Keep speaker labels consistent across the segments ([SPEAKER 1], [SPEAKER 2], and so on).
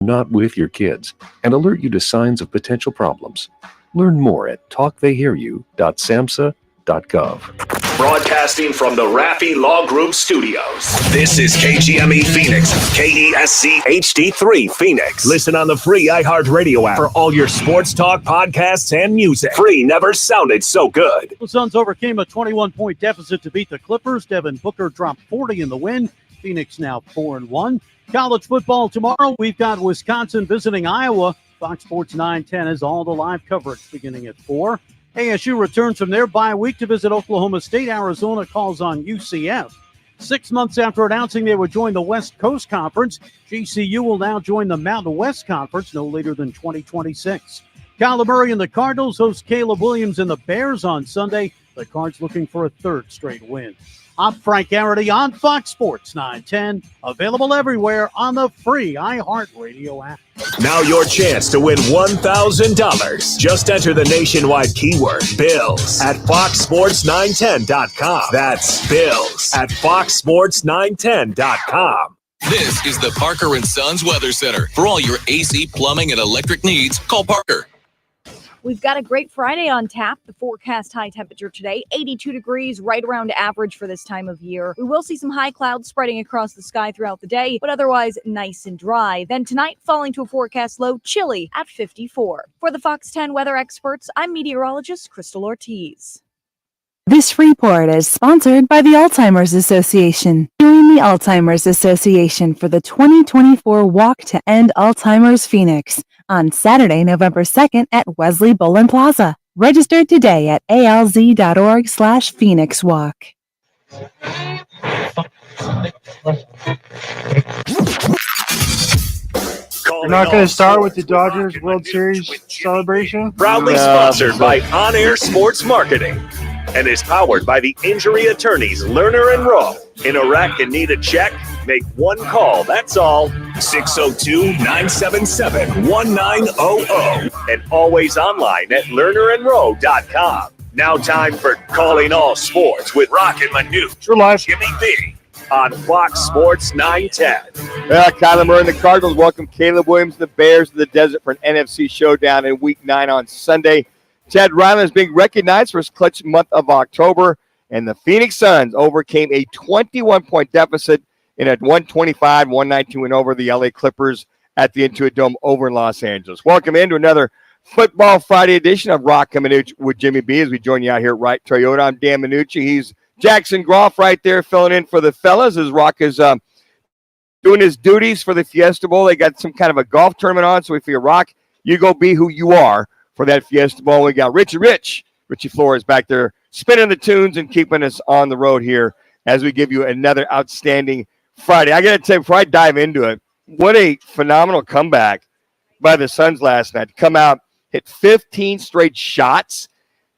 [SPEAKER 1] not with your kids and alert you to signs of potential problems. Learn more at talktheyhearyu.samhsa.gov.
[SPEAKER 2] Broadcasting from the Raffi Law Group Studios. This is KGME Phoenix, KESC HD3 Phoenix. Listen on the free iHeartRadio app for all your sports talk, podcasts, and music. Free never sounded so good.
[SPEAKER 3] The Suns overcame a 21-point deficit to beat the Clippers. Devin Booker dropped 40 in the win. Phoenix now 4-1. College football tomorrow. We've got Wisconsin visiting Iowa. Fox Sports 910 has all the live coverage beginning at 4. ASU returns from their bye week to visit Oklahoma State. Arizona calls on UCF. 6 months after announcing they would join the West Coast Conference, GCU will now join the Mountain West Conference no later than 2026. Kyler Murray and the Cardinals host Caleb Williams and the Bears on Sunday. The Cards looking for a third straight win. I'm Frank Garrity on Fox Sports 910. Available everywhere on the free iHeartRadio app.
[SPEAKER 2] Now your chance to win $1,000. Just enter the nationwide keyword BILLS at foxsports910.com. That's BILLS at foxsports910.com.
[SPEAKER 4] This is the Parker & Sons Weather Center. For all your AC, plumbing, and electric needs, call Parker.
[SPEAKER 5] We've got a great Friday on tap. The forecast high temperature today, 82 degrees, right around average for this time of year. We will see some high clouds spreading across the sky throughout the day, but otherwise nice and dry. Then tonight, falling to a forecast low, chilly at 54. For the Fox 10 weather experts, I'm meteorologist Crystal Ortiz.
[SPEAKER 6] This report is sponsored by the Alzheimer's Association. Join the Alzheimer's Association for the 2024 Walk to End Alzheimer's Phoenix on Saturday, November 2nd at Wesley Bullen Plaza. Register today at alz.org/PhoenixWalk.
[SPEAKER 7] You're not going to start with the Dodgers World Series celebration?
[SPEAKER 2] Proudly sponsored by On Air Sports Marketing and is powered by the injury attorneys Lerner and Rowe. In a wreck and need a check? Make one call, that's all. 602-977-1900 and always online at lernerandrowe.com. Now time for Calling All Sports with Roc and Manuch.
[SPEAKER 7] True life.
[SPEAKER 2] Jimmy B on Fox Sports 910.
[SPEAKER 8] Kyler Murray and the Cardinals welcome Caleb Williams and the Bears to the desert for an NFC showdown in Week 9 on Sunday. Chad Ryland is being recognized for his clutch month of October, and the Phoenix Suns overcame a 21-point deficit in a 125-119 win over the LA Clippers at the Intuit Dome over in Los Angeles. Welcome into another Football Friday edition of Roc and Manuch with Jimmy B as we join you out here at Wright Toyota. I'm Dan Manucci. He's Jackson Groff right there filling in for the fellas as Roc is doing his duties for the Fiesta Bowl. They got some kind of a golf tournament on, so we figure, Roc, you go be who you are for that Fiesta Bowl. We got Richie Flores back there spinning the tunes and keeping us on the road here as we give you another outstanding Friday. I got to tell you, before I dive into it, what a phenomenal comeback by the Suns last night. To come out, hit 15 straight shots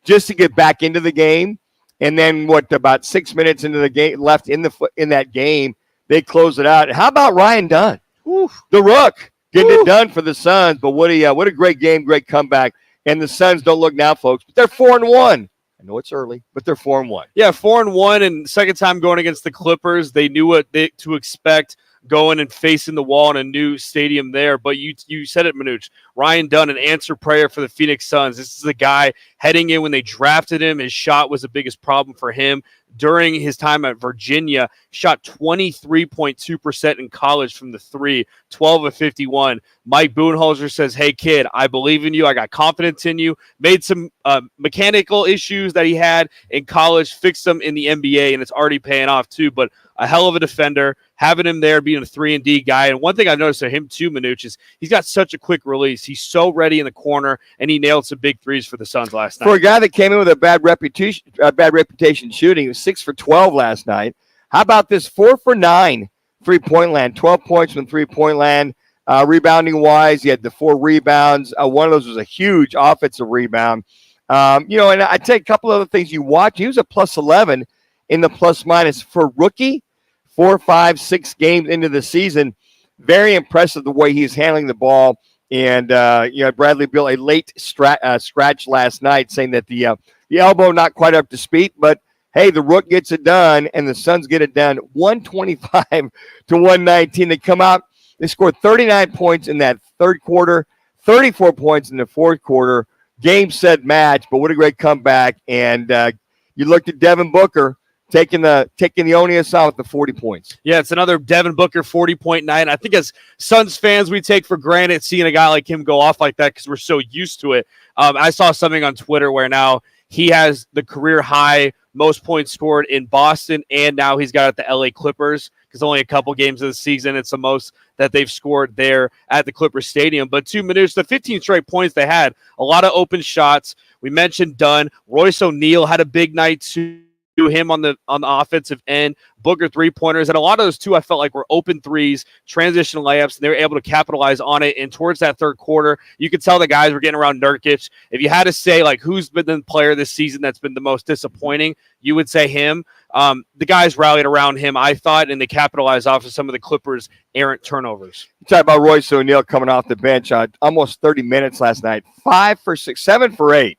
[SPEAKER 8] just to get back into the game. And then about 6 minutes into the game left in that game, they close it out. How about Ryan Dunn? Oof. The Rook getting it done for the Suns. But what a great game, great comeback. And the Suns don't look now, folks, but they're 4-1. I know it's early, but they're 4-1.
[SPEAKER 9] Yeah, 4-1, and second time going against the Clippers. They knew what to expect going and facing the wall in a new stadium there. But you said it, Manuch. Ryan Dunn, an answer prayer for the Phoenix Suns. This is the guy heading in when they drafted him. His shot was the biggest problem for him. During his time at Virginia, shot 23.2% in college from the three, 12 of 51. Mike Budenholzer says, hey, kid, I believe in you. I got confidence in you. Made some mechanical issues that he had in college, fixed them in the NBA, and it's already paying off too. But a hell of a defender, having him there, being a 3-and-D guy. And one thing I've noticed of him too, Manuch, is he's got such a quick release. He's so ready in the corner, and he nailed some big threes for the Suns last night.
[SPEAKER 8] For a guy that came in with a bad reputation shooting, he was 6 for 12 last night. How about this 4 for 9 3-point land, 12 points from 3-point land. Rebounding-wise, he had the 4 rebounds. One of those was a huge offensive rebound. And I'd say a couple other things you watch. He was a plus 11 in the plus-minus for rookie, 4, 5, 6 games into the season. Very impressive the way he's handling the ball. And, Bradley Beal, a late scratch last night, saying that the elbow not quite up to speed. But, hey, the Rook gets it done, and the Suns get it done 125 to 119. They come out They scored 39 points in that third quarter, 34 points in the fourth quarter. Game, set, match, but what a great comeback. And you looked at Devin Booker taking the onus on with the 40 points.
[SPEAKER 9] Yeah, it's another Devin Booker 40.9. I think as Suns fans, we take for granted seeing a guy like him go off like that because we're so used to it. I saw something on Twitter where now he has the career high most points scored in Boston, and now he's got it at the LA Clippers because only a couple games of the season. It's the most that they've scored there at the Clippers Stadium. But 2 minutes, the 15 straight points they had, a lot of open shots. We mentioned Dunn. Royce O'Neal had a big night too. Him on the offensive end, Booker three-pointers, and a lot of those too I felt like were open threes, transition layups, and they were able to capitalize on it. And towards that third quarter, you could tell the guys were getting around Nurkic. If you had to say like who's been the player this season that's been the most disappointing, you would say him. The guys rallied around him, I thought, and they capitalized off of some of the Clippers' errant turnovers.
[SPEAKER 8] You talk about Royce O'Neal coming off the bench almost 30 minutes last night, 5 for 6, 7 for 8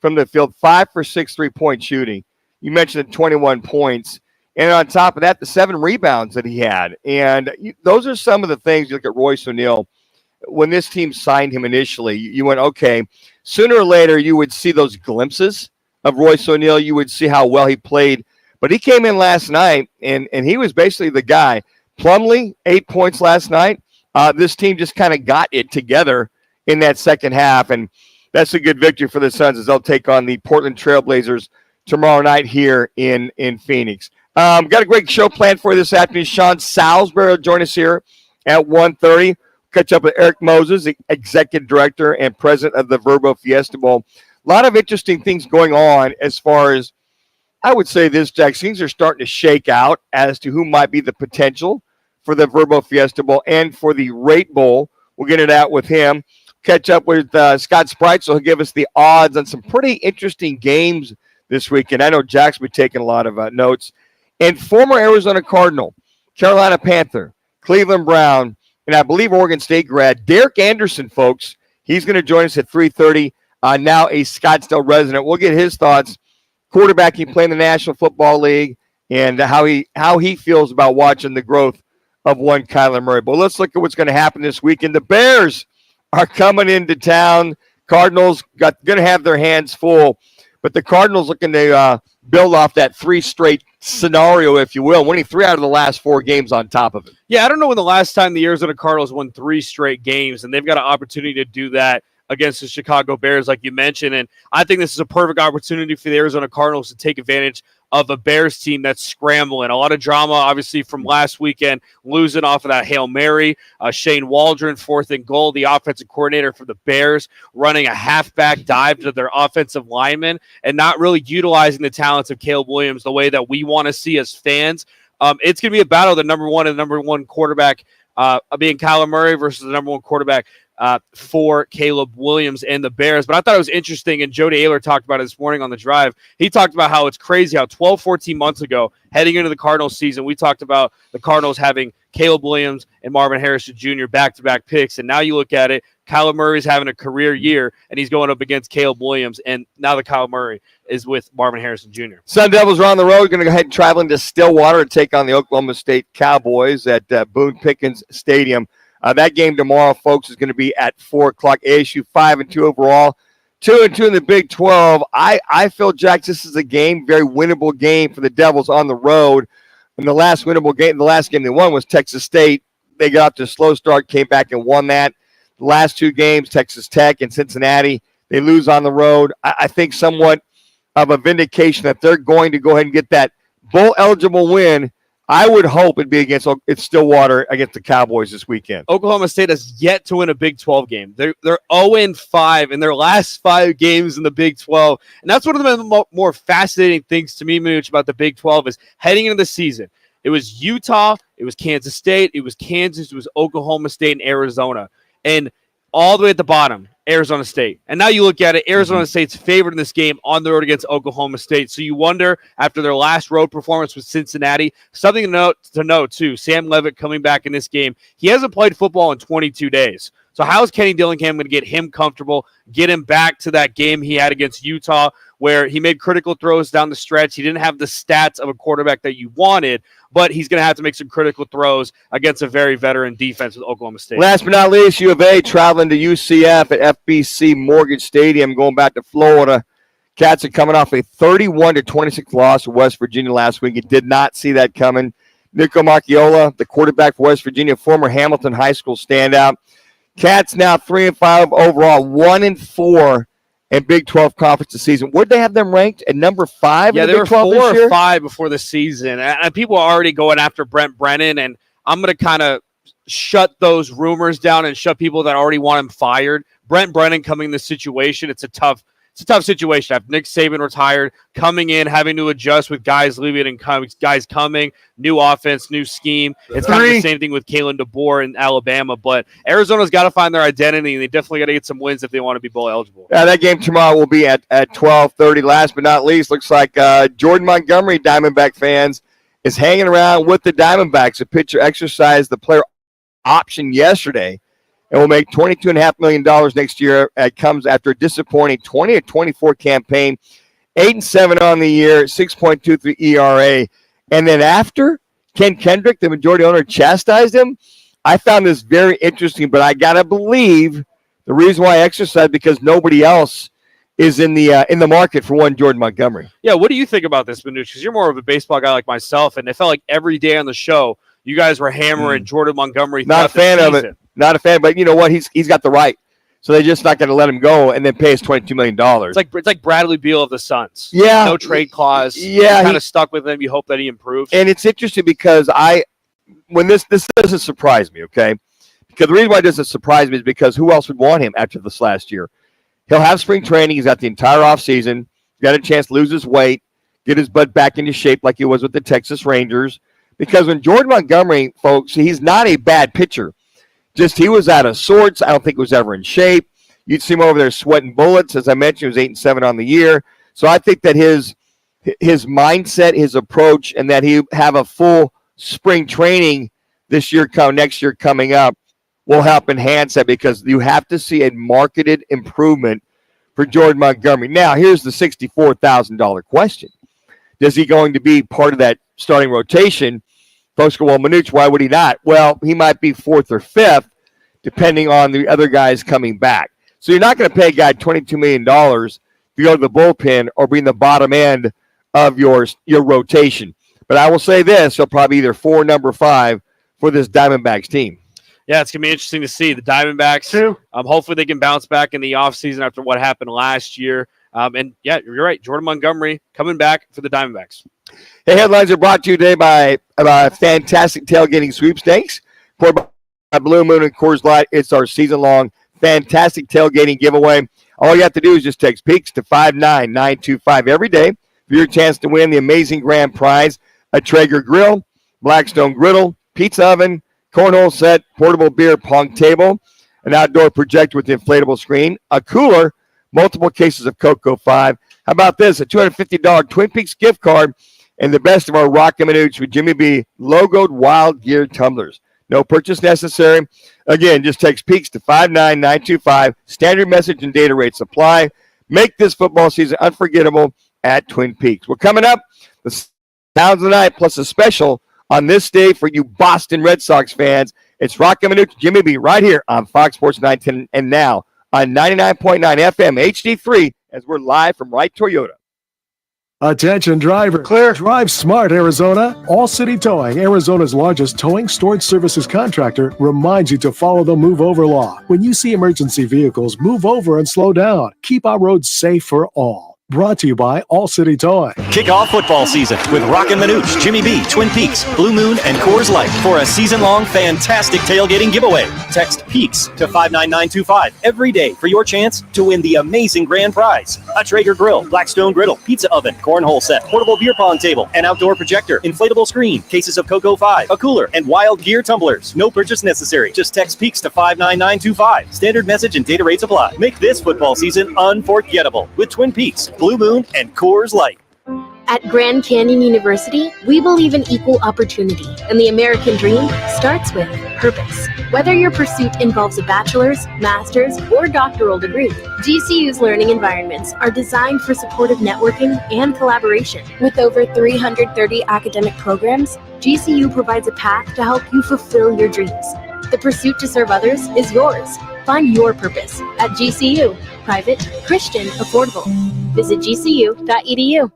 [SPEAKER 8] from the field, 5 for 6 3-point shooting. You mentioned 21 points. And on top of that, the 7 rebounds that he had. And those are some of the things. You look at Royce O'Neal. When this team signed him initially, you went, okay, sooner or later you would see those glimpses of Royce O'Neal. You would see how well he played. But he came in last night, and he was basically the guy. Plumlee, 8 points last night. This team just kind of got it together in that second half. And that's a good victory for the Suns as they'll take on the Portland Trailblazers tomorrow night here in Phoenix. Got a great show planned for you this afternoon. Sean Salisbury will join us here at 1:30. Catch up with Eric Moses, the Executive Director and President of the Verbo Fiesta Bowl. A lot of interesting things going on as far as, I would say this, Jack, things are starting to shake out as to who might be the potential for the Verbo Fiesta Bowl and for the Rate Bowl. We'll get it out with him. Catch up with Scott Sprite, so he'll give us the odds on some pretty interesting games this weekend. I know Jack's been taking a lot of notes. And former Arizona Cardinal, Carolina Panther, Cleveland Brown, and I believe Oregon State grad, Derek Anderson, folks. He's going to join us at 3:30, now a Scottsdale resident. We'll get his thoughts, quarterbacking, playing the National Football League, and how he feels about watching the growth of one Kyler Murray. But let's look at what's going to happen this weekend. The Bears are coming into town. Cardinals going to have their hands full. But the Cardinals looking to build off that 3 straight scenario, if you will, winning 3 out of the last 4 games on top of it.
[SPEAKER 9] Yeah, I don't know when the last time the Arizona Cardinals won 3 straight games, and they've got an opportunity to do that against the Chicago Bears, like you mentioned. And I think this is a perfect opportunity for the Arizona Cardinals to take advantage of a Bears team that's scrambling. A lot of drama, obviously, from last weekend, losing off of that Hail Mary. Shane Waldron, 4th and goal, the offensive coordinator for the Bears, running a halfback dive to their offensive lineman and not really utilizing the talents of Caleb Williams the way that we want to see as fans. It's going to be a battle, the number 1 and number 1 quarterback being Kyler Murray versus the number 1 quarterback for Caleb Williams and the Bears. But I thought it was interesting, and Jody Ayler talked about it this morning on the drive. He talked about how it's crazy how 12, 14 months ago, heading into the Cardinals season, we talked about the Cardinals having Caleb Williams and Marvin Harrison Jr. back-to-back picks. And now you look at it, Kyler Murray's having a career year, and he's going up against Caleb Williams. And now the Kyler Murray is with Marvin Harrison Jr.
[SPEAKER 8] Sun Devils are on the road. Going to go ahead and travel into Stillwater to take on the Oklahoma State Cowboys at Boone Pickens Stadium. That game tomorrow, folks, is going to be at 4 o'clock. ASU 5-2 overall, 2-2 in the Big 12. I feel, Jack, this is a game, very winnable game for the Devils on the road. And the last winnable game, the last game they won was Texas State. They got off to a slow start, came back and won that. The last 2 games, Texas Tech and Cincinnati, they lose on the road. I think somewhat of a vindication that they're going to go ahead and get that bowl-eligible win. I would hope it'd be against Stillwater against the Cowboys this weekend.
[SPEAKER 9] Oklahoma State has yet to win a Big 12 game. They're 0-5 in their last 5 games in the Big 12. And that's one of the more fascinating things to me, Manuch, about the Big 12 is heading into the season. It was Utah, it was Kansas State, it was Kansas, it was Oklahoma State, and Arizona. And all the way at the bottom, Arizona State. And now you look at it, Arizona State's favored in this game on the road against Oklahoma State. So you wonder, after their last road performance with Cincinnati, something to note too, Sam Levitt coming back in this game. He hasn't played football in 22 days. So how is Kenny Dillingham going to get him comfortable, get him back to that game he had against Utah where he made critical throws down the stretch. He didn't have the stats of a quarterback that you wanted, but he's going to have to make some critical throws against a very veteran defense with Oklahoma State.
[SPEAKER 8] Last but not least, U of A traveling to UCF at FBC Mortgage Stadium, going back to Florida. Cats are coming off a 31-26 loss to West Virginia last week. You did not see that coming. Nico Marchiola, the quarterback for West Virginia, former Hamilton High School standout. Cats now 3-5 overall, 1-4 in Big 12 conference this season. Where'd they have them ranked? At number 5?
[SPEAKER 9] Yeah,
[SPEAKER 8] in the
[SPEAKER 9] they were
[SPEAKER 8] Big 12
[SPEAKER 9] 4
[SPEAKER 8] this year?
[SPEAKER 9] or 5 before the season, and people are already going after Brent Brennan, and I'm going to kind of shut those rumors down and shut people that already want him fired. Brent Brennan coming in this situation, it's a tough situation. After Nick Saban retired, coming in, having to adjust with guys leaving and guys coming, new offense, new scheme. It's kind of the same thing with Kalen DeBoer in Alabama, but Arizona's got to find their identity, and they definitely got to get some wins if they want to be bowl eligible.
[SPEAKER 8] Yeah, that game tomorrow will be at 12:30. Last but not least, looks like Jordan Montgomery, Diamondback fans, is hanging around with the Diamondbacks. A pitcher exercised the player option yesterday and will make $22.5 million next year. It comes after a disappointing 20-24 campaign, 8-7 on the year, 6.23 ERA. And then after Ken Kendrick, the majority owner, chastised him, I found this very interesting, but I got to believe the reason why I exercised because nobody else is in the market for one Jordan Montgomery.
[SPEAKER 9] Yeah, what do you think about this, Manuch? Because you're more of a baseball guy like myself, and it felt like every day on the show, you guys were hammering Jordan Montgomery.
[SPEAKER 8] Not a fan of it. Not a fan, but you know what? He's got the right. So they're just not going to let him go and then pay us $22 million.
[SPEAKER 9] It's like Bradley Beal of the Suns.
[SPEAKER 8] Yeah.
[SPEAKER 9] No trade clause.
[SPEAKER 8] Yeah.
[SPEAKER 9] Kind of stuck with him. You hope that he improves.
[SPEAKER 8] And it's interesting because when this doesn't surprise me, okay? Because the reason why it doesn't surprise me is because who else would want him after this last year? He'll have spring training. He's got the entire offseason. Got a chance to lose his weight, get his butt back into shape like he was with the Texas Rangers. Because when Jordan Montgomery, folks, he's not a bad pitcher. Just he was out of sorts. I don't think he was ever in shape. You'd see him over there sweating bullets. As I mentioned, he was 8-7 on the year. So I think that his mindset, his approach, and that he have a full spring training next year coming up will help enhance that because you have to see a marketed improvement for Jordan Montgomery. Now, here's the $64,000 question. Is he going to be part of that starting rotation? Folks go, well, Manuch, why would he not? Well, he might be 4th or 5th, depending on the other guys coming back. So you're not going to pay a guy $22 million to go to the bullpen or be in the bottom end of your rotation. But I will say this, he'll probably either 4 or number 5 for this Diamondbacks team.
[SPEAKER 9] Yeah, it's going to be interesting to see. The Diamondbacks, hopefully they can bounce back in the offseason after what happened last year. And, yeah, you're right. Jordan Montgomery coming back for the Diamondbacks.
[SPEAKER 8] Hey, headlines are brought to you today by Fantastic Tailgating Sweepstakes. Poured by Blue Moon and Coors Light. It's our season-long Fantastic Tailgating giveaway. All you have to do is just text PEAKS to 59925 every day for your chance to win the amazing grand prize, a Traeger grill, Blackstone griddle, pizza oven, cornhole set, portable beer pong table, an outdoor projector with inflatable screen, a cooler, multiple cases of Cocoa 5. How about this? A $250 Twin Peaks gift card and the best of our Roc and Manuch with Jimmy B logoed Wild Gear tumblers. No purchase necessary. Again, just text PEAKS to 59925. Standard message and data rates apply. Make this football season unforgettable at Twin Peaks. We're coming up. The Sounds of the Night plus a special on this day for you Boston Red Sox fans. It's Roc and Manuch, Jimmy B right here on Fox Sports 910 and now on 99.9 FM HD3 as we're live from Wright Toyota.
[SPEAKER 1] Attention driver.
[SPEAKER 7] Clear.
[SPEAKER 1] Drive smart, Arizona. All City Towing, Arizona's largest towing storage services contractor, reminds you to follow the move over law. When you see emergency vehicles, move over and slow down. Keep our roads safe for all. Brought to you by All City Towing.
[SPEAKER 10] Kick off football season with Roc and Manuch, Jimmy B, Twin Peaks, Blue Moon, and Coors Light for a season-long fantastic tailgating giveaway. Text PEAKS to 59925 every day for your chance to win the amazing grand prize. A Traeger grill, Blackstone griddle, pizza oven, cornhole set, portable beer pong table, an outdoor projector, inflatable screen, cases of Cocoa 5, a cooler, and Wild Gear tumblers. No purchase necessary. Just text PEAKS to 59925. Standard message and data rates apply. Make this football season unforgettable with Twin Peaks, Blue Moon, and Coors Light.
[SPEAKER 11] At Grand Canyon University, we believe in equal opportunity, and the American dream starts with purpose. Whether your pursuit involves a bachelor's, master's, or doctoral degree, GCU's learning environments are designed for supportive networking and collaboration. With over 330 academic programs, GCU provides a path to help you fulfill your dreams. The pursuit to serve others is yours. Find your purpose at GCU. Private, Christian, affordable. Visit gcu.edu.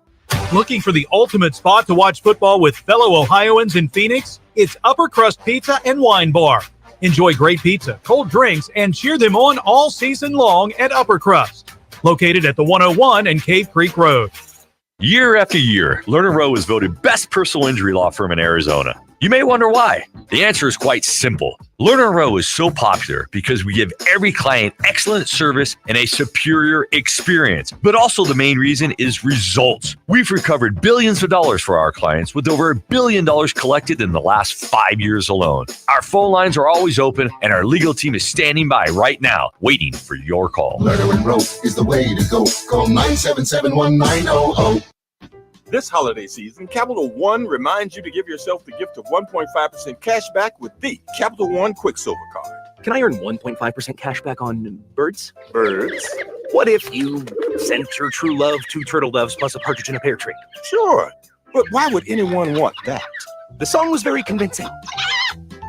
[SPEAKER 12] Looking for the ultimate spot to watch football with fellow Ohioans in Phoenix? It's Upper Crust Pizza and Wine Bar. Enjoy great pizza, cold drinks, and cheer them on all season long at Upper Crust. Located at the 101 and Cave Creek Road.
[SPEAKER 13] Year after year, Lerner Rowe is voted best personal injury law firm in Arizona. You may wonder why. The answer is quite simple. Lerner Rowe is so popular because we give every client excellent service and a superior experience. But also the main reason is results. We've recovered billions of dollars for our clients with over $1 billion collected in the last 5 years alone. Our phone lines are always open and our legal team is standing by right now, waiting for your call.
[SPEAKER 14] Lerner & Rowe is the way to go. Call 977-1900.
[SPEAKER 15] This holiday season, Capital One reminds you to give yourself the gift of 1.5% cash back with the Capital One Quicksilver Card.
[SPEAKER 16] Can I earn 1.5% cash back on birds?
[SPEAKER 15] Birds?
[SPEAKER 16] What if you sent your true love 2 turtle doves plus a partridge in a pear tree?
[SPEAKER 15] Sure, but why would anyone want that?
[SPEAKER 16] The song was very convincing.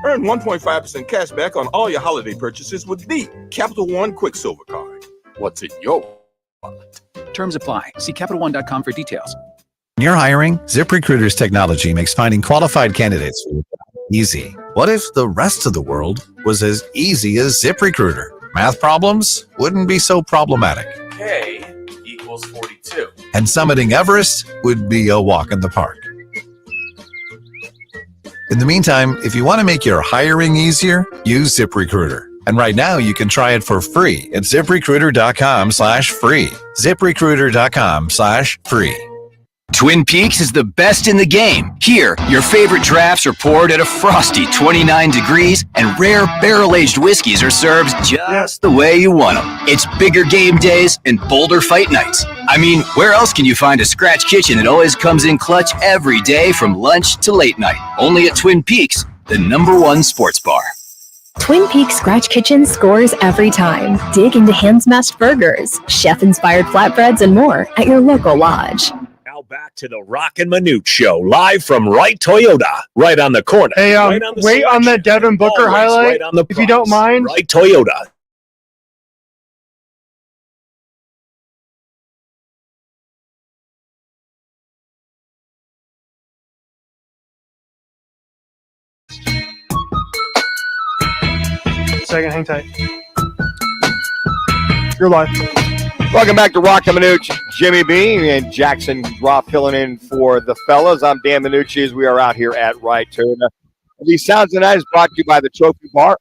[SPEAKER 15] Earn 1.5% cash back on all your holiday purchases with the Capital One Quicksilver Card. What's in your wallet?
[SPEAKER 17] Terms apply. See CapitalOne.com for details.
[SPEAKER 18] When you're hiring, ZipRecruiter's technology makes finding qualified candidates easy. What if the rest of the world was as easy as ZipRecruiter? Math problems wouldn't be so problematic.
[SPEAKER 19] K equals 42.
[SPEAKER 18] And summiting Everest would be a walk in the park. In the meantime, if you want to make your hiring easier, use ZipRecruiter. And right now, you can try it for free at ZipRecruiter.com/free. ZipRecruiter.com/free.
[SPEAKER 20] Twin Peaks is the best in the game. Here, your favorite drafts are poured at a frosty 29 degrees, and rare barrel-aged whiskeys are served just the way you want them. It's bigger game days and bolder fight nights. I mean, where else can you find a scratch kitchen that always comes in clutch every day from lunch to late night? Only at Twin Peaks, the #1 sports bar.
[SPEAKER 21] Twin Peaks Scratch Kitchen scores every time. Dig into hand-smashed burgers, chef-inspired flatbreads, and more at your local lodge.
[SPEAKER 2] Back to the Roc and Manuch show, live from Wright Toyota, right on the corner.
[SPEAKER 7] Hey,
[SPEAKER 2] right on the
[SPEAKER 7] wait on the Devin Booker highlight,
[SPEAKER 2] right
[SPEAKER 7] if you don't mind.
[SPEAKER 2] Wright Toyota.
[SPEAKER 7] Second, hang tight. You're live.
[SPEAKER 8] Welcome back to Roc and Manuch. Jimmy B and Jackson Roth filling in for the fellas. I'm Dan Manucci as we are out here at Wright Toyota. These sounds tonight is brought to you by the Trophy Bar.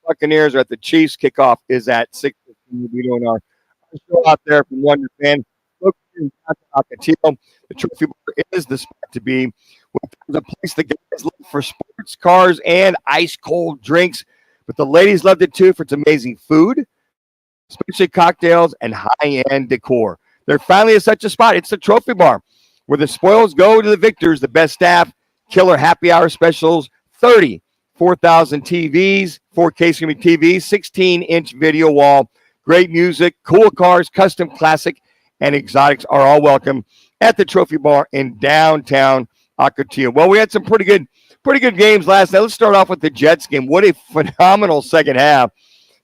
[SPEAKER 8] Buccaneers are at the Chiefs. Kickoff is at 6:15. We'll be doing our show out there from Wonder Fan. The Trophy Bar is the spot to be. The place the guys look for sports cars and ice cold drinks, but the ladies loved it too for its amazing food, especially cocktails and high-end decor. There finally is such a spot. It's the Trophy Bar, where the spoils go to the victors, the best staff, killer happy hour specials, 4,000 TVs, 4K streaming TVs, 16-inch video wall, great music, cool cars, custom classic, and exotics are all welcome at the Trophy Bar in downtown Ocotillo. Well, we had some pretty good games last night. Let's start off with the Jets game. What a phenomenal second half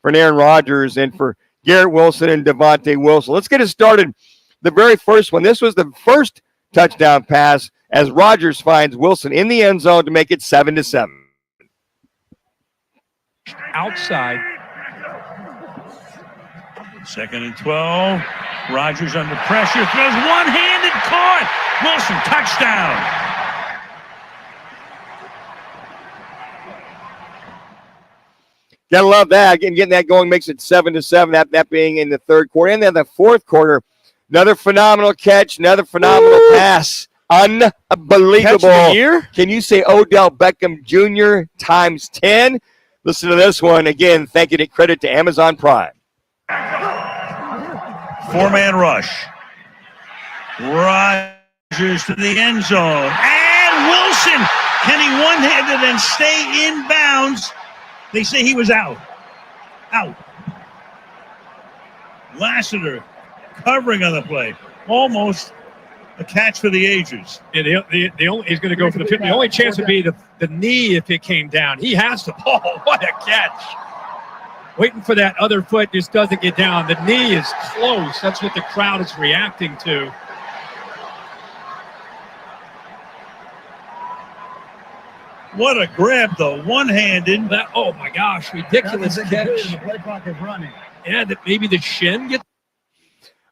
[SPEAKER 8] for Aaron Rodgers and for Garrett Wilson and Devontae Wilson. Let's get it started. The very first one. This was the first touchdown pass as Rodgers finds Wilson in the end zone to make it 7-7.
[SPEAKER 22] Outside. 2nd and 12. Rodgers under pressure. Throws one-handed, caught. Wilson, touchdown.
[SPEAKER 8] Gotta love that. Again, getting that going makes it 7-7. That being in the third quarter. And then the fourth quarter, another phenomenal catch, another phenomenal pass. Unbelievable.
[SPEAKER 9] Catch of the year?
[SPEAKER 8] Can you say Odell Beckham Jr. times 10? Listen to this one. Again, thanking it credit to Amazon Prime.
[SPEAKER 22] 4-man rush. Rogers to the end zone. And Wilson, can he one-handed and stay in bounds? They say he was out. Out. Lassiter covering on the play. Almost a catch for the ages.
[SPEAKER 3] Yeah, the only he's going to go for the only chance would be the knee if it came down. He has the ball. What a catch. Waiting for that other foot just doesn't get down. The knee is close. That's what the crowd is reacting to.
[SPEAKER 22] What a grab, though. One-handed.
[SPEAKER 3] Oh, my gosh. Ridiculous catch.
[SPEAKER 4] The play clock is running.
[SPEAKER 3] Yeah, maybe the shin gets.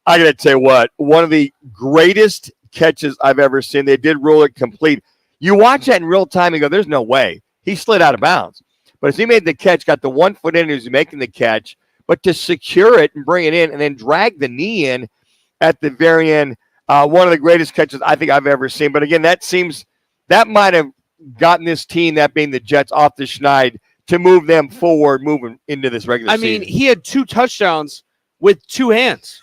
[SPEAKER 8] I got to tell you what, one of the greatest catches I've ever seen. They did rule it complete. You watch that in real time and go, there's no way. He slid out of bounds. But as he made the catch, got the 1 foot in as he's making the catch, but to secure it and bring it in and then drag the knee in at the very end, one of the greatest catches I think I've ever seen. But again, that might have gotten this team, that being the Jets, off the schneid to move them forward, moving into this regular season.
[SPEAKER 9] I mean, he had 2 touchdowns with 2 hands.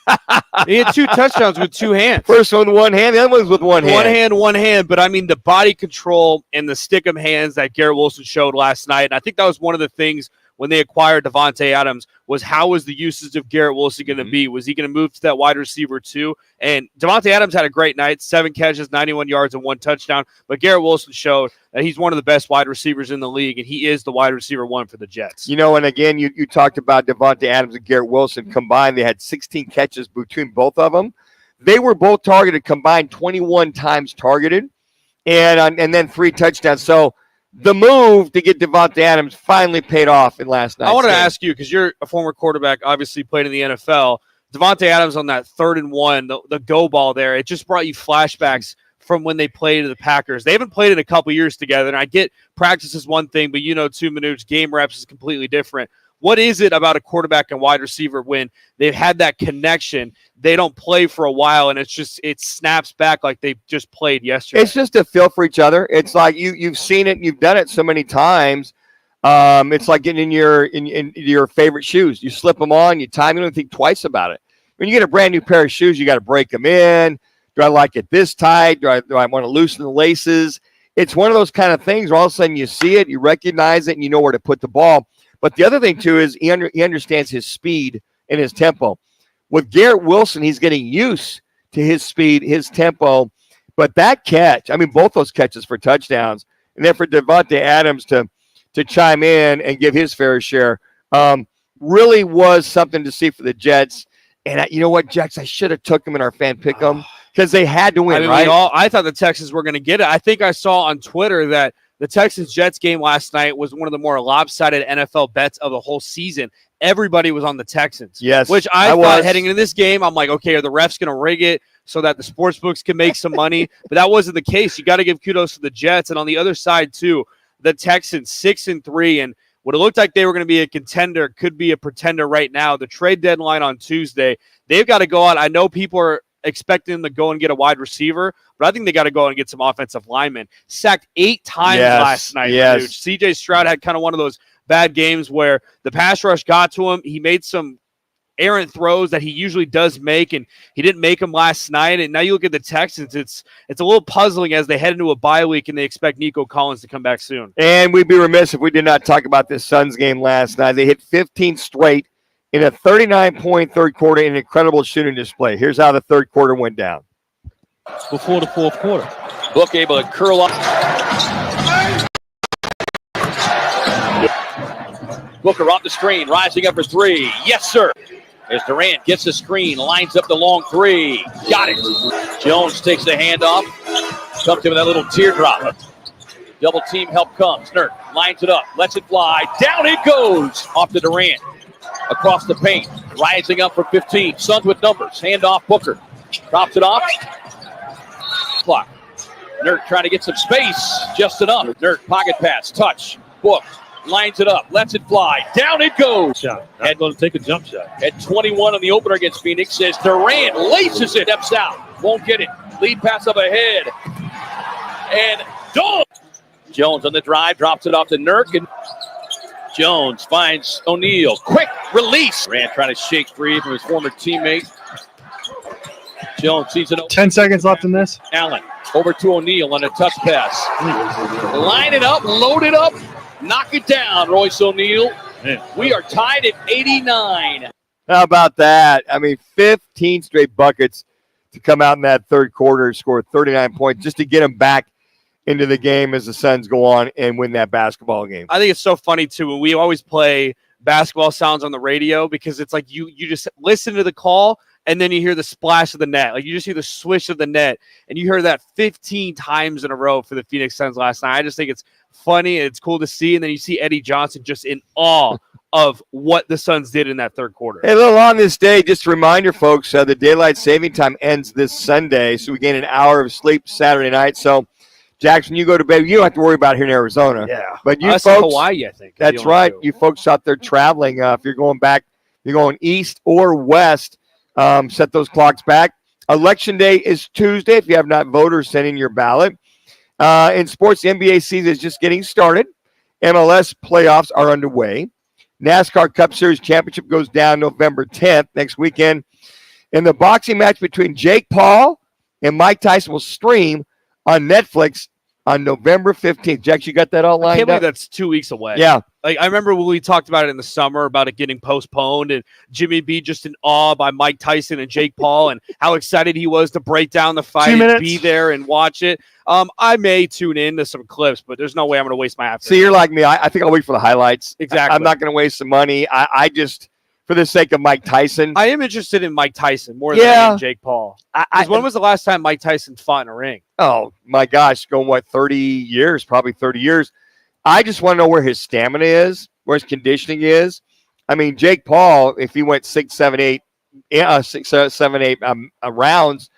[SPEAKER 9] He had 2 touchdowns with 2 hands.
[SPEAKER 8] First one with one hand, the other one's with one hand.
[SPEAKER 9] One hand. But I mean, the body control and the stick-em hands that Garrett Wilson showed last night, and I think that was one of the things when they acquired Davante Adams, was how was the usage of Garrett Wilson going to be? Was he going to move to that wide receiver too? And Davante Adams had a great night, 7 catches, 91 yards, and 1 touchdown. But Garrett Wilson showed that he's one of the best wide receivers in the league, and he is the wide receiver 1 for the Jets.
[SPEAKER 8] You know, and again, you talked about Davante Adams and Garrett Wilson combined. They had 16 catches between both of them. They were both targeted, combined 21 times targeted, and then 3 touchdowns. So the move to get Davante Adams finally paid off in last night.
[SPEAKER 9] I want to ask you, because you're a former quarterback, obviously played in the NFL. Davante Adams on that 3rd and 1, the go ball there, it just brought you flashbacks from when they played the Packers. They haven't played in a couple years together, and I get practice is one thing, but 2 minutes, game reps is completely different. What is it about a quarterback and wide receiver when they've had that connection, they don't play for a while, and it snaps back like they just played yesterday?
[SPEAKER 8] It's just a feel for each other. It's like you've seen it and you've done it so many times. It's like getting in your favorite shoes. You slip them on, you time, you don't think twice about it. When you get a brand new pair of shoes, you got to break them in. Do I like it this tight? Do I want to loosen the laces? It's one of those kind of things where all of a sudden you see it, you recognize it, and you know where to put the ball. But the other thing, too, is he understands his speed and his tempo. With Garrett Wilson, he's getting used to his speed, his tempo. But that catch, I mean, both those catches for touchdowns, and then for Davante Adams to chime in and give his fair share, really was something to see for the Jets. And you know what, Jax, I should have took them in our fan pick'em because they had to win, right?
[SPEAKER 9] I thought the Texans were going to get it. I think I saw on Twitter that the Texans-Jets game last night was one of the more lopsided NFL bets of the whole season. Everybody was on the Texans.
[SPEAKER 8] Yes,
[SPEAKER 9] which I thought heading into this game, I'm like, okay, are the refs going to rig it so that the sports books can make some money? But that wasn't the case. You got to give kudos to the Jets. And on the other side, too, the Texans 6-3, and what it looked like they were going to be a contender could be a pretender right now. The trade deadline on Tuesday, they've got to go out. I know people are expecting them to go and get a wide receiver, but I think they got to go and get some offensive linemen. Sacked 8 times last night.
[SPEAKER 8] Yes.
[SPEAKER 9] CJ Stroud had kind of one of those bad games where the pass rush got to him. He made some errant throws that he usually does make, and he didn't make them last night. And now you look at the Texans, it's a little puzzling as they head into a bye week and they expect Nico Collins to come back soon.
[SPEAKER 8] And we'd be remiss if we did not talk about this Suns game last night. They hit 15 straight in a 39-point third quarter, an incredible shooting display. Here's how the third quarter went down.
[SPEAKER 23] Before the fourth quarter, Book able to curl up. Booker off the screen, rising up for 3. Yes, sir. As Durant gets the screen, lines up the long 3. Got it. Jones takes the handoff. Comes in with that little teardrop. Double team help comes. Nurk lines it up, lets it fly. Down it goes. Off to Durant. Across the paint. Rising up for 15. Suns with numbers. Handoff Booker. Drops it off. Clock. Nurk trying to get some space. Just enough. Nurk pocket pass. Touch. Book. Lines it up. Lets it fly. Down it goes.
[SPEAKER 22] Shot. Not going to take a jump shot.
[SPEAKER 23] At 21 on the opener against Phoenix, says Durant laces it. Steps out. Won't get it. Lead pass up ahead. And Jones on the drive. Drops it off to Nurk. And Jones finds O'Neal. Quick release. Durant trying to shake free from his former teammate. Jones sees it.
[SPEAKER 7] 10 seconds left in this.
[SPEAKER 23] Allen over to O'Neal on a touch pass. Line it up, load it up, knock it down, Royce O'Neal. We are tied at 89.
[SPEAKER 8] How about that? I mean, 15 straight buckets to come out in that third quarter, score 39 points just to get them back into the game as the Suns go on and win that basketball game.
[SPEAKER 9] I think it's so funny, too. We always play basketball sounds on the radio because it's like you just listen to the call and then you hear the splash of the net. Like you just hear the swish of the net, and you hear that 15 times in a row for the Phoenix Suns last night. I just think it's funny and it's cool to see. And then you see Eddie Johnson just in awe of what the Suns did in that third quarter.
[SPEAKER 8] Hey, a little on this day, just a reminder, folks, the daylight saving time ends this Sunday, so we gain an hour of sleep Saturday night. So, Jackson, you go to bed. You don't have to worry about it here in Arizona.
[SPEAKER 9] Yeah.
[SPEAKER 8] But you
[SPEAKER 9] That's
[SPEAKER 8] folks,
[SPEAKER 9] Hawaii, I think.
[SPEAKER 8] That's right. You folks out there traveling, if you're going back, you're going east or west, set those clocks back. Election day is Tuesday. If you have not voted, send in your ballot. In sports, the NBA season is just getting started. MLS playoffs are underway. NASCAR Cup Series Championship goes down November 10th, next weekend. And the boxing match between Jake Paul and Mike Tyson will stream on Netflix on November 15th. Jack, you got that all lined
[SPEAKER 9] I can't believe
[SPEAKER 8] up?
[SPEAKER 9] that's 2 weeks away.
[SPEAKER 8] Yeah.
[SPEAKER 9] Like I remember when we talked about it in the summer about it getting postponed, and Jimmy B just in awe by Mike Tyson and Jake Paul and how excited he was to break down the fight and be there and watch it. I may tune in to some clips, but there's no way I'm going to waste my afternoon.
[SPEAKER 8] See, you're like me. I think I'll wait for the highlights.
[SPEAKER 9] Exactly.
[SPEAKER 8] I'm not going to waste some money. I just, for the sake of Mike Tyson.
[SPEAKER 9] I am interested in Mike Tyson more than I am Jake Paul. When was the last time Mike Tyson fought in a ring?
[SPEAKER 8] Oh, my gosh. Going, 30 years? Probably 30 years. I just want to know where his stamina is, where his conditioning is. I mean, Jake Paul, if he went 6, 7, 8 rounds,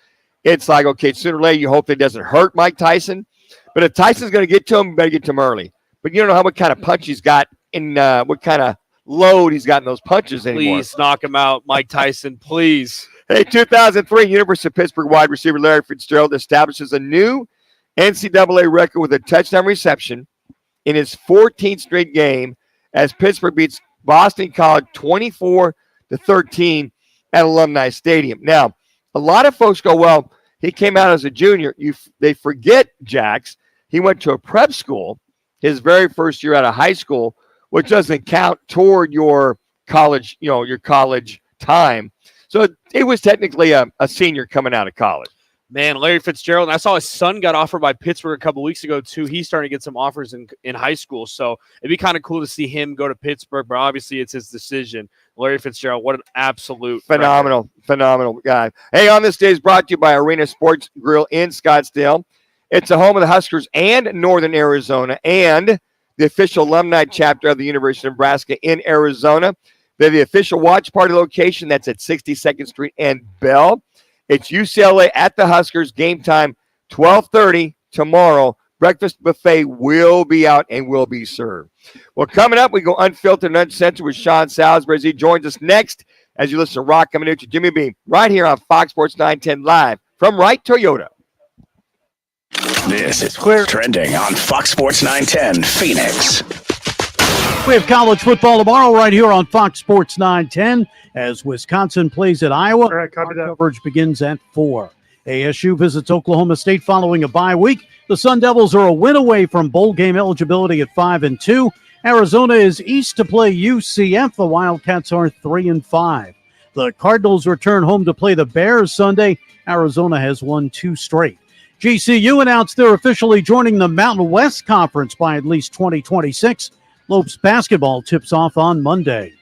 [SPEAKER 8] it's like, okay, sooner or later, you hope it doesn't hurt Mike Tyson. But if Tyson's going to get to him, you better get to him early. But you don't know what kind of punch he's got in what kind of load he's got in those punches anymore.
[SPEAKER 9] Please knock him out, Mike Tyson, please.
[SPEAKER 8] Hey, 2003, University of Pittsburgh wide receiver Larry Fitzgerald establishes a new NCAA record with a touchdown reception in his 14th straight game as Pittsburgh beats Boston College 24-13 at Alumni Stadium. Now, a lot of folks go, well, he came out as a junior. They forget, Jax, he went to a prep school his very first year out of high school, which doesn't count toward your college, your college time. So it was technically a senior coming out of college.
[SPEAKER 9] Man, Larry Fitzgerald, and I saw his son got offered by Pittsburgh a couple weeks ago, too. He's starting to get some offers in high school, so it'd be kind of cool to see him go to Pittsburgh, but obviously it's his decision. Larry Fitzgerald, what an absolute
[SPEAKER 8] phenomenal guy. Hey, on this day is brought to you by Arena Sports Grill in Scottsdale. It's the home of the Huskers and Northern Arizona, and the official alumni chapter of the University of Nebraska in Arizona. They're the official watch party location. That's at 62nd Street and Bell. It's UCLA at the Huskers. Game time, 12:30 tomorrow. Breakfast buffet will be out and will be served. Well, coming up, we go unfiltered and uncensored with Sean Salisbury as he joins us next as you listen to Roc and Manuch, Jimmy B, right here on Fox Sports 910 live from Wright Toyota.
[SPEAKER 2] This is Clear Trending on Fox Sports 910 Phoenix.
[SPEAKER 4] We have college football tomorrow right here on Fox Sports 910 as Wisconsin plays at Iowa.
[SPEAKER 7] All right, copy that.
[SPEAKER 4] Coverage begins at 4. ASU visits Oklahoma State following a bye week. The Sun Devils are a win away from bowl game eligibility at 5-2. Arizona is east to play UCF. The Wildcats are 3-5. The Cardinals return home to play the Bears Sunday. Arizona has won 2 straight. GCU announced they're officially joining the Mountain West Conference by at least 2026. Lopes basketball tips off on Monday.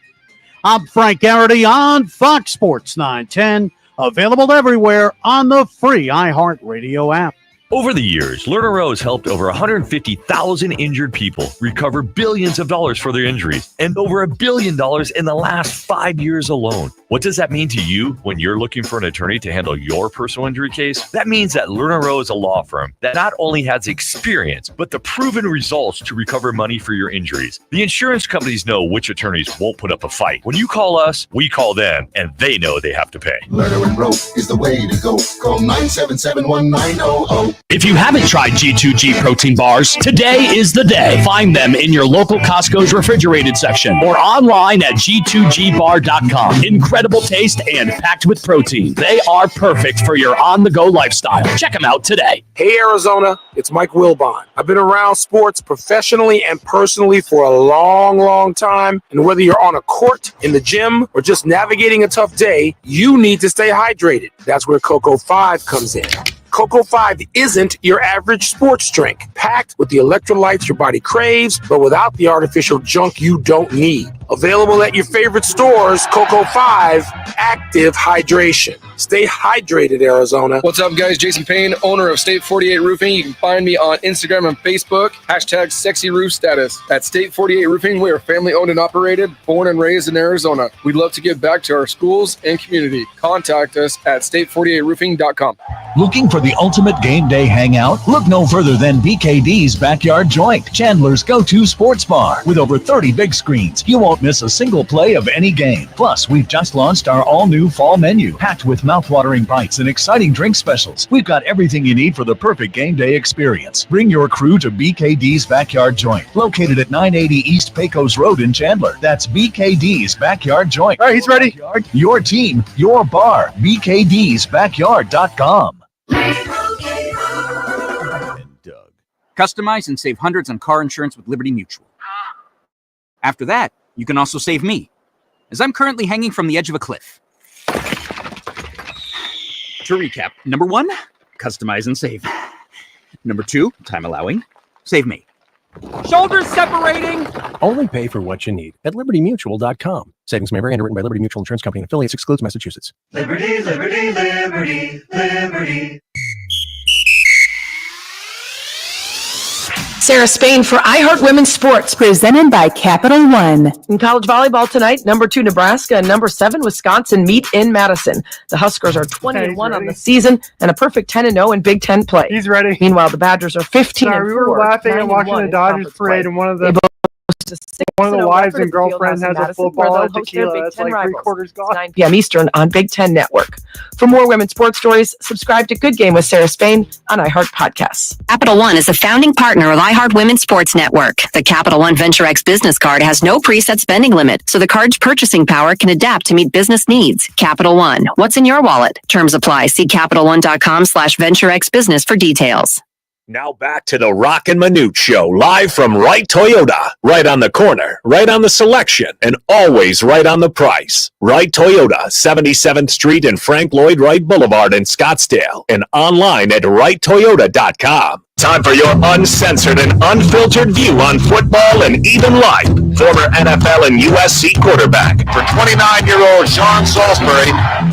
[SPEAKER 4] I'm Frank Garrity on Fox Sports 910, available everywhere on the free iHeartRadio app.
[SPEAKER 13] Over the years, LearnerRow has helped over 150,000 injured people recover billions of dollars for their injuries and over $1 billion in the last 5 years alone. What does that mean to you when you're looking for an attorney to handle your personal injury case? That means that LearnerRow is a law firm that not only has experience, but the proven results to recover money for your injuries. The insurance companies know which attorneys won't put up a fight. When you call us, we call them, and they know they have to pay.
[SPEAKER 14] LearnerRow is the way to go. Call 977-1900.
[SPEAKER 16] If you haven't tried G2G protein bars, today is the day. Find them in your local Costco's refrigerated section or online at G2GBar.com. Incredible incredible taste and packed with protein. They are perfect for your on-the-go lifestyle. Check them out today.
[SPEAKER 1] Hey, Arizona, it's Mike Wilbon. I've been around sports professionally and personally for a long, long time. And whether you're on a court, in the gym, or just navigating a tough day, you need to stay hydrated. That's where Cocoa 5 comes in. Cocoa 5 isn't your average sports drink, packed with the electrolytes your body craves, but without the artificial junk you don't need. Available at your favorite stores, Cocoa 5 Active Hydration. Stay hydrated, Arizona.
[SPEAKER 5] What's up, guys? Jason Payne, owner of State 48 Roofing. You can find me on Instagram and Facebook. Hashtag Sexy Roof Status. At State 48 Roofing, we are family owned and operated, born and raised in Arizona. We'd love to give back to our schools and community. Contact us at state48roofing.com.
[SPEAKER 6] Looking for the ultimate game day hangout? Look no further than BKD's Backyard Joint, Chandler's go-to sports bar. With over 30 big screens, you won't miss a single play of any game. Plus, we've just launched our all-new fall menu, packed with mouth-watering bites and exciting drink specials. We've got everything you need for the perfect game day experience. Bring your crew to BKD's Backyard Joint, located at 980 East Pecos Road in Chandler. That's BKD's Backyard Joint.
[SPEAKER 7] All right, he's ready.
[SPEAKER 6] Your team, your bar, BKD'sBackyard.com.
[SPEAKER 17] Customize and save hundreds on car insurance with Liberty Mutual. After that, you can also save me, as I'm currently hanging from the edge of a cliff. To recap, number 1, customize and save. Number 2, time allowing, save me. Shoulders separating!
[SPEAKER 24] Only pay for what you need at libertymutual.com. Savings may vary. Underwritten by Liberty Mutual Insurance Company and affiliates. Excludes Massachusetts.
[SPEAKER 25] Liberty, liberty, liberty, liberty.
[SPEAKER 26] Sarah Spain for iHeart Women's Sports.
[SPEAKER 27] Presented by Capital One.
[SPEAKER 26] In college volleyball tonight, number 2 Nebraska and number 7 Wisconsin meet in Madison. The Huskers are 20-1 on the season and a perfect 10-0 in Big Ten play.
[SPEAKER 7] He's ready.
[SPEAKER 26] Meanwhile, the Badgers are 15-4.
[SPEAKER 7] We were laughing and watching the Dodgers parade, and one of the wives and girlfriends has a football and tequila. That's like 3/4 gone.
[SPEAKER 26] 9 p.m. Eastern on Big Ten Network. For more women's sports stories, subscribe to Good Game with Sarah Spain on iHeart Podcasts.
[SPEAKER 28] Capital One is a founding partner of iHeart Women's Sports Network. The Capital One Venture X business card has no preset spending limit, so the card's purchasing power can adapt to meet business needs. Capital One, what's in your wallet? Terms apply. See CapitalOne.com/VentureXBusiness for details.
[SPEAKER 2] Now back to the Roc and Manuch Show, live from Wright Toyota. Right on the corner, right on the selection, and always right on the price. Wright Toyota, 77th Street and Frank Lloyd Wright Boulevard in Scottsdale, and online at wrighttoyota.com. Time for your uncensored and unfiltered view on football and even life. Former NFL and USC quarterback.
[SPEAKER 29] For 29-year-old Sean Salisbury,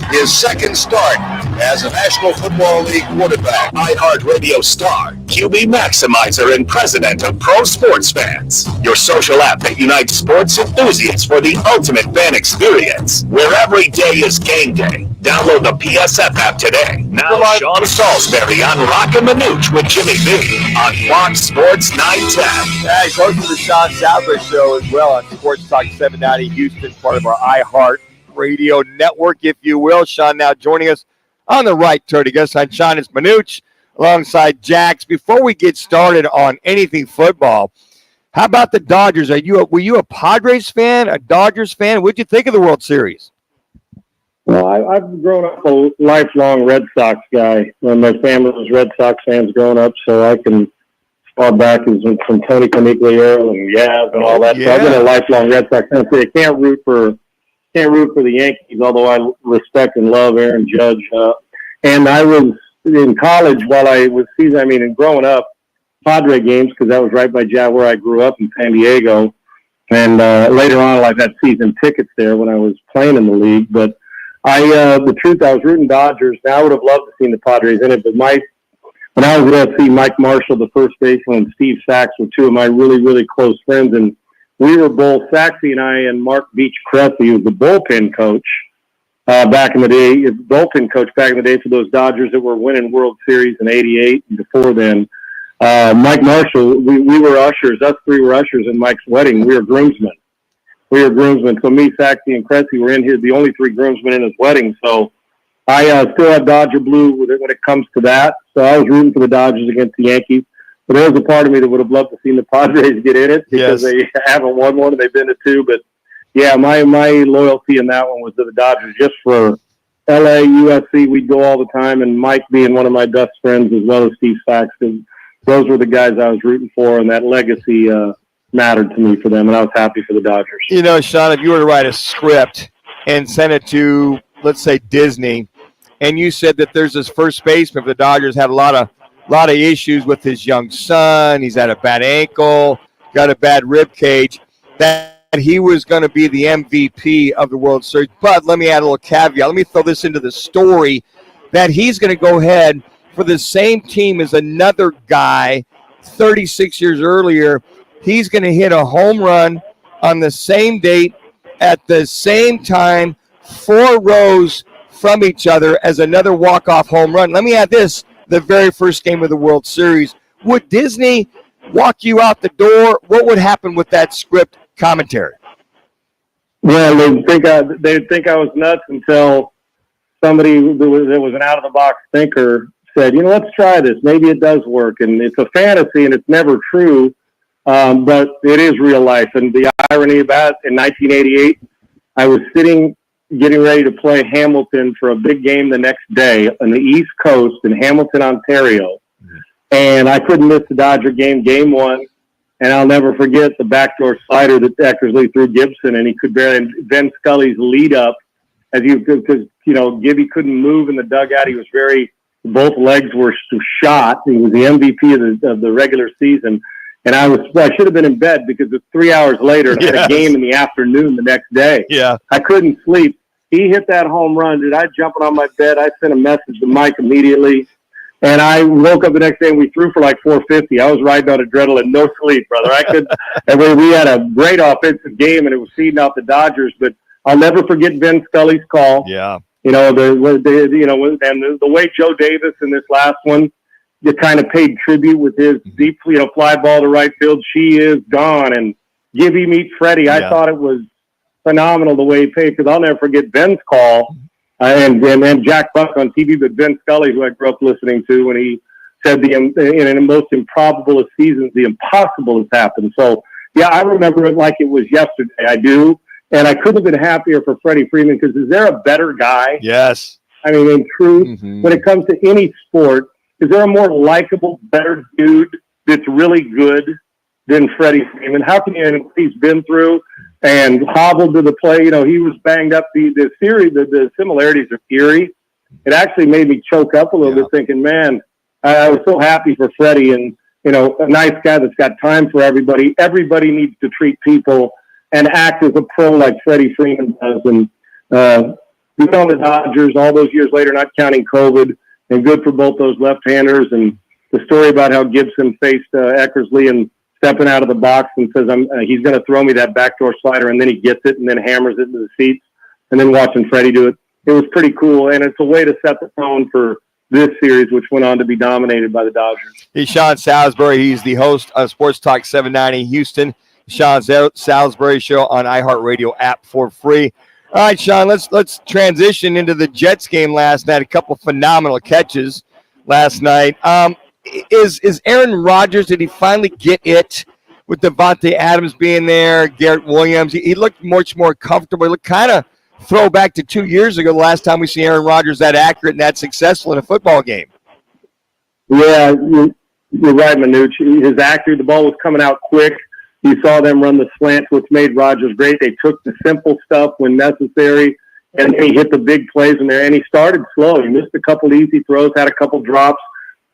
[SPEAKER 29] his second start as a National Football League quarterback.
[SPEAKER 2] iHeartRadio star, QB maximizer, and president of Pro Sports Fans. Your social app that unites sports enthusiasts for the ultimate fan experience, where every day is game day. Download the PSF app today. Now, Sean Salisbury on Roc and Manuch with Jimmy B on Fox Sports 910.
[SPEAKER 8] Yeah, he's hosting the Sean Salisbury Show as well on Sports Talk 790 Houston, part of our iHeart Radio network, if you will. Sean now joining us on the right turn. Guest on Sean is Manuch alongside Jax. Before we get started on anything football, how about the Dodgers? Were you a Padres fan, a Dodgers fan? What'd you think of the World Series?
[SPEAKER 30] Well, I've grown up a lifelong Red Sox guy. My family was Red Sox fans growing up, so I can fall back from Tony Conigliere and Yaz and all that. Yeah. So I've been a lifelong Red Sox fan. So I can't root for the Yankees, although I respect and love Aaron Judge. And I was in college while I was growing up, Padre games, because that was right by where I grew up in San Diego. And later on, I've had season tickets there when I was playing in the league. But the truth, I was rooting Dodgers. Now I would have loved to see the Padres in it, but when I was at FC, Mike Marshall, the first baseman, and Steve Sachs were two of my really, really close friends, and we were both, Saxy and I, and Mark Beach-Cressy, who was the bullpen coach back in the day for those Dodgers that were winning World Series in '88 and before then. Mike Marshall, we were ushers. Us three were ushers in Mike's wedding. We were groomsmen. So me, Saxy, and Cressy were in here, the only three groomsmen in his wedding. So I still have Dodger blue when it comes to that. So I was rooting for the Dodgers against the Yankees. But there was a part of me that would have loved to see the Padres get in it because they haven't won one and they've been to two. But yeah, my loyalty in that one was to the Dodgers just for LA, USC. We'd go all the time, and Mike being one of my best friends as well as Steve Saxton. Those were the guys I was rooting for, and that legacy mattered to me for them, and I was happy for the Dodgers.
[SPEAKER 8] You know, Sean, if you were to write a script and send it to, let's say, Disney, and you said that there's this first baseman for the Dodgers had a lot of issues with his young son. He's had a bad ankle, got a bad rib cage, that he was going to be the MVP of the World Series. But let me add a little caveat. Let me throw this into the story that he's going to go ahead for the same team as another guy 36 years earlier. He's going to hit a home run on the same date at the same time, 4 rows from each other as another walk-off home run. Let me add this, the very first game of the World Series. Would Disney walk you out the door? What would happen with that script commentary?
[SPEAKER 30] Well, they'd think I was nuts until somebody that was an out-of-the-box thinker said, let's try this. Maybe it does work. And it's a fantasy, and it's never true, but it is real life. And the irony about it, in 1988, I was getting ready to play Hamilton for a big game the next day on the East Coast in Hamilton, Ontario. And I couldn't miss the Dodger game 1. And I'll never forget the backdoor slider that Eckersley threw Gibson, and he could barely, Vin Scully's lead up because Gibby couldn't move in the dugout. He was both legs were shot. He was the MVP of the regular season. And I should have been in bed because it's 3 hours later. And I had a game in the afternoon the next day.
[SPEAKER 8] Yeah.
[SPEAKER 30] I couldn't sleep. He hit that home run. Dude, I jumping on my bed. I sent a message to Mike immediately. And I woke up the next day and we threw for like 450. I was riding on adrenaline, no sleep, brother. And we had a great offensive game and it was feeding out the Dodgers, but I'll never forget Vin Scully's call.
[SPEAKER 8] Yeah.
[SPEAKER 30] The way Joe Davis in this last one, just kind of paid tribute with his deep, fly ball to right field. She is gone. And Gibby meet Freddie.
[SPEAKER 8] Yeah.
[SPEAKER 30] I thought it was phenomenal the way he paid, because I'll never forget Ben's call. And then Jack Buck on TV, but Ben Scully, who I grew up listening to, when he said in the most improbable of seasons, the impossible has happened. So, yeah, I remember it like it was yesterday. I do. And I couldn't have been happier for Freddie Freeman, because is there a better guy?
[SPEAKER 8] Yes.
[SPEAKER 30] I mean, in truth, when it comes to any sport, is there a more likable, better dude that's really good than Freddie Freeman? How can you, he's been through and hobbled to the play. He was banged up. The similarities are eerie. It actually made me choke up a little bit thinking, man, I was so happy for Freddie, and, a nice guy that's got time for everybody. Everybody needs to treat people and act as a pro like Freddie Freeman does. And, the Dodgers all those years later, not counting COVID, and good for both those left-handers. And the story about how Gibson faced Eckersley and stepping out of the box and says, he's going to throw me that backdoor slider, and then he gets it and then hammers it into the seats, and then watching Freddie do it. It was pretty cool, and it's a way to set the tone for this series, which went on to be dominated by the Dodgers.
[SPEAKER 8] He's Sean Salisbury. He's the host of Sports Talk 790 Houston. Sean Salisbury Show on iHeartRadio app for free. All right, Sean, let's transition into the Jets game last night. A couple phenomenal catches last night. Is Aaron Rodgers, did he finally get it with Devontae Adams being there, Garrett Williams? He looked much more comfortable. He looked kind of throwback to 2 years ago, the last time we see Aaron Rodgers that accurate and that successful in a football game.
[SPEAKER 30] Yeah, you're right, Manuch. His accuracy, the ball was coming out quick. You saw them run the slant, which made Rodgers great. They took the simple stuff when necessary, and he hit the big plays in there. And he started slow. He missed a couple easy throws, had a couple drops.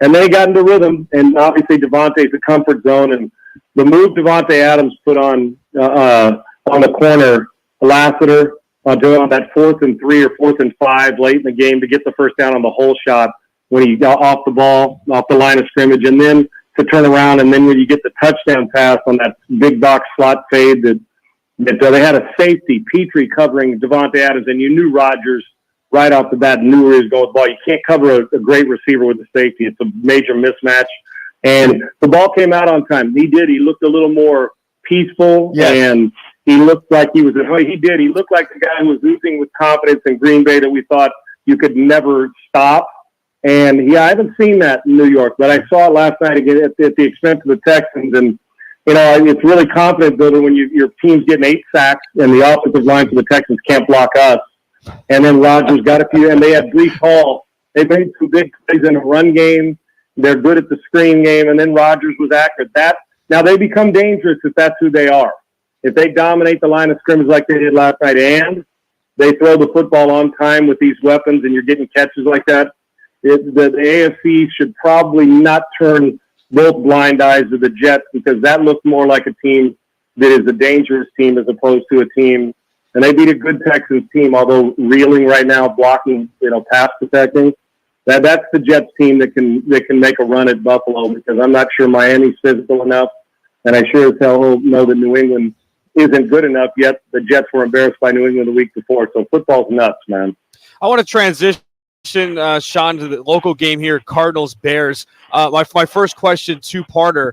[SPEAKER 30] And they got into rhythm, and obviously Devontae's a comfort zone. And the move Devontae Adams put on the corner, Lassiter, on that 4th and 3 or 4th and 5 late in the game to get the first down on the hole shot when he got off the ball, off the line of scrimmage, and then to turn around, and then when you get the touchdown pass on that big box slot fade that they had a safety, Petrie, covering Devontae Adams, and you knew Rodgers right off the bat knew where he was going with the ball. You can't cover a great receiver with a safety. It's a major mismatch. And the ball came out on time. He did. He looked a little more peaceful, and he looked like he was – he did. He looked like the guy who was oozing with confidence in Green Bay that we thought you could never stop. And, I haven't seen that in New York, but I saw it last night again at the expense of the Texans. And it's really confidence building when your team's getting 8 sacks and the offensive line for the Texans can't block us. And then Rodgers got a few, and they had Breece Hall. They made some big plays in the run game. They're good at the screen game, and then Rodgers was accurate. Now they become dangerous if that's who they are. If they dominate the line of scrimmage like they did last night, and they throw the football on time with these weapons, and you're getting catches like that, the AFC should probably not turn both blind eyes to the Jets, because that looks more like a team that is a dangerous team as opposed to a team. And they beat a good Texans team, although reeling right now, blocking, pass protecting. That's the Jets team that can make a run at Buffalo, because I'm not sure Miami's physical enough, and I sure as hell know that New England isn't good enough yet. The Jets were embarrassed by New England the week before, so football's nuts, man.
[SPEAKER 9] I want to transition, Sean, to the local game here, Cardinals-Bears. My first question, two-parter.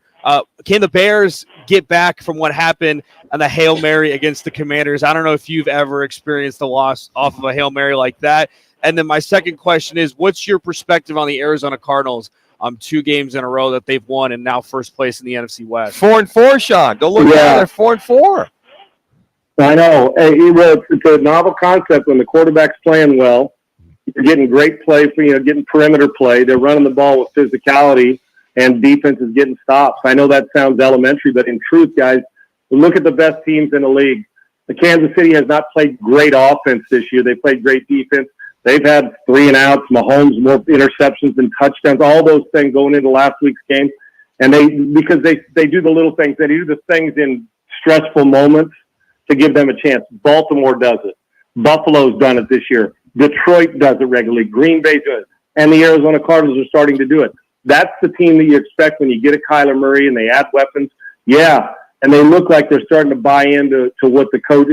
[SPEAKER 9] Can the Bears get back from what happened on the Hail Mary against the Commanders? I don't know if you've ever experienced a loss off of a Hail Mary like that. And then my second question is, what's your perspective on the Arizona Cardinals? 2 games in a row that they've won and now first place in the NFC West.
[SPEAKER 8] 4-4, Sean. Go look at it. They're 4-4.
[SPEAKER 30] I know. Hey, it's a novel concept when the quarterback's playing well. You're getting great play for getting perimeter play. They're running the ball with physicality, and defense is getting stops. I know that sounds elementary, but in truth, guys, look at the best teams in the league. The Kansas City has not played great offense this year. They played great defense. They've had 3 and outs, Mahomes more interceptions than touchdowns, all those things going into last week's game. And because they do the little things, they do the things in stressful moments to give them a chance. Baltimore does it. Buffalo's done it this year. Detroit does it regularly. Green Bay does it. And the Arizona Cardinals are starting to do it. That's the team that you expect when you get a Kyler Murray and they add weapons. Yeah, and they look like they're starting to buy into what the coach,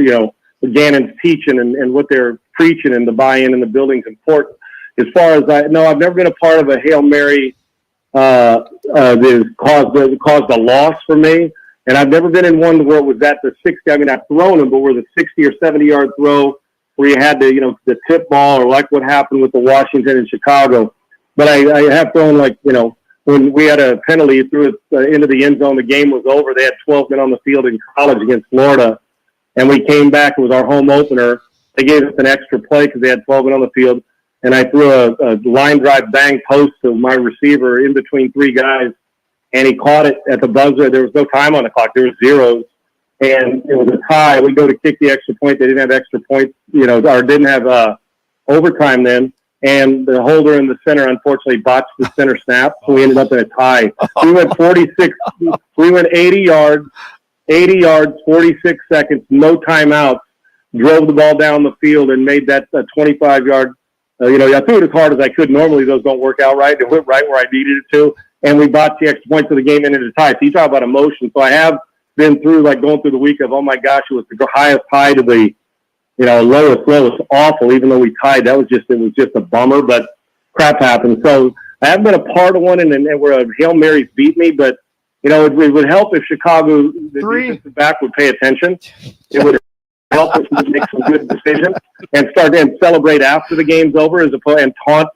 [SPEAKER 30] Gannon's teaching and what they're preaching, and the buy-in in the building's important. As far as I've never been a part of a Hail Mary that has caused a loss for me, and I've never been in one where it was at the 60. I mean, I've thrown them, but where the 60 or 70-yard throw where you had to, the tip ball, or like what happened with the Washington and Chicago. But I have thrown, when we had a penalty, threw it into the end zone, the game was over. They had 12 men on the field in college against Florida, and we came back. It was our home opener. They gave us an extra play because they had 12 men on the field, and I threw a line drive bang post to my receiver in between 3 guys, and he caught it at the buzzer. There was no time on the clock. There were zeros, and it was a tie. We go to kick the extra point. They didn't have extra points, or didn't have overtime then, and the holder in the center unfortunately botched the center snap, so we ended up in a tie. We went 46. We went 80 yards, 46 seconds, no timeouts. Drove the ball down the field and made that 25-yard. I threw it as hard as I could. Normally those don't work out right. It went right where I needed it to, and we botched the extra point, so the game ended a tie. So you talk about emotion. So I have been through, going through the week of, oh my gosh, it was the highest high to the, lowest low. It's awful. Even though we tied, it was just a bummer. But crap happened. So I haven't been a part of one, and where Hail Marys beat me. But it would help if Chicago, the defensive back, would pay attention. It would help us make some good decisions and start and celebrate after the game's over, as opposed and taunt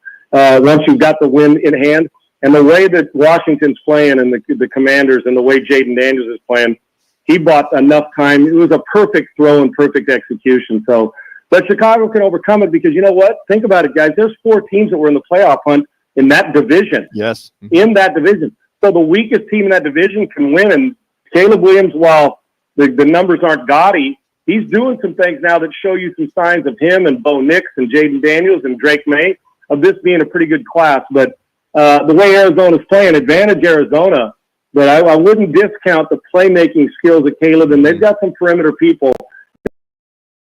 [SPEAKER 30] once you've got the win in hand. And the way that Washington's playing and the Commanders, and the way Jaden Daniels is playing, he bought enough time. It was a perfect throw and perfect execution. So, but Chicago can overcome it, because you know what? Think about it, guys. There's 4 teams that were in the playoff hunt in that division.
[SPEAKER 8] Yes.
[SPEAKER 30] In that division. So the weakest team in that division can win. And Caleb Williams, while the numbers aren't gaudy, he's doing some things now that show you some signs of him and Bo Nix and Jaden Daniels and Drake May of this being a pretty good class. But the way Arizona's playing, advantage Arizona, but I wouldn't discount the playmaking skills of Caleb, and they've got some perimeter people.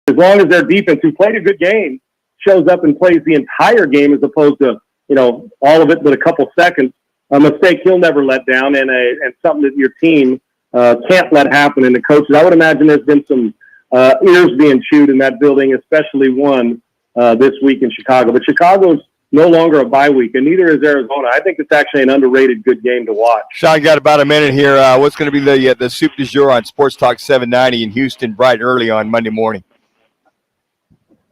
[SPEAKER 30] As long as their defense, who played a good game, shows up and plays the entire game as opposed to, all of it but a couple seconds, a mistake he'll never let down, and something that your team can't let happen. And the coaches, I would imagine there's been some ears being chewed in that building, especially one this week in Chicago. But Chicago's no longer a bye week, and neither is Arizona. I think it's actually an underrated good game to watch.
[SPEAKER 8] Sean, got about a minute here. What's going to be the soup du jour on Sports Talk 790 in Houston bright and early on Monday morning?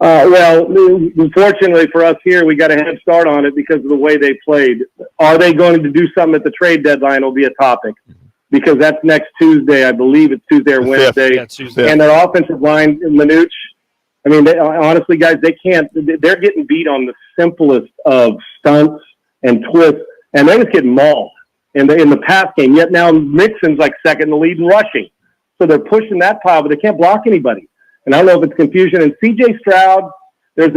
[SPEAKER 30] Well, unfortunately for us here, we got a head start on it because of the way they played. Are they going to do something at the trade deadline will be a topic. because that's next Tuesday. I believe it's Tuesday or Wednesday.
[SPEAKER 9] Yeah, Tuesday.
[SPEAKER 30] And their offensive line, Manuch, I mean, honestly, guys, they can't. They're getting beat on the simplest of stunts and twists, and they just get mauled in the pass game. Yet now Mixon's like second in the lead in rushing, so they're pushing that pile, but they can't block anybody. And I don't know if it's confusion. And C.J. Stroud, he's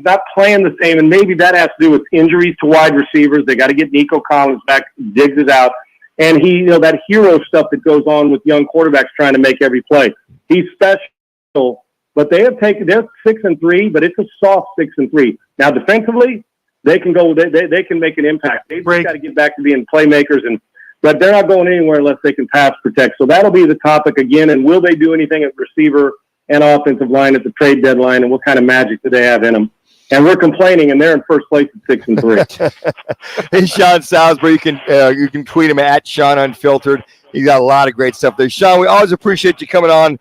[SPEAKER 30] not playing the same, and maybe that has to do with injuries to wide receivers. They got to get Nico Collins back. Diggs is out, and that hero stuff that goes on with young quarterbacks trying to make every play. He's special. But they're 6-3, but it's a soft 6-3. Now defensively, they can go. They can make an impact. They've got to get back to being playmakers, but they're not going anywhere unless they can pass protect. So that'll be the topic again. And will they do anything at receiver and offensive line at the trade deadline? And what kind of magic do they have in them? And we're complaining, and they're in first place at 6-3.
[SPEAKER 8] And Sean Salisbury, you can tweet him at Sean Unfiltered. He's got a lot of great stuff there. Sean, we always appreciate you coming on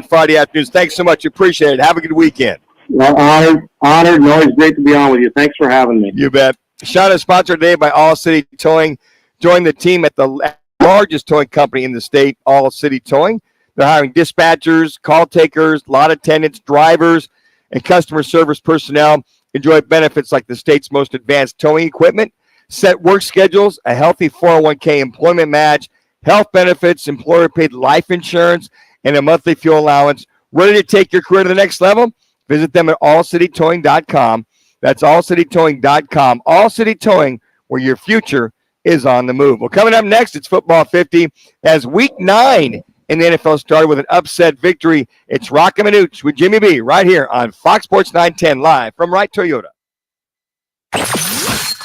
[SPEAKER 8] Friday afternoons. Thanks so much. Appreciate it. Have a good weekend.
[SPEAKER 30] Well, honored, and always great to be on with you. Thanks for having me.
[SPEAKER 8] You bet. Sean is sponsored today by All City Towing. Join the team at the largest towing company in the state, All City Towing. They're hiring dispatchers, call takers, lot attendants, drivers, and customer service personnel. Enjoy benefits like the state's most advanced towing equipment, set work schedules, a healthy 401k employment match, health benefits, employer-paid life insurance, and a monthly fuel allowance. Ready to take your career to the next level? Visit them at allcitytowing.com. That's allcitytowing.com. All City Towing, where your future is on the move. Well, coming up next, it's Football 50 as Week 9 in the NFL started with an upset victory. It's Roc and Manuch with Jimmy B right here on Fox Sports 910 live from Wright Toyota.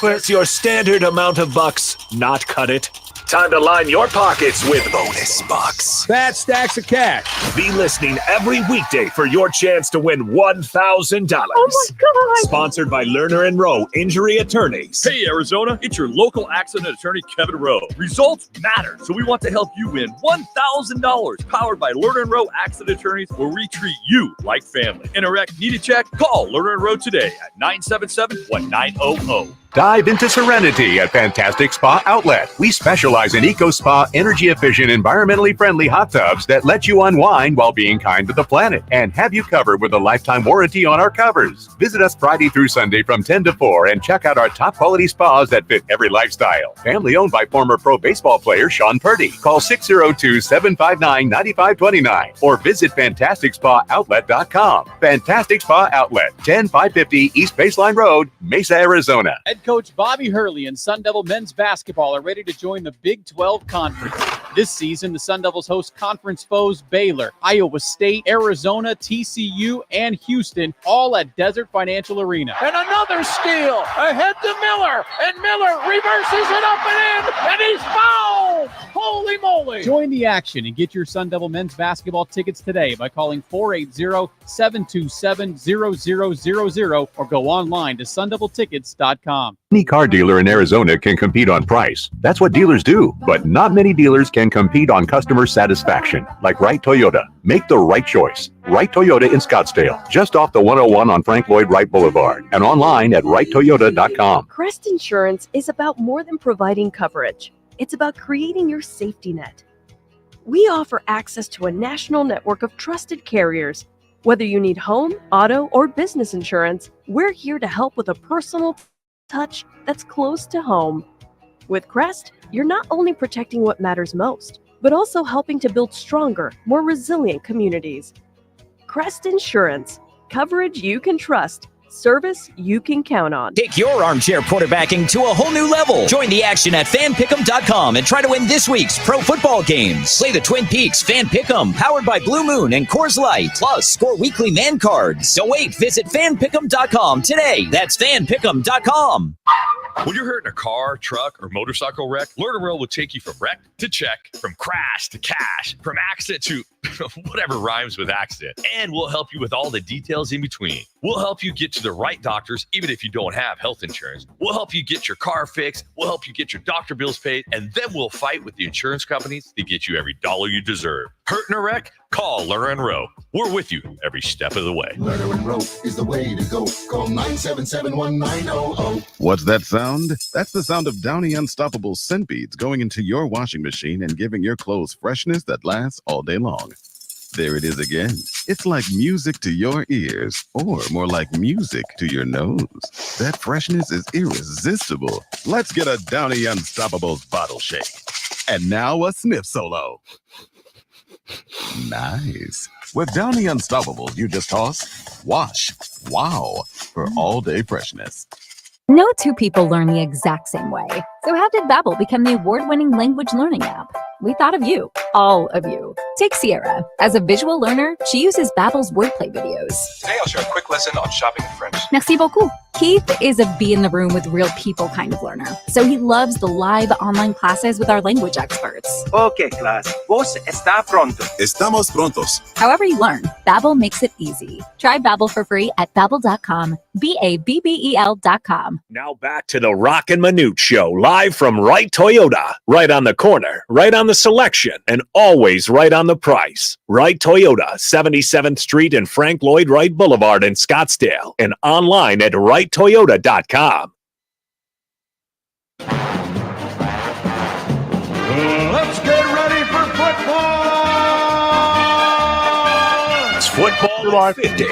[SPEAKER 2] Where's your standard amount of bucks not cut it? Time to line your pockets with bonus bucks.
[SPEAKER 3] Fat stacks of cash.
[SPEAKER 2] Be listening every weekday for your chance to win $1,000.
[SPEAKER 28] Oh my God.
[SPEAKER 2] Sponsored by Lerner and Rowe Injury Attorneys.
[SPEAKER 10] Hey, Arizona, it's your local accident attorney, Kevin Rowe. Results matter, so we want to help you win $1,000. Powered by Lerner and Rowe Accident Attorneys, where we treat you like family. In a wreck, need a check? Call Lerner and Rowe today at 977-1900.
[SPEAKER 11] Dive into serenity at Fantastic Spa Outlet. We specialize in Eco Spa, energy-efficient, environmentally friendly hot tubs that let you unwind while being kind to the planet and have you covered with a lifetime warranty on our covers. Visit us Friday through Sunday from 10 to 4 and check out our top-quality spas that fit every lifestyle. Family owned by former pro baseball player Sean Purdy. Call 602-759-9529 or visit FantasticSpaOutlet.com. Fantastic Spa Outlet, 10550 East Baseline Road, Mesa, Arizona.
[SPEAKER 12] Head coach Bobby Hurley and Sun Devil men's basketball are ready to join the Big 12 Conference. This season, the Sun Devils host conference foes Baylor, Iowa State, Arizona, TCU, and Houston, all at Desert Financial Arena.
[SPEAKER 3] And another steal ahead to Miller. And Miller reverses it up and in. And he's fouled. Holy moly.
[SPEAKER 12] Join the action and get your Sun Devil men's basketball tickets today by calling 480-727-0000 or go online to sundeviltickets.com.
[SPEAKER 11] Any car dealer in Arizona can compete on price. That's what dealers do. But not many dealers can compete on customer satisfaction, like Wright Toyota. Make the right choice. Wright Toyota in Scottsdale, just off the 101 on Frank Lloyd Wright Boulevard, and online at wrighttoyota.com.
[SPEAKER 15] Crest Insurance is about more than providing coverage. It's about creating your safety net. We offer access to a national network of trusted carriers. Whether you need home, auto, or business insurance, we're here to help with a personal touch that's close to home. With Crest, you're not only protecting what matters most, but also helping to build stronger, more resilient communities. Crest Insurance. Coverage you can trust. Service you can count on.
[SPEAKER 18] Take your armchair quarterbacking to a whole new level. Join the action at fanpick'em.com and try to win this week's pro football games. Play the Twin Peaks Fan Pick'em, powered by Blue Moon and Coors Light. Plus, score weekly man cards. Don't wait. Visit fanpick'em.com today. That's fanpick'em.com.
[SPEAKER 13] When you're hurt in a car, truck, or motorcycle wreck, Lerner Rowe will take you from wreck to check, from crash to cash, from accident to whatever rhymes with accident. And we'll help you with all the details in between. We'll help you get to the right doctors, even if you don't have health insurance. We'll help you get your car fixed. We'll help you get your doctor bills paid. And then we'll fight with the insurance companies to get you every dollar you deserve. Hurt in a wreck? Call Lerner and Rowe. We're with you every step of the way.
[SPEAKER 1] Lerner and Rowe is the way to go. Call 977-1900.
[SPEAKER 4] What's that sound? That's the sound of Downy Unstoppable scent beads going into your washing machine and giving your clothes freshness that lasts all day long. There it is again. It's like music to your ears, or more like music to your nose. That freshness is irresistible. Let's get a Downy Unstoppables bottle shake. And now a sniff solo. Nice. With Downy Unstoppables, you just toss, wash, wow, for all-day freshness.
[SPEAKER 5] No two people learn the exact same way. So how did Babbel become the award-winning language learning app? We thought of you, all of you. Take Sierra. As a visual learner, she uses Babbel's wordplay videos.
[SPEAKER 14] Today I'll share a quick lesson on shopping in French.
[SPEAKER 5] Merci beaucoup. Keith is a be in the room with real people kind of learner. So he loves the live online classes with our language experts.
[SPEAKER 16] Okay, class. Vos está pronto.
[SPEAKER 14] Estamos prontos.
[SPEAKER 5] However you learn, Babbel makes it easy. Try Babbel for free at Babbel.com. Babbel.com.
[SPEAKER 2] Now back to the Roc and Manuch Show, live from Wright Toyota. Right on the corner, right on the selection, and always right on the price. Wright Toyota, 77th Street and Frank Lloyd Wright Boulevard in Scottsdale, and online at WrightToyota.com.
[SPEAKER 3] Let's get ready for football!
[SPEAKER 2] It's Football 50.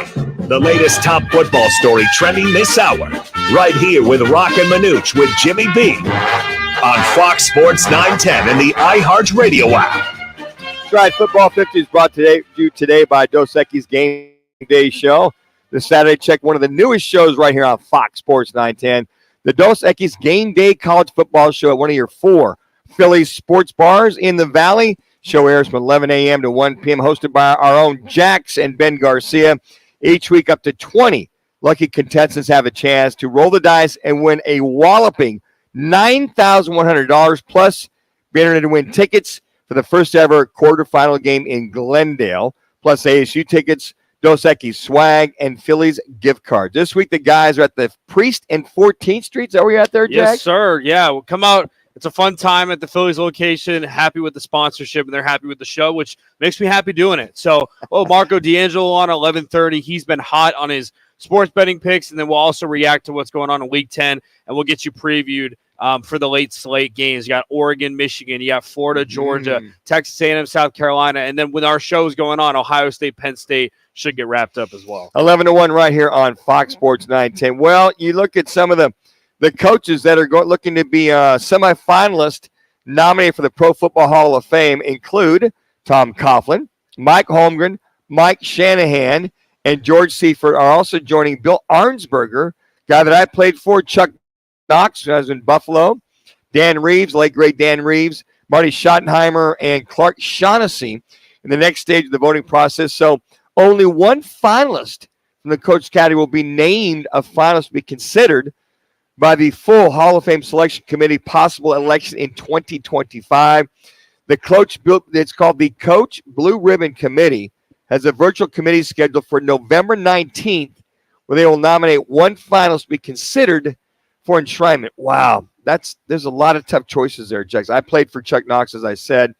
[SPEAKER 2] The latest top football story trending this hour. Right here with Roc and Manuch with Jimmy B. On Fox Sports 910 and the iHeartRadio app.
[SPEAKER 8] That's right. Football 50 is brought to you today by Dos Equis Game Day Show. This Saturday, check one of the newest shows right here on Fox Sports 910. The Dos Equis Game Day College Football Show at one of your 4 Philly sports bars in the Valley. Show airs from 11 a.m. to 1 p.m. Hosted by our own Jax and Ben Garcia. Each week, up to 20 lucky contestants have a chance to roll the dice and win a walloping $9,100, plus be entered to win tickets for the first ever quarterfinal game in Glendale, plus ASU tickets, Dos Equis swag, and Phillies gift cards. This week, the guys are at the Priest and 14th Street. Is that where you're at there, Jack?
[SPEAKER 9] Yes, sir. Yeah, well, come out. It's a fun time at the Phillies location. Happy with the sponsorship, and they're happy with the show, which makes me happy doing it. So, Marco D'Angelo on 11:30. He's been hot on his sports betting picks, and then we'll also react to what's going on in Week 10, and we'll get you previewed for the late slate games. You got Oregon, Michigan, you got Florida, Georgia, Texas A&M, South Carolina, and then with our shows going on, Ohio State, Penn State should get wrapped up as well.
[SPEAKER 8] 11-1 right here on Fox Sports 910. Well, you look at some of the coaches that are looking to be semifinalists nominated for the Pro Football Hall of Fame include Tom Coughlin, Mike Holmgren, Mike Shanahan, and George Seifert are also joining Bill Arnsberger, guy that I played for, Chuck Knox, who was in Buffalo, Dan Reeves, late great Dan Reeves, Marty Schottenheimer, and Clark Shaughnessy in the next stage of the voting process. So only one finalist from the coach category will be named a finalist to be considered by the full Hall of Fame Selection Committee possible election in 2025. The coach, it's called the Coach Blue Ribbon Committee, has a virtual committee scheduled for November 19th, where they will nominate one finalist to be considered for enshrinement. Wow, there's a lot of tough choices there, Jax. I played for Chuck Knox, as I said.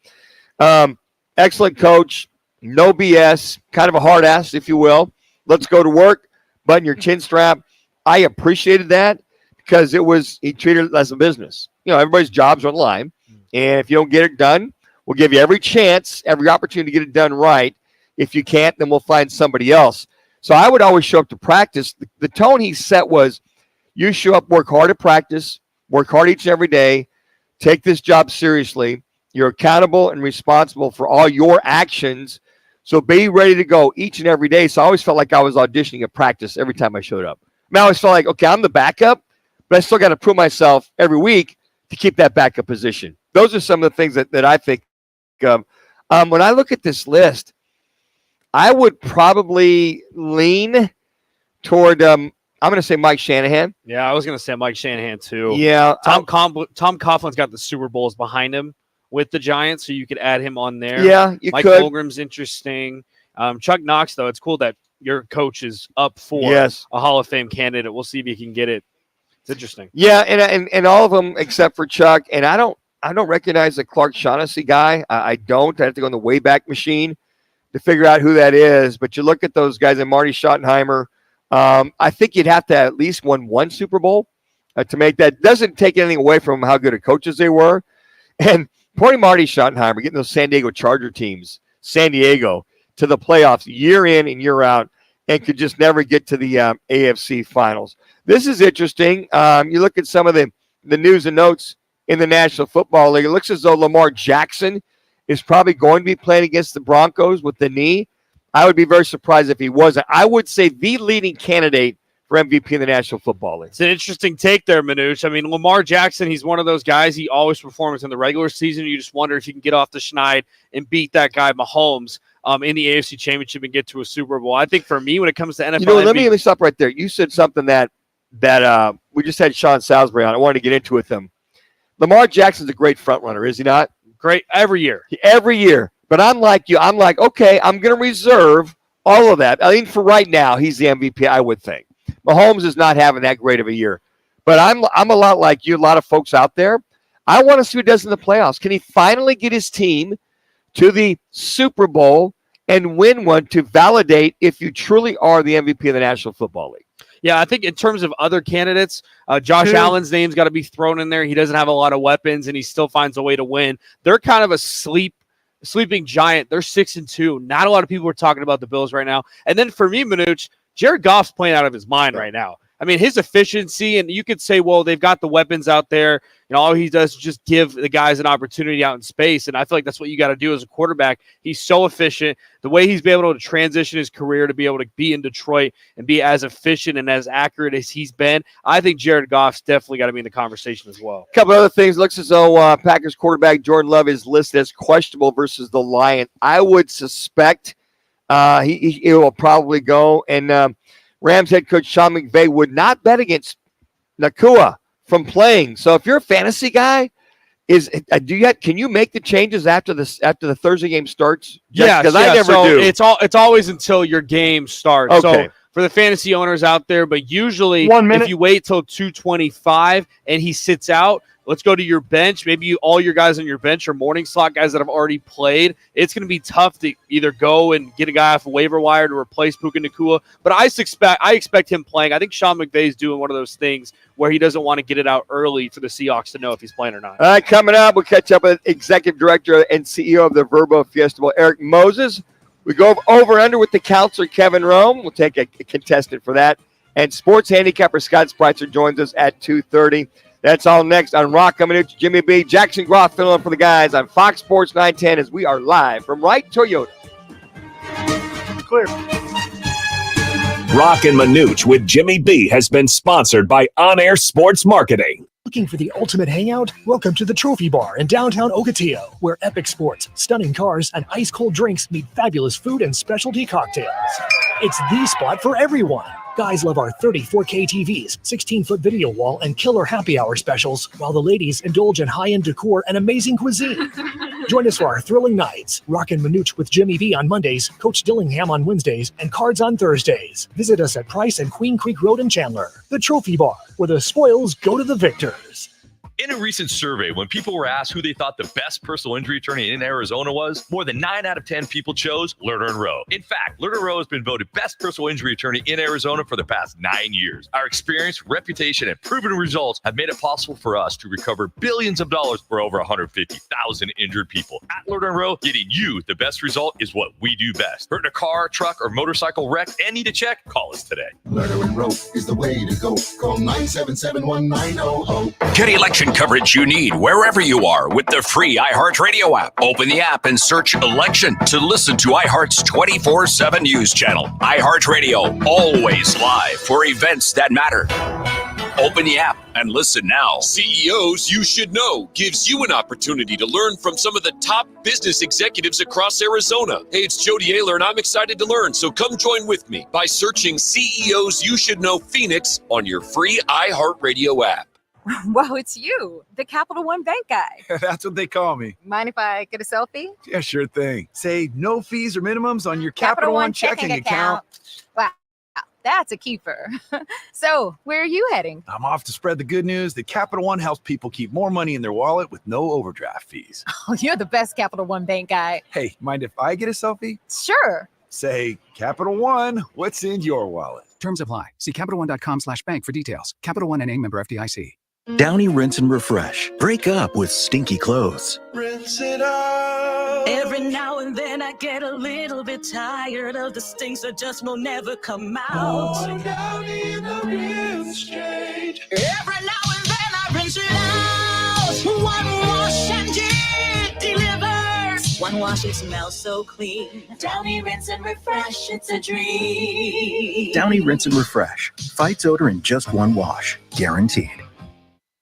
[SPEAKER 8] Excellent coach, no BS, kind of a hard ass, if you will. Let's go to work, button your chin strap. I appreciated that because he treated it as a business. You know, everybody's jobs are on the line, and if you don't get it done, we'll give you every chance, every opportunity to get it done right. If you can't, then we'll find somebody else. So I would always show up to practice. The tone he set was, you show up, work hard at practice, work hard each and every day, take this job seriously. You're accountable and responsible for all your actions. So be ready to go each and every day. So I always felt like I was auditioning at practice every time I showed up. I always felt like, okay, I'm the backup, but I still got to prove myself every week to keep that backup position. Those are some of the things that I think of. When I look at this list, I would probably lean toward, I'm going to say Mike Shanahan.
[SPEAKER 9] Yeah, I was going to say Mike Shanahan too.
[SPEAKER 8] Yeah.
[SPEAKER 9] Tom Coughlin's got the Super Bowls behind him with the Giants, so you could add him on there.
[SPEAKER 8] Yeah, you
[SPEAKER 9] Mike
[SPEAKER 8] could.
[SPEAKER 9] Fulgrim's interesting. Chuck Knox, though, it's cool that your coach is up for
[SPEAKER 8] Yes.
[SPEAKER 9] a Hall of Fame candidate. We'll see if he can get it. It's interesting.
[SPEAKER 8] Yeah, and all of them except for Chuck. And I don't recognize the Clark Shaughnessy guy. I don't. I have to go in the Wayback Machine to figure out who that is. But you look at those guys and Marty Schottenheimer. I think you'd have to at least win one Super Bowl to make that. Doesn't take anything away from how good of coaches they were. And poor Marty Schottenheimer getting those San Diego Charger teams, San Diego, to the playoffs year in and year out, and could just never get to the AFC finals. This is interesting. You look at some of the news and notes in the National Football League. It looks as though Lamar Jackson is probably going to be playing against the Broncos with the knee. I would be very surprised if he wasn't. I would say the leading candidate for MVP in the National Football League.
[SPEAKER 9] It's an interesting take there, Manuch. I mean, Lamar Jackson, he's one of those guys. He always performs in the regular season. You just wonder if he can get off the schneid and beat that guy Mahomes in the AFC Championship and get to a Super Bowl. I think for me, when it comes to NFL,
[SPEAKER 8] let me stop right there. You said something that we just had Sean Salisbury on. I wanted to get into with him. Lamar Jackson's a great front runner, is he not?
[SPEAKER 9] Great every year.
[SPEAKER 8] Every year. But I'm like you. I'm like, okay, I'm going to reserve all of that. I think for right now, he's the MVP, I would think. Mahomes is not having that great of a year. But I'm a lot like you, a lot of folks out there. I want to see what he does in the playoffs. Can he finally get his team to the Super Bowl and win one to validate if you truly are the MVP of the National Football League?
[SPEAKER 9] Yeah, I think in terms of other candidates, Josh Allen's name's got to be thrown in there. He doesn't have a lot of weapons, and he still finds a way to win. They're kind of a sleeping giant. They're 6-2. Not a lot of people are talking about the Bills right now. And then for me, Manuch, Jared Goff's playing out of his mind right now. I mean, his efficiency, and you could say, well, they've got the weapons out there. You know, all he does is just give the guys an opportunity out in space, and I feel like that's what you got to do as a quarterback. He's so efficient. The way he's been able to transition his career to be able to be in Detroit and be as efficient and as accurate as he's been, I think Jared Goff's definitely got to be in the conversation as well.
[SPEAKER 8] A couple other things. Looks as though Packers quarterback Jordan Love is listed as questionable versus the Lions. I would suspect he will probably go, and Rams head coach Sean McVay would not bet against Nakua from playing. So if you're a fantasy guy, can you make the changes after the Thursday game starts?
[SPEAKER 9] Yeah,
[SPEAKER 8] because I never do.
[SPEAKER 9] It's always until your game starts.
[SPEAKER 8] Okay.
[SPEAKER 9] So for the fantasy owners out there, but usually
[SPEAKER 7] 1 minute.
[SPEAKER 9] if you wait till 2:25 and he sits out, let's go to your bench. Maybe all your guys on your bench are morning slot guys that have already played. It's going to be tough to either go and get a guy off a waiver wire to replace Puka Nacua. But I expect him playing. I think Sean McVay's doing one of those things where he doesn't want to get it out early for the Seahawks to know if he's playing or not.
[SPEAKER 8] All right, coming up, we'll catch up with Executive Director and CEO of the Verbo Festival, Eric Moses. We go over under with the counselor, Kevin Rome. We'll take a contestant for that. And sports handicapper Scott Spreitzer joins us at 2:30. That's all next on Roc and Manuch, Jimmy B. Jackson Groff filling in for the guys on Fox Sports 910 as we are live from Wright Toyota.
[SPEAKER 7] Clear.
[SPEAKER 2] Roc and Manuch with Jimmy B has been sponsored by On Air Sports Marketing.
[SPEAKER 6] Looking for the ultimate hangout? Welcome to the Trophy Bar in downtown Ocotillo, where epic sports, stunning cars, and ice-cold drinks meet fabulous food and specialty cocktails. It's the spot for everyone. Guys love our 34K TVs, 16-foot video wall, and killer happy hour specials, while the ladies indulge in high-end decor and amazing cuisine. Join us for our thrilling nights. Roc and Manuch with Jimmy B on Mondays, Coach Dillingham on Wednesdays, and Cards on Thursdays. Visit us at Price and Queen Creek Road in Chandler. The Trophy Bar, where the spoils go to the victors.
[SPEAKER 13] In a recent survey, when people were asked who they thought the best personal injury attorney in Arizona was, more than 9 out of 10 people chose Lerner & Rowe. In fact, Lerner & Rowe has been voted best personal injury attorney in Arizona for the past 9 years. Our experience, reputation, and proven results have made it possible for us to recover billions of dollars for over 150,000 injured people. At Lerner & Rowe, getting you the best result is what we do best. Hurt in a car, truck, or motorcycle wreck and need a check? Call us today.
[SPEAKER 1] Lerner and Rowe is the way to go. Call 977-1900.
[SPEAKER 17] Get election coverage you need wherever you are with the free iHeartRadio app. Open the app and search election to listen to iHeart's 24/7 news channel. iHeartRadio, always live for events that matter. Open the app and listen now.
[SPEAKER 19] CEOs You Should Know gives you an opportunity to learn from some of the top business executives across Arizona. Hey, it's Jody Ayler, and I'm excited to learn, so come join with me by searching CEOs You Should Know Phoenix on your free iHeartRadio app.
[SPEAKER 20] Whoa, it's you, the Capital One Bank guy.
[SPEAKER 21] That's what they call me.
[SPEAKER 20] Mind if I get a selfie?
[SPEAKER 21] Yeah, sure thing. Say no fees or minimums on your Capital One checking account.
[SPEAKER 20] Wow, that's a keeper. So, where are you heading?
[SPEAKER 21] I'm off to spread the good news that Capital One helps people keep more money in their wallet with no overdraft fees.
[SPEAKER 20] Oh, you're the best Capital One Bank guy.
[SPEAKER 21] Hey, mind if I get a selfie?
[SPEAKER 20] Sure.
[SPEAKER 21] Say, Capital One, what's in your wallet?
[SPEAKER 22] Terms apply. See CapitalOne.com/bank for details. Capital One NA, member FDIC.
[SPEAKER 23] Downy Rinse and Refresh. Break up with stinky clothes.
[SPEAKER 24] Rinse it out. Every now and then I get a little bit tired of the stinks that just will never come out. Oh, Downy in the rinse change. Every now and then I rinse it out. One wash and it delivers. One wash, it smells so clean. Downy Rinse and Refresh, it's a dream.
[SPEAKER 23] Downy Rinse and Refresh. Fights odor in just one wash. Guaranteed.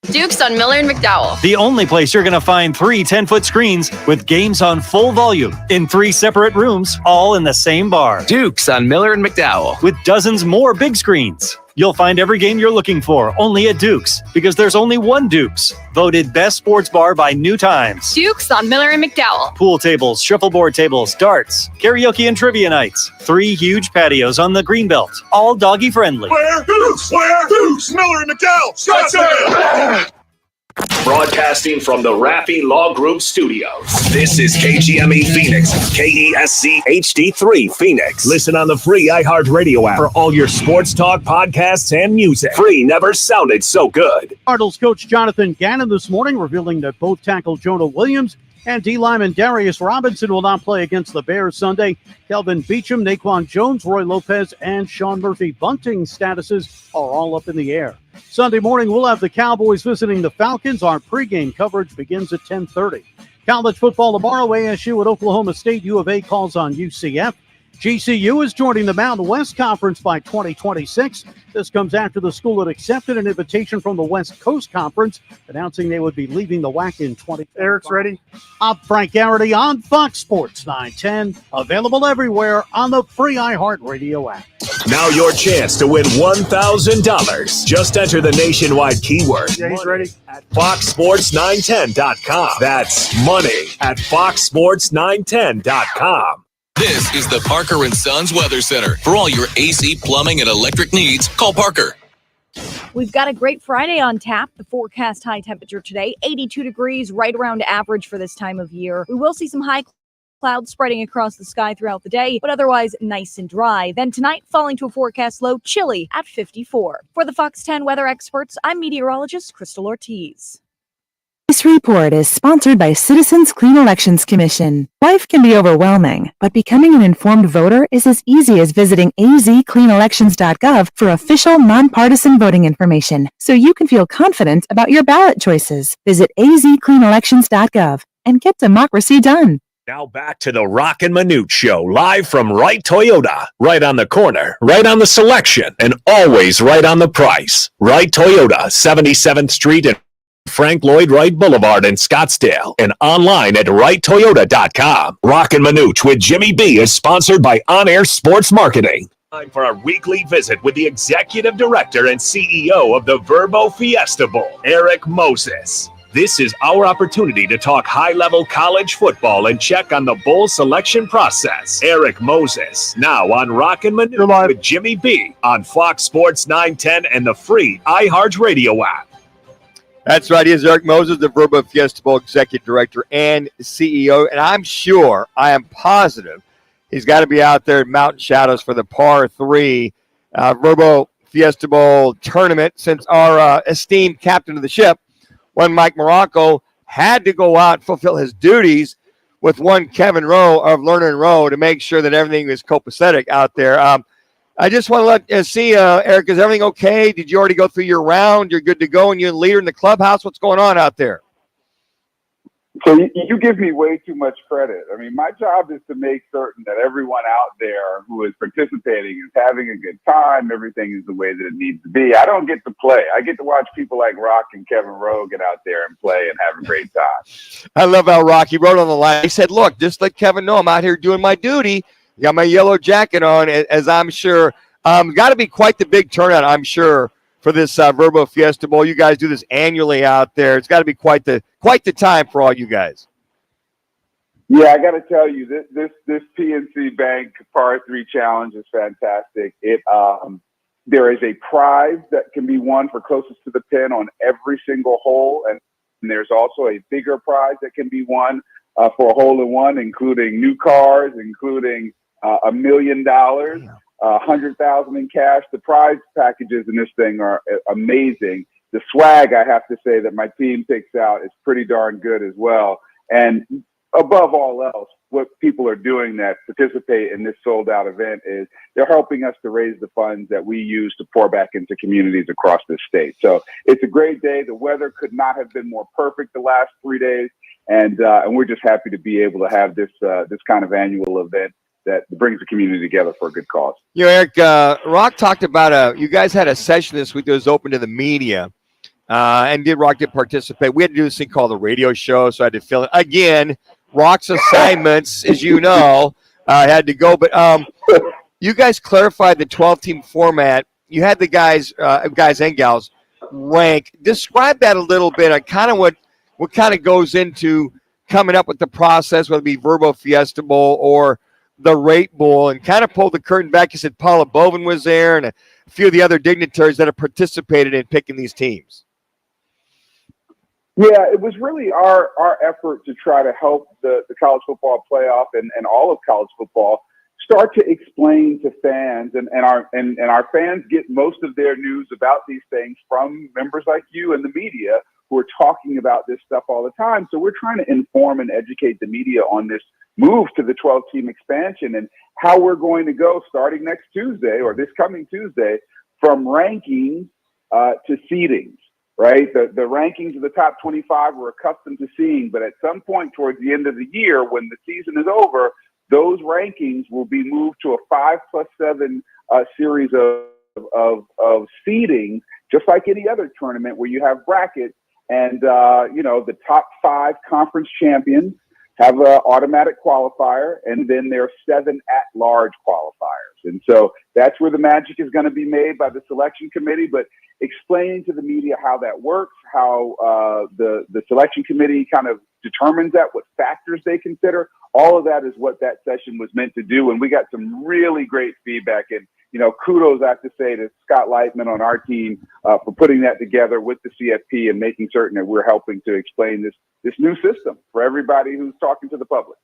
[SPEAKER 25] Dukes on Miller and McDowell.
[SPEAKER 26] The only place you're going to find 3 10-foot screens with games on full volume in 3 separate rooms, all in the same bar.
[SPEAKER 27] Dukes on Miller and McDowell.
[SPEAKER 26] With dozens more big screens. You'll find every game you're looking for only at Dukes, because there's only one Dukes. Voted best sports bar by New Times.
[SPEAKER 25] Dukes on Miller and McDowell.
[SPEAKER 26] Pool tables, shuffleboard tables, darts, karaoke and trivia nights. 3 huge patios on the Greenbelt, all doggy friendly.
[SPEAKER 2] Where? Dukes! Where? Dukes! Miller and McDowell! Broadcasting from the Raffi Law Group Studios. This is KGME Phoenix, KESC HD3 Phoenix. Listen on the free iHeartRadio app for all your sports talk, podcasts, and music. Free never sounded so good.
[SPEAKER 29] Cardinals coach Jonathan Gannon this morning revealing that both tackle Jonah Williams and D lineman Darius Robinson will not play against the Bears Sunday. Kelvin Beachum, Naquan Jones, Roy Lopez, and Sean Murphy bunting statuses are all up in the air. Sunday morning, we'll have the Cowboys visiting the Falcons. Our pregame coverage begins at 10:30. College football tomorrow, ASU at Oklahoma State. U of A calls on UCF. GCU is joining the Mountain West Conference by 2026. This comes after the school had accepted an invitation from the West Coast Conference, announcing they would be leaving the WAC in 2020.
[SPEAKER 7] Eric's ready.
[SPEAKER 29] I'm Frank Garrity on Fox Sports 910. Available everywhere on the free iHeartRadio app.
[SPEAKER 2] Now your chance to win $1,000. Just enter the nationwide keyword.
[SPEAKER 7] Yeah, he's ready.
[SPEAKER 2] At foxsports910.com. That's money at foxsports910.com.
[SPEAKER 19] This is the Parker & Sons Weather Center. For all your AC, plumbing, and electric needs, call Parker.
[SPEAKER 30] We've got a great Friday on tap. The forecast high temperature today, 82 degrees, right around average for this time of year. We will see some high clouds spreading across the sky throughout the day, but otherwise nice and dry. Then tonight, falling to a forecast low, chilly at 54. For the Fox 10 weather experts, I'm meteorologist Crystal Ortiz.
[SPEAKER 31] This report is sponsored by Citizens Clean Elections Commission. Life can be overwhelming, but becoming an informed voter is as easy as visiting azcleanelections.gov for official, nonpartisan voting information, so you can feel confident about your ballot choices. Visit azcleanelections.gov and get democracy done.
[SPEAKER 2] Now back to the Roc and Manuch Show, live from Wright Toyota. Right on the corner, right on the selection, and always right on the price. Wright Toyota, 77th Street and Frank Lloyd Wright Boulevard in Scottsdale, and online at wrighttoyota.com. Roc and Manuch with Jimmy B is sponsored by On Air Sports Marketing. Time for our weekly visit with the Executive Director and CEO of the Verbo Fiesta Bowl, Eric Moses. This is our opportunity to talk high-level college football and check on the bowl selection process. Eric Moses, now on Roc and Manuch with Jimmy B on Fox Sports 910 and the free iHeartRadio app.
[SPEAKER 8] That's right. He is Eric Moses, the Verbo Fiesta Bowl Executive Director and CEO. And I'm sure, I am positive, he's got to be out there in Mountain Shadows for the Par 3 Verbo Fiesta Bowl tournament, since our esteemed captain of the ship, one Mike Morocco, had to go out and fulfill his duties with one Kevin Rowe of Lerner and Rowe to make sure that everything is copacetic out there. I just want to see, Eric, is everything okay? Did you already go through your round? You're good to go, and you're the leader in the clubhouse? What's going on out there?
[SPEAKER 32] So you give me way too much credit. I mean, my job is to make certain that everyone out there who is participating is having a good time. Everything is the way that it needs to be. I don't get to play. I get to watch people like Rock and Kevin Rowe get out there and play and have a great time.
[SPEAKER 8] I love how Rocky wrote on the line. He said, look, just let Kevin know I'm out here doing my duty. Got my yellow jacket on, as I'm sure. Got to be quite the big turnout, I'm sure, for this Verbo Fiesta Bowl. You guys do this annually out there. It's got to be quite the time for all you guys.
[SPEAKER 32] Yeah, I got to tell you, this PNC Bank Par 3 Challenge is fantastic. There is a prize that can be won for closest to the pin on every single hole, and there's also a bigger prize that can be won for a hole-in-one, including new cars, including $1 million, $100,000 in cash. The prize packages in this thing are amazing. The swag, I have to say, that my team picks out is pretty darn good as well. And above all else, what people are doing that participate in this sold-out event is they're helping us to raise the funds that we use to pour back into communities across this state. So it's a great day. The weather could not have been more perfect the last 3 days, and we're just happy to be able to have this kind of annual event that brings the community together for a good cause.
[SPEAKER 8] You know, Eric, Roc talked about you guys had a session this week that was open to the media, and Roc did participate. We had to do this thing called the radio show, so I had to fill it again. Roc's assignments, as you know, had to go. But you guys clarified the 12-team format. You had the guys and gals rank. Describe that a little bit on kind of what kind of goes into coming up with the process, whether it be Verbo Fiesta Bowl or the Rate Bowl, and kind of pull the curtain back. You said Paula Bovin was there and a few of the other dignitaries that have participated in picking these teams.
[SPEAKER 32] Yeah, it was really our effort to try to help the college football playoff and all of college football start to explain to fans, and our fans get most of their news about these things from members like you and the media who are talking about this stuff all the time. So we're trying to inform and educate the media on this move to the 12-team expansion and how we're going to go starting next Tuesday or this coming Tuesday from rankings to seedings. Right? The rankings of the top 25 we're accustomed to seeing, but at some point towards the end of the year, when the season is over, those rankings will be moved to a 5+7 series of seeding, just like any other tournament where you have brackets. And, the top 5 conference champions have an automatic qualifier, and then there are 7 at-large qualifiers. And so that's where the magic is going to be made by the selection committee. But explaining to the media how that works, how the selection committee kind of determines that, what factors they consider, all of that is what that session was meant to do. And we got some really great feedback. And, kudos I have to say to Scott Lightman on our team for putting that together with the CFP and making certain that we're helping to explain this new system for everybody who's talking to the public.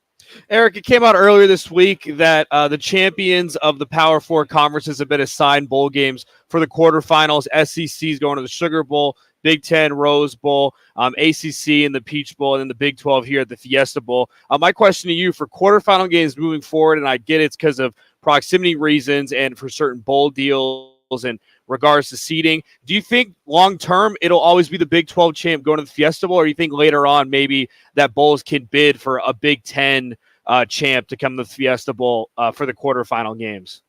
[SPEAKER 3] Eric, it came out earlier this week that the champions of the Power Four conferences have been assigned bowl games for the quarterfinals. SEC is going to the Sugar Bowl, Big Ten Rose Bowl, ACC in the Peach Bowl, and then the Big 12 here at the Fiesta Bowl. My question to you for quarterfinal games moving forward, and I get it's because of proximity reasons and for certain bowl deals and regards to seeding, do you think long-term it'll always be the Big 12 champ going to the Fiesta Bowl, or do you think later on maybe that bowls can bid for a Big 10 champ to come to the Fiesta Bowl for the quarterfinal games?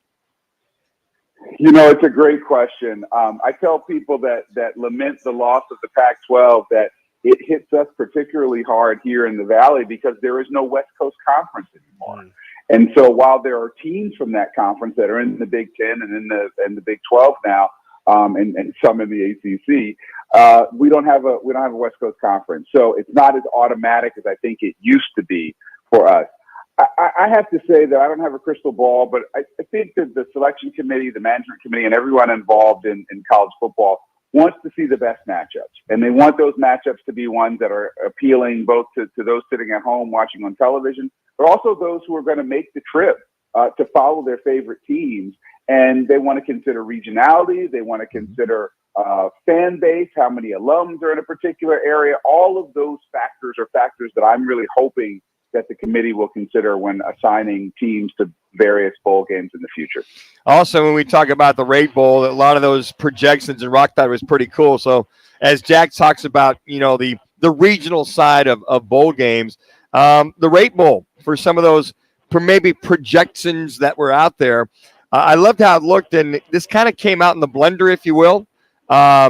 [SPEAKER 32] It's a great question. I tell people that lament the loss of the Pac-12 that it hits us particularly hard here in the Valley because there is no West Coast Conference anymore. And so while there are teams from that conference that are in the Big Ten and in the Big 12 now, and some in the ACC, we don't have a West Coast Conference. So it's not as automatic as I think it used to be for us. I have to say that I don't have a crystal ball, but I think that the selection committee, the management committee, and everyone involved in college football wants to see the best matchups. And they want those matchups to be ones that are appealing both to those sitting at home watching on television, but also those who are going to make the trip to follow their favorite teams. And they want to consider regionality. They want to consider fan base, how many alums are in a particular area. All of those factors are factors that I'm really hoping that the committee will consider when assigning teams to various bowl games in the future.
[SPEAKER 8] Also, when we talk about the Rate Bowl, a lot of those projections, and Roc thought was pretty cool. So as Jack talks about, the regional side of bowl games, the Rate Bowl, for some of those maybe projections that were out there, I loved how it looked, and this kind of came out in the blender, if you will.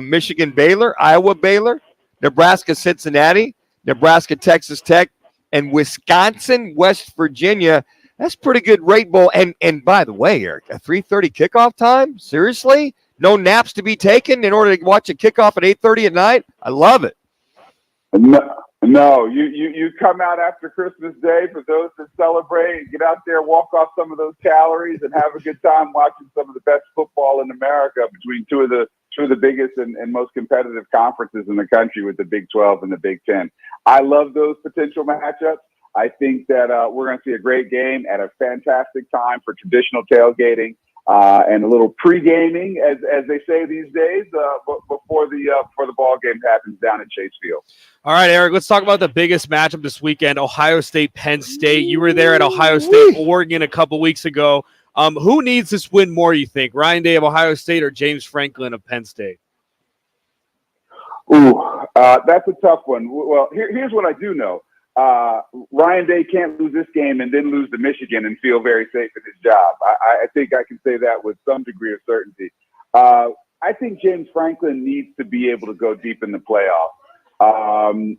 [SPEAKER 8] Michigan Baylor, Iowa Baylor, Nebraska Cincinnati, Nebraska Texas Tech, and Wisconsin West Virginia. That's pretty good Rate Bowl. And by the way, Eric, a 3:30 kickoff time? Seriously? No naps to be taken in order to watch a kickoff at 8:30 at night. I love it.
[SPEAKER 32] No, you come out after Christmas Day for those that celebrate. Get out there, walk off some of those calories, and have a good time watching some of the best football in America between two of the biggest and most competitive conferences in the country, with the Big 12 and the Big 10. I love those potential matchups. I think that we're going to see a great game at a fantastic time for traditional tailgating and a little pre-gaming, as they say these days, before the ball game happens down at Chase Field.
[SPEAKER 3] All right, Eric, let's talk about the biggest matchup this weekend, Ohio State, Penn State. You were there at Ohio State, Oregon a couple weeks ago. Who needs this win more, you think? Ryan Day of Ohio State or James Franklin of Penn State?
[SPEAKER 32] That's a tough one. Well, here's what I do know. Ryan Day can't lose this game and then lose to Michigan and feel very safe in his job. I think I can say that with some degree of certainty. I think James Franklin needs to be able to go deep in the playoffs.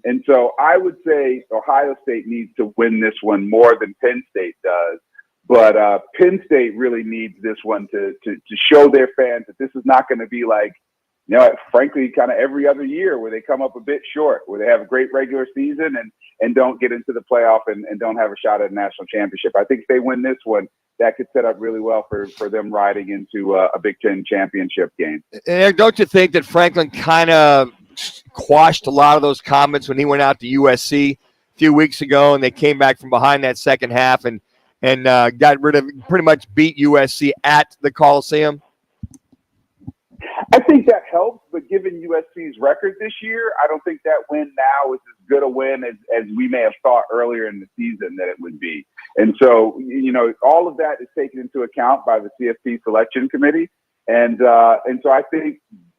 [SPEAKER 32] And so I would say Ohio State needs to win this one more than Penn State does. But Penn State really needs this one to show their fans that this is not going to be like, frankly, kind of every other year where they come up a bit short, where they have a great regular season and don't get into the playoff and don't have a shot at a national championship. I think if they win this one, that could set up really well for them riding into a Big Ten championship game.
[SPEAKER 8] And don't you think that Franklin kind of quashed a lot of those comments when he went out to USC a few weeks ago, and they came back from behind that second half and got rid of, pretty much beat USC at the Coliseum?
[SPEAKER 32] I think that helps, but given USC's record this year, I don't think that win now is as good a win as we may have thought earlier in the season that it would be. And so, all of that is taken into account by the CFP selection committee. And so I think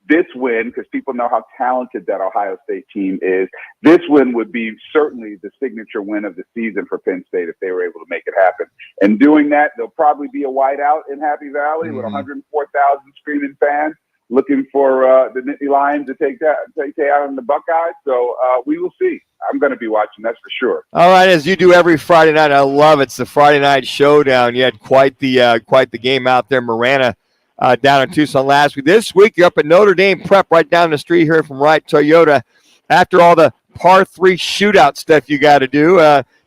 [SPEAKER 32] this win, because people know how talented that Ohio State team is, this win would be certainly the signature win of the season for Penn State if they were able to make it happen. And doing that, there'll probably be a whiteout in Happy Valley with 104,000 screaming fans looking for the Nittany Lions to take out on the Buckeyes. So we will see. I'm going to be watching, that's for sure.
[SPEAKER 8] All right, as you do every Friday night, I love it. It's the Friday night showdown. You had quite the game out there, Marana, down in Tucson last week. This week, you're up at Notre Dame Prep, right down the street here from Wright Toyota. After all the par 3 shootout stuff you got to do,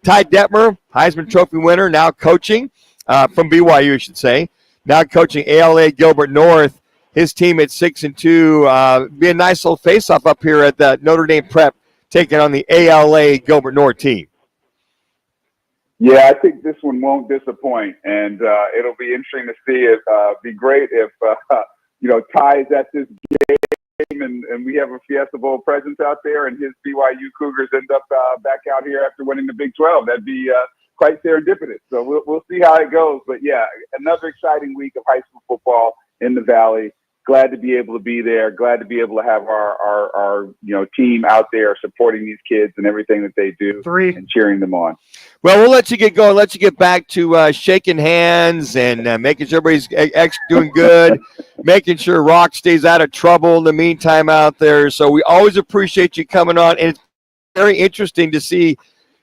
[SPEAKER 8] Ty Detmer, Heisman Trophy winner, now coaching from BYU, I should say. Now coaching ALA Gilbert North. His team at 6-2. Be a nice little face-off up here at the Notre Dame Prep, taking on the ALA Gilbert North team.
[SPEAKER 32] Yeah, I think this one won't disappoint, and it'll be interesting to see. Be great if Ty is at this game and we have a Fiesta Bowl presence out there, and his BYU Cougars end up back out here after winning the Big 12. That'd be quite serendipitous. So we'll see how it goes. But yeah, another exciting week of high school football in the Valley. Glad to be able to be there. Glad to be able to have our team out there supporting these kids and everything that they do and cheering them on.
[SPEAKER 8] Well, we'll let you get going. Let you get back to shaking hands and making sure everybody's doing good, making sure Rock stays out of trouble in the meantime out there. So we always appreciate you coming on. And it's very interesting to see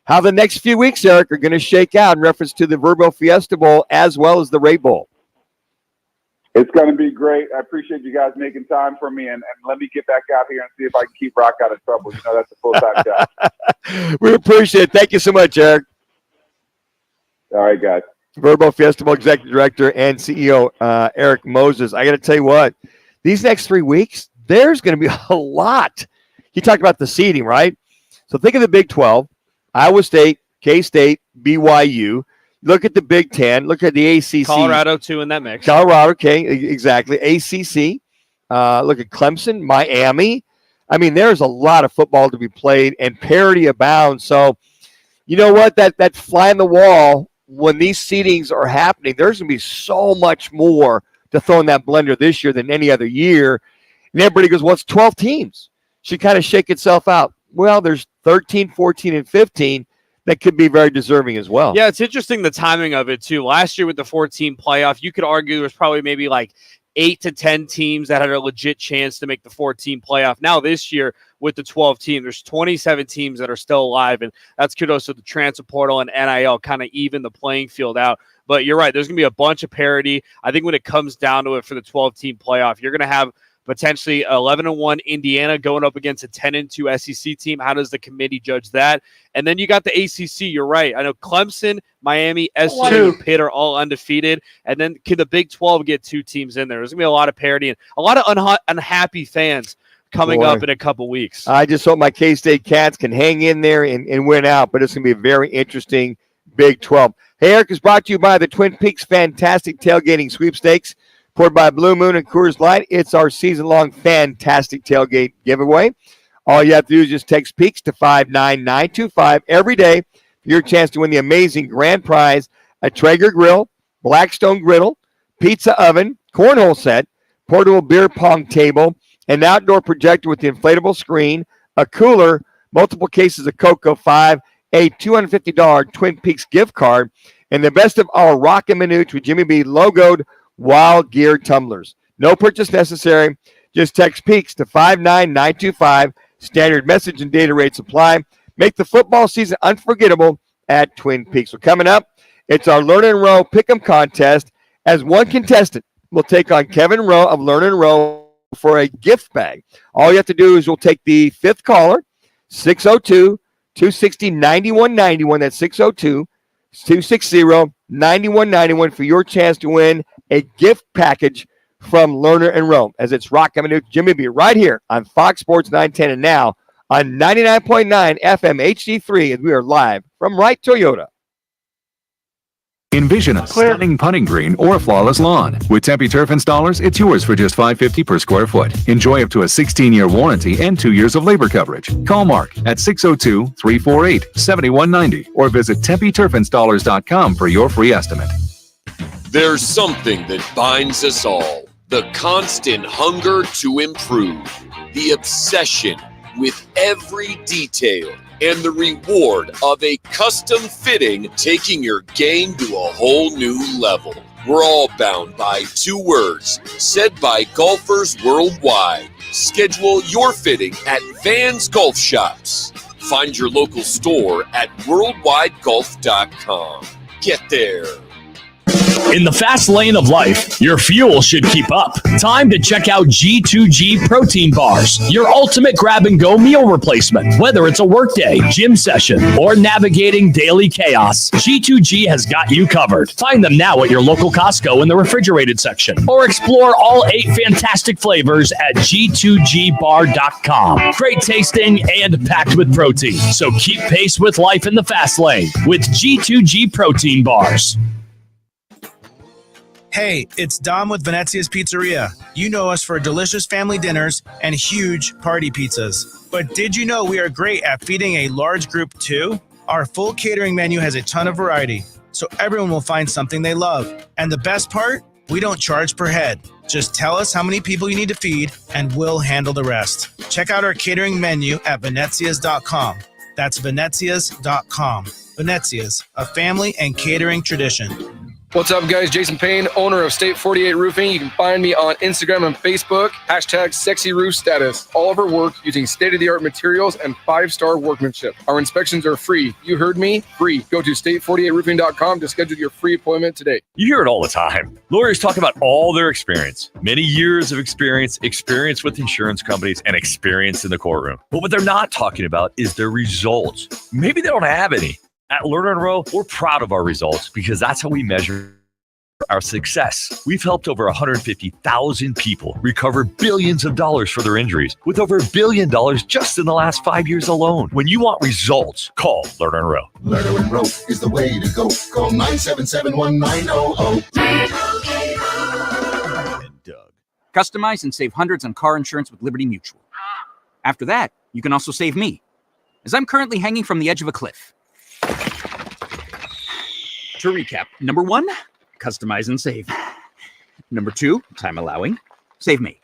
[SPEAKER 8] how the next few weeks, Eric, are going to shake out in reference to the Verbo Fiesta Bowl as well as the Ray Bowl.
[SPEAKER 32] It's going to be great. I appreciate you guys making time for me, and let me get back out here and see if I can keep Rock out of trouble. That's a full-time job.
[SPEAKER 8] We appreciate it. Thank you so much, Eric.
[SPEAKER 32] All right, guys.
[SPEAKER 8] Verbo Fiesta Bowl Executive Director and CEO Eric Moses. I got to tell you what, these next 3 weeks, there's going to be a lot. He talked about the seeding, right? So think of the Big 12, Iowa State, K-State, BYU. Look at the Big 10. Look at the ACC.
[SPEAKER 3] Colorado, too, in that mix.
[SPEAKER 8] Colorado, okay, exactly. ACC. Look at Clemson, Miami. I mean, there's a lot of football to be played, and parity abounds. So, you know what? That fly on the wall, when these seedings are happening, there's going to be so much more to throw in that blender this year than any other year. And everybody goes, well, it's 12 teams. Should kind of shake itself out. Well, there's 13, 14, and 15. That could be very deserving as well.
[SPEAKER 3] Yeah, it's interesting the timing of it, too. Last year with the 14 playoff, you could argue there was probably maybe like 8 to 10 teams that had a legit chance to make the 14 playoff. Now this year with the 12 team, there's 27 teams that are still alive, and that's kudos to the transfer portal and NIL kind of even the playing field out. But you're right, there's going to be a bunch of parity. I think when it comes down to it for the 12-team playoff, you're going to have potentially 11-1 Indiana going up against a 10-2 SEC team. How does the committee judge that? And then you got the ACC. You're right. I know Clemson, Miami, SMU, Pitt are all undefeated. And then can the Big 12 get 2 teams in there? There's going to be a lot of parity and a lot of unhappy fans coming up in a couple weeks.
[SPEAKER 8] I just hope my K-State Cats can hang in there and win out, but it's going to be a very interesting Big 12. Hey, Eric is brought to you by the Twin Peaks Fantastic Tailgating Sweepstakes. Poured by Blue Moon and Coors Light. It's our season-long fantastic tailgate giveaway. All you have to do is just text PEAKS to 59925 every day for your chance to win the amazing grand prize, a Traeger grill, Blackstone griddle, pizza oven, cornhole set, portable beer pong table, an outdoor projector with the inflatable screen, a cooler, multiple cases of Cocoa 5, a $250 Twin Peaks gift card, and the best of all, Roc and Manuch with Jimmy B logoed Wild Gear tumblers. No purchase necessary. Just text PEAKS to 59925. Standard message and data rates apply. Make the football season unforgettable at Twin Peaks. So coming up, it's our Learn and Row Pick'em contest. As one contestant will take on Kevin Rowe of Learn and Row for a gift bag. All you have to do is we'll take the 5th caller, 602-260-9191. That's 602-260-9191 for your chance to win a gift package from Lerner and Rowe, as it's Roc and Manuch. Jimmy B right here on Fox Sports 910 and now on 99.9 FM HD3 as we are live from Wright Toyota.
[SPEAKER 4] Envision a stunning putting green or flawless lawn. With Tempe Turf Installers, it's yours for just $550 per square foot. Enjoy up to a 16-year warranty and 2 years of labor coverage. Call Mark at 602-348-7190 or visit TempeTurfInstallers.com for your free estimate.
[SPEAKER 19] There's something that binds us all. The constant hunger to improve. The obsession with every detail. And the reward of a custom fitting taking your game to a whole new level. We're all bound by 2 words said by golfers worldwide. Schedule your fitting at Vans Golf Shops. Find your local store at worldwidegolf.com. Get there.
[SPEAKER 5] In the fast lane of life, your fuel should keep up. Time to check out G2G protein bars, your ultimate grab-and-go meal replacement. Whether it's a workday, gym session, or navigating daily chaos, G2G has got you covered. Find them now at your local Costco in the refrigerated section, or explore all 8 fantastic flavors at G2GBar.com. Great tasting and packed with protein, so keep pace with life in the fast lane with G2G protein bars.
[SPEAKER 6] Hey, it's Dom with Venezia's Pizzeria. You know us for delicious family dinners and huge party pizzas. But did you know we are great at feeding a large group too? Our full catering menu has a ton of variety, so everyone will find something they love. And the best part? We don't charge per head. Just tell us how many people you need to feed, and we'll handle the rest. Check out our catering menu at Venezias.com. That's Venezias.com. Venezias, a family and catering tradition.
[SPEAKER 9] What's up, guys? Jason Payne, owner of State 48 Roofing. You can find me on Instagram and Facebook, #SexyRoofStatus. All of our work using state-of-the-art materials and 5-star workmanship. Our inspections are free. You heard me? Free. Go to state48roofing.com to schedule your free appointment today.
[SPEAKER 13] You hear it all the time. Lawyers talk about all their experience, many years of experience with insurance companies, and experience in the courtroom. But what they're not talking about is their results. Maybe they don't have any. At Lerner & Rowe, we're proud of our results because that's how we measure our success. We've helped over 150,000 people recover billions of dollars for their injuries, with over $1 billion just in the last 5 years alone. When you want results, call Lerner & Rowe.
[SPEAKER 1] Lerner & Rowe is the way to go. Call 977-1900.
[SPEAKER 10] Customize and save hundreds on car insurance with Liberty Mutual. After that, you can also save me, as I'm currently hanging from the edge of a cliff. To recap, number 1, customize and save. Number 2, time allowing, save me.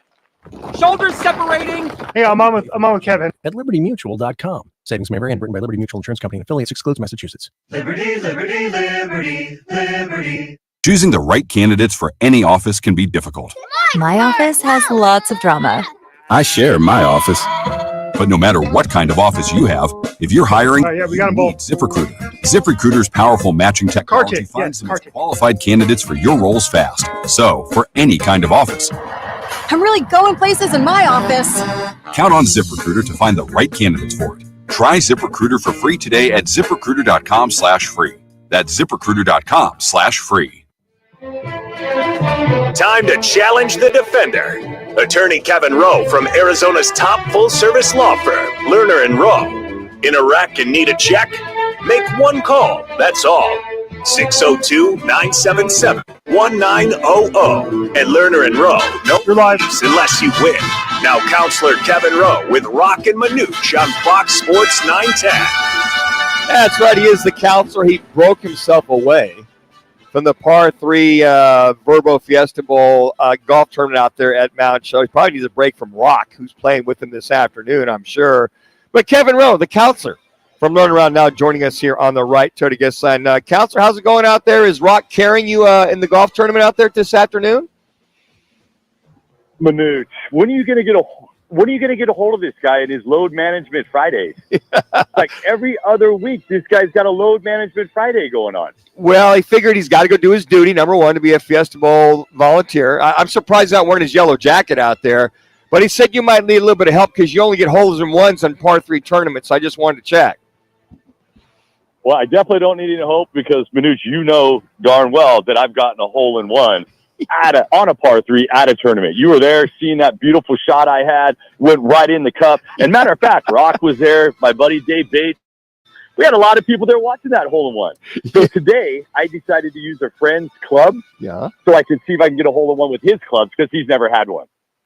[SPEAKER 10] Shoulders separating.
[SPEAKER 7] Hey, I'm on with Kevin.
[SPEAKER 11] At LibertyMutual.com. Savings may vary and written by Liberty Mutual Insurance Company and affiliates, excludes Massachusetts.
[SPEAKER 24] Liberty, liberty, liberty, liberty.
[SPEAKER 12] Choosing the right candidates for any office can be difficult.
[SPEAKER 31] My office has lots of drama.
[SPEAKER 12] I share my office. But no matter what kind of office you have, if you're hiring,
[SPEAKER 7] we got them both.
[SPEAKER 12] ZipRecruiter. ZipRecruiter's powerful matching technology finds the most qualified candidates for your roles fast. So, for any kind of office,
[SPEAKER 31] I'm really going places in my office.
[SPEAKER 12] count on ZipRecruiter to find the right candidates for it. Try ZipRecruiter for free today at ZipRecruiter.com/free. That's ZipRecruiter.com/free.
[SPEAKER 2] Time to challenge the defender. Attorney Kevin Rowe from Arizona's top full-service law firm, Lerner and Rowe. In Iraq and need a check? Make one call, that's all. 602-977-1900. And Lerner and Rowe, no leaves unless you win. Now Counselor Kevin Rowe with Roc and Manuch on Fox Sports 910.
[SPEAKER 8] That's right. He is the counselor. He broke himself away from the par 3 Verbo Fiesta Bowl golf tournament out there at Mount Show. He probably needs a break from Roc, who's playing with him this afternoon, I'm sure. But Kevin Rowe, the counselor from Run Around Now, joining us here on the right to guest line. Counselor, how's it going out there? Is Roc carrying you in the golf tournament out there this afternoon?
[SPEAKER 14] Manuch, when are you going to get a hold of this guy in his load management Fridays? Like every other week, this guy's got a load management Friday going on.
[SPEAKER 8] Well, he figured he's got to go do his duty, number one, to be a Fiesta Bowl volunteer. I'm surprised he's not wearing his yellow jacket out there. But he said you might need a little bit of help because you only get holes in ones on par 3 tournaments. So I just wanted to check.
[SPEAKER 14] Well, I definitely don't need any help because, Manuch, you know darn well that I've gotten a hole in one on a par 3 at a tournament. You were there seeing that beautiful shot I had, went right in the cup. And matter of fact, Roc was there, my buddy Dave Bates. We had a lot of people there watching that hole in one. So today, I decided to use a friend's club so I could see if I can get a hole in one with his clubs because he's never had one.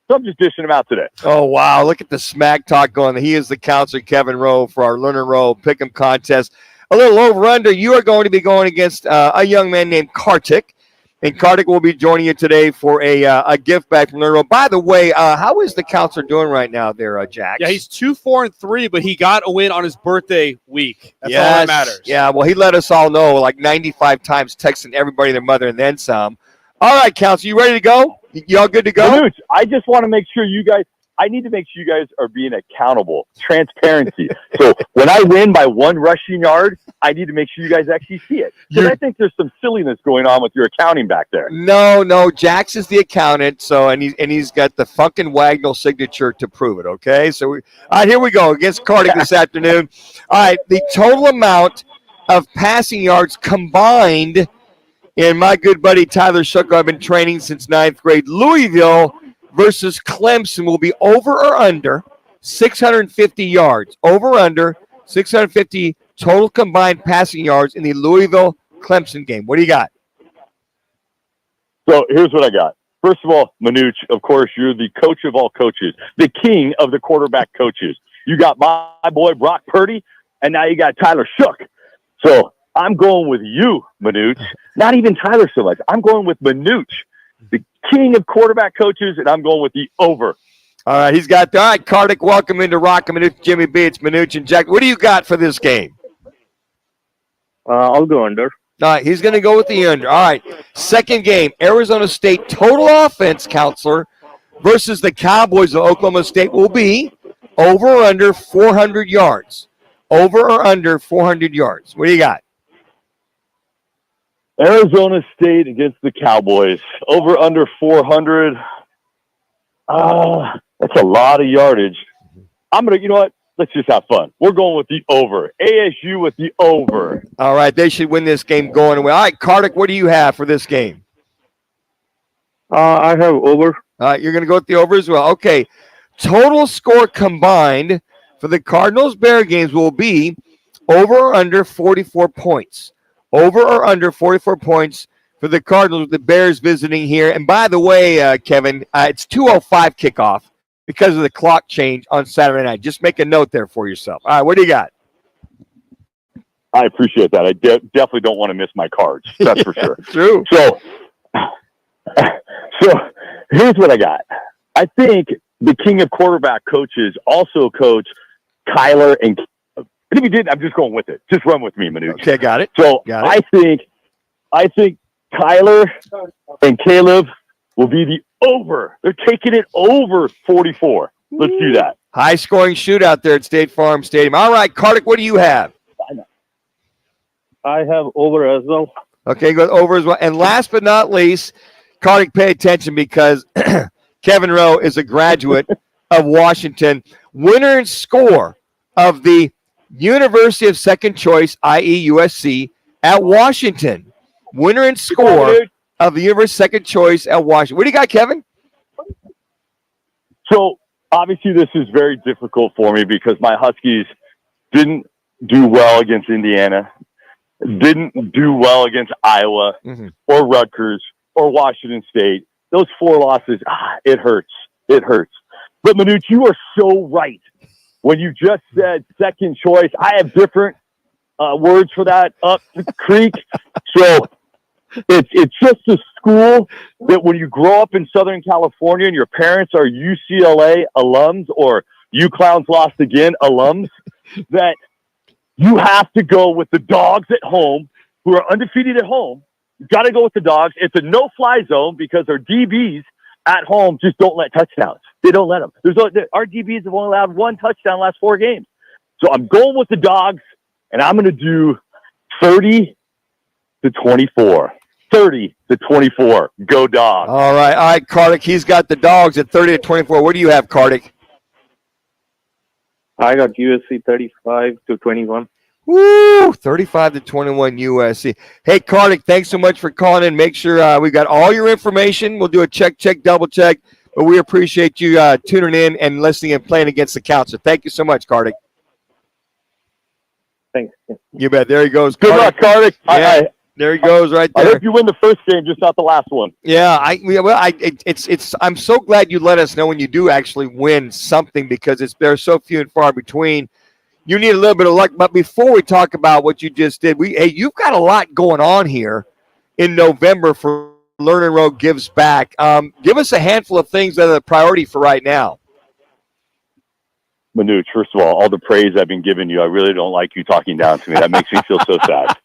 [SPEAKER 14] So I'm just dishing them out today.
[SPEAKER 8] Oh, wow. Look at the smack talk going. He is the counselor, Kevin Rowe, for our Lerner Rowe Pick'em contest. A little over-under. You are going to be going against a young man named Kartik. And Kartik will be joining you today for a gift bag from Lerner Rowe. By the way, how is the counselor doing right now there, Jax?
[SPEAKER 3] Yeah, he's 2-4-3, but he got a win on his birthday week. That's all that matters.
[SPEAKER 8] Yeah, well, he let us all know like 95 times, texting everybody, their mother, and then some. All right, counselor, you ready to go? You all good to go?
[SPEAKER 14] Manuch, I just want to make sure I need to make sure you guys are being accountable. Transparency. So when I win by 1 rushing yard, I need to make sure you guys actually see it. Because I think there's some silliness going on with your accounting back there.
[SPEAKER 8] No. Jax is the accountant, so and he's got the fucking Wagnall signature to prove it, okay? So, all right, here we go against Kartik this afternoon. All right, the total amount of passing yards combined in my good buddy Tyler Shucker, I've been training since 9th grade, Louisville versus Clemson will be over or under 650 yards. Over or under 650 total combined passing yards in the Louisville-Clemson game. What do you got?
[SPEAKER 14] So here's what I got. First of all, Manuch, of course, you're the coach of all coaches, the king of the quarterback coaches. You got my boy Brock Purdy, and now you got Tyler Shook. So I'm going with you, Manuch. Not even Tyler so much. I'm going with Manuch, the king of quarterback coaches, and I'm going with the over.
[SPEAKER 8] All right, he's got all right, Kartik, welcome into Roc and Manuch, Jimmy B. It's Manuch and Jack. What do you got for this game?
[SPEAKER 14] I'll go under.
[SPEAKER 8] All right, he's going to go with the under. All right, second game, Arizona State total offense, counselor, versus the Cowboys of Oklahoma State will be over or under 400 yards. Over or under 400 yards. What do you got?
[SPEAKER 14] Arizona State against the Cowboys. Over under 400. That's a lot of yardage. I'm going to, you know what? Let's just have fun. We're going with the over. ASU with the over.
[SPEAKER 8] All right, they should win this game going away. All right, Kartik, what do you have for this game?
[SPEAKER 14] I have over.
[SPEAKER 8] All right, you're going to go with the over as well. Okay, total score combined for the Cardinals-Bear games will be over or under 44 points. Over or under 44 points for the Cardinals with the Bears visiting here. And by the way, Kevin, it's 2:05 kickoff because of the clock change on Saturday night. Just make a note there for yourself. All right, what do you got?
[SPEAKER 14] I appreciate that. I definitely don't want to miss my cards. That's for sure.
[SPEAKER 8] True.
[SPEAKER 14] So here's what I got. I think the king of quarterback coaches also coach Kyler and Caleb. And if you didn't, I'm just going with it. Just run with me, Manuch.
[SPEAKER 8] Okay, got it.
[SPEAKER 14] So
[SPEAKER 8] got it.
[SPEAKER 14] I think Tyler and Caleb will be the over. They're taking it over 44. Let's do that.
[SPEAKER 8] High-scoring shootout there at State Farm Stadium. All right, Kartik, what do you have?
[SPEAKER 15] I have over as well.
[SPEAKER 8] Okay, go over as well. And last but not least, Kartik, pay attention because Kevin Rowe is a graduate of Washington. Winner and score of the University of Second Choice, i.e. USC, at Washington. Winner and score of the University of Second Choice at Washington. What do you got, Kevin?
[SPEAKER 14] So, obviously, this is very difficult for me because my Huskies didn't do well against Indiana, didn't do well against Iowa or Rutgers or Washington State. Those 4 losses, it hurts. It hurts. But, Manuch, you are so right. When you just said second choice, I have different words for that up the creek. So it's just a school that when you grow up in Southern California and your parents are UCLA alums or you clowns lost again alums, that you have to go with the dogs at home who are undefeated at home. You got to go with the dogs. It's a no-fly zone because our DBs at home just don't let touchdowns. They don't let them. Our DBs have only allowed 1 touchdown last 4 games. So I'm going with the dogs, and I'm going to do 30-24. 30-24. Go dogs.
[SPEAKER 8] All right, Kartik. He's got the dogs at 30-24. What do you have, Kartik?
[SPEAKER 15] I got USC 35-21.
[SPEAKER 8] Woo! 35-21 USC. Hey, Kartik, thanks so much for calling in. Make sure we've got all your information. We'll do a check, double check. But we appreciate you tuning in and listening and playing against the count. So thank you so much, Kartik.
[SPEAKER 15] Thanks.
[SPEAKER 8] You bet. There he goes.
[SPEAKER 14] Good luck, Kartik.
[SPEAKER 8] Yeah, there he goes right there.
[SPEAKER 14] I hope you win the first game, just not the last one.
[SPEAKER 8] Yeah, I'm so glad you let us know when you do actually win something because they're so few and far between. You need a little bit of luck. But before we talk about what you just did, you've got a lot going on here in November for Learn and Row Gives Back. Give us a handful of things that are the priority for right now.
[SPEAKER 14] Manuch, first of all the praise I've been giving you, I really don't like you talking down to me. That makes me feel so sad.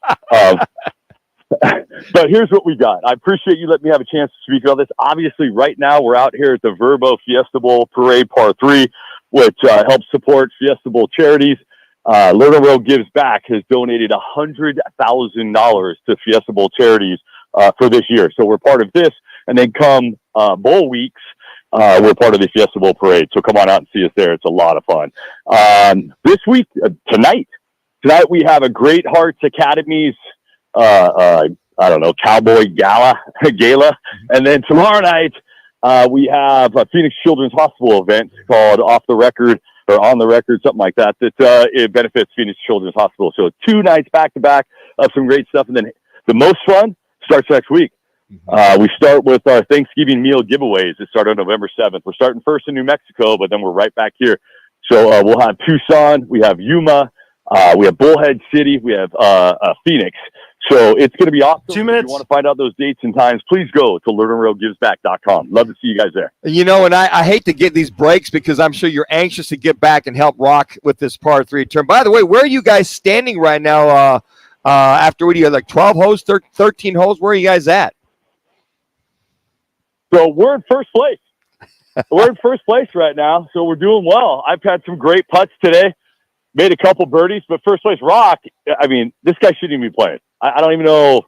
[SPEAKER 14] But here's what we got. I appreciate you letting me have a chance to speak about this. Obviously, right now we're out here at the Verbo Fiesta Bowl Parade Par 3, which helps support Fiesta Bowl charities. Learn and Row Gives Back has donated $100,000 to Fiesta Bowl charities for this year. So we're part of this. And then come bowl weeks, we're part of the Fiesta Bowl Parade. So come on out and see us there. It's a lot of fun. This week, tonight we have a Great Hearts Academies, Cowboy Gala. And then tomorrow night, we have a Phoenix Children's Hospital event called Off the Record or On the Record, something like that, it benefits Phoenix Children's Hospital. So 2 nights back-to-back of some great stuff. And then the most fun starts next week. We start with our Thanksgiving meal giveaways that start on November 7th. We're starting first in New Mexico, but then we're right back here. So we'll have Tucson, we have Yuma, we have Bullhead City, we have Phoenix. So it's going to be awesome.
[SPEAKER 8] 2 minutes.
[SPEAKER 14] If you want to find out those dates and times, please go to learnandrowgivesback.com. Love to see you guys there.
[SPEAKER 8] And I hate to get these breaks because I'm sure you're anxious to get back and help Rock with this par 3 turn. By the way, where are you guys standing right now after what do you have, like 12 holes, 13 holes? Where are you guys at?
[SPEAKER 14] So we're in first place. We're in first place right now, so we're doing well. I've had some great putts today, made a couple birdies, but first place Rock, I mean, this guy shouldn't even be playing. I don't even know.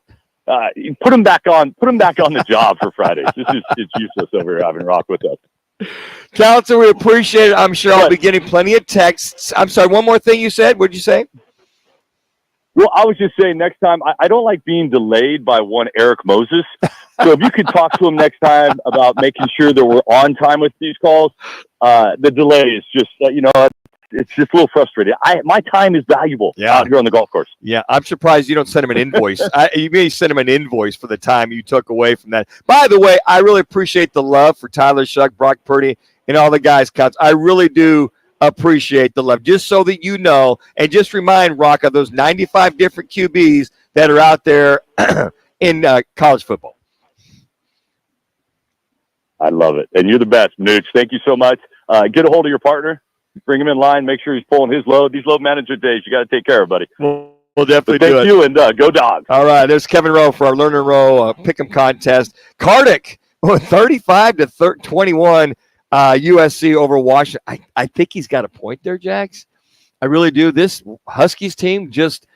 [SPEAKER 14] Put him back on the job for Fridays. It's useless over here having Rock with us.
[SPEAKER 8] Counselor, we appreciate it. I'm sure I'll be getting plenty of texts. I'm sorry, one more thing you said. What did you say?
[SPEAKER 14] Well, I was just saying next time, I don't like being delayed by one Eric Moses. So if you could talk to him next time about making sure that we're on time with these calls, the delay is just, it's just a little frustrating. My time is valuable out here on the golf course.
[SPEAKER 8] Yeah, I'm surprised you don't send him an invoice. You may send him an invoice for the time you took away from that. By the way, I really appreciate the love for Tyler Shuck, Brock Purdy, and all the guys. I really do appreciate the love. Just so that you know, and just remind Rock of those 95 different QBs that are out there in college football.
[SPEAKER 14] I love it. And you're the best, Manuch. Thank you so much. Get a hold of your partner. Bring him in line. Make sure he's pulling his load. These load management days, you got to take care of, buddy.
[SPEAKER 8] We'll definitely do it.
[SPEAKER 14] Thank you, and go Dogs.
[SPEAKER 8] All right, there's Kevin Rowe for our Learner Row Pick'em contest. Cardick, 35-21, USC over Washington. I think he's got a point there, Jax. I really do. This Huskies team just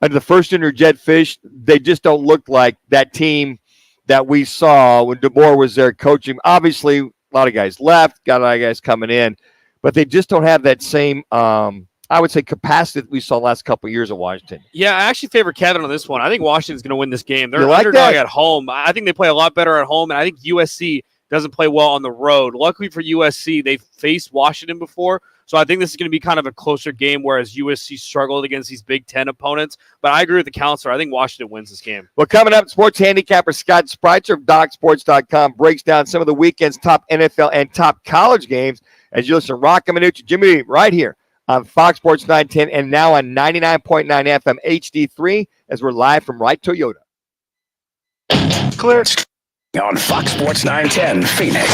[SPEAKER 8] under the first under Jed Fish, they just don't look like that team that we saw when DeBoer was there coaching. Obviously, a lot of guys left, got a lot of guys coming in, but they just don't have that same, I would say, capacity that we saw the last couple of years at Washington.
[SPEAKER 3] Yeah, I actually favor Kevin on this one. I think Washington's going to win this game. They're
[SPEAKER 8] like
[SPEAKER 3] underdog
[SPEAKER 8] that?
[SPEAKER 3] at home. I think they play a lot better at home, and I think USC doesn't play well on the road. Luckily for USC, they've faced Washington before, so I think this is going to be kind of a closer game, whereas USC struggled against these Big Ten opponents. But I agree with the counselor. I think Washington wins this game.
[SPEAKER 8] Well, coming up, sports handicapper Scott Spreitzer of DocSports.com breaks down some of the weekend's top NFL and top college games as you listen to Roc and Manuch, Jimmy right here on Fox Sports 910 and now on 99.9 FM HD3 as we're live from Wright Toyota.
[SPEAKER 16] Clear. On Fox Sports 910 Phoenix.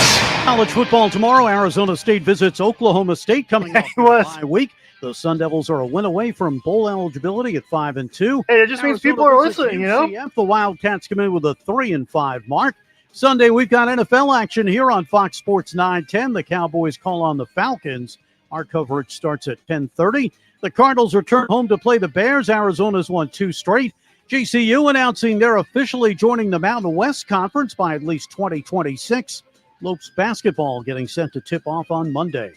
[SPEAKER 17] College football tomorrow. Arizona State visits Oklahoma State coming up bye week. The Sun Devils are a win away from bowl eligibility at 5-2.
[SPEAKER 7] Hey, it just means people are listening, you know?
[SPEAKER 17] The Wildcats come in with a 3-5 mark. Sunday, we've got NFL action here on Fox Sports 910. The Cowboys call on the Falcons. Our coverage starts at 10:30. The Cardinals return home to play the Bears. Arizona's won 2 straight. GCU announcing they're officially joining the Mountain West Conference by at least 2026. Lopes basketball getting set to tip off on Monday.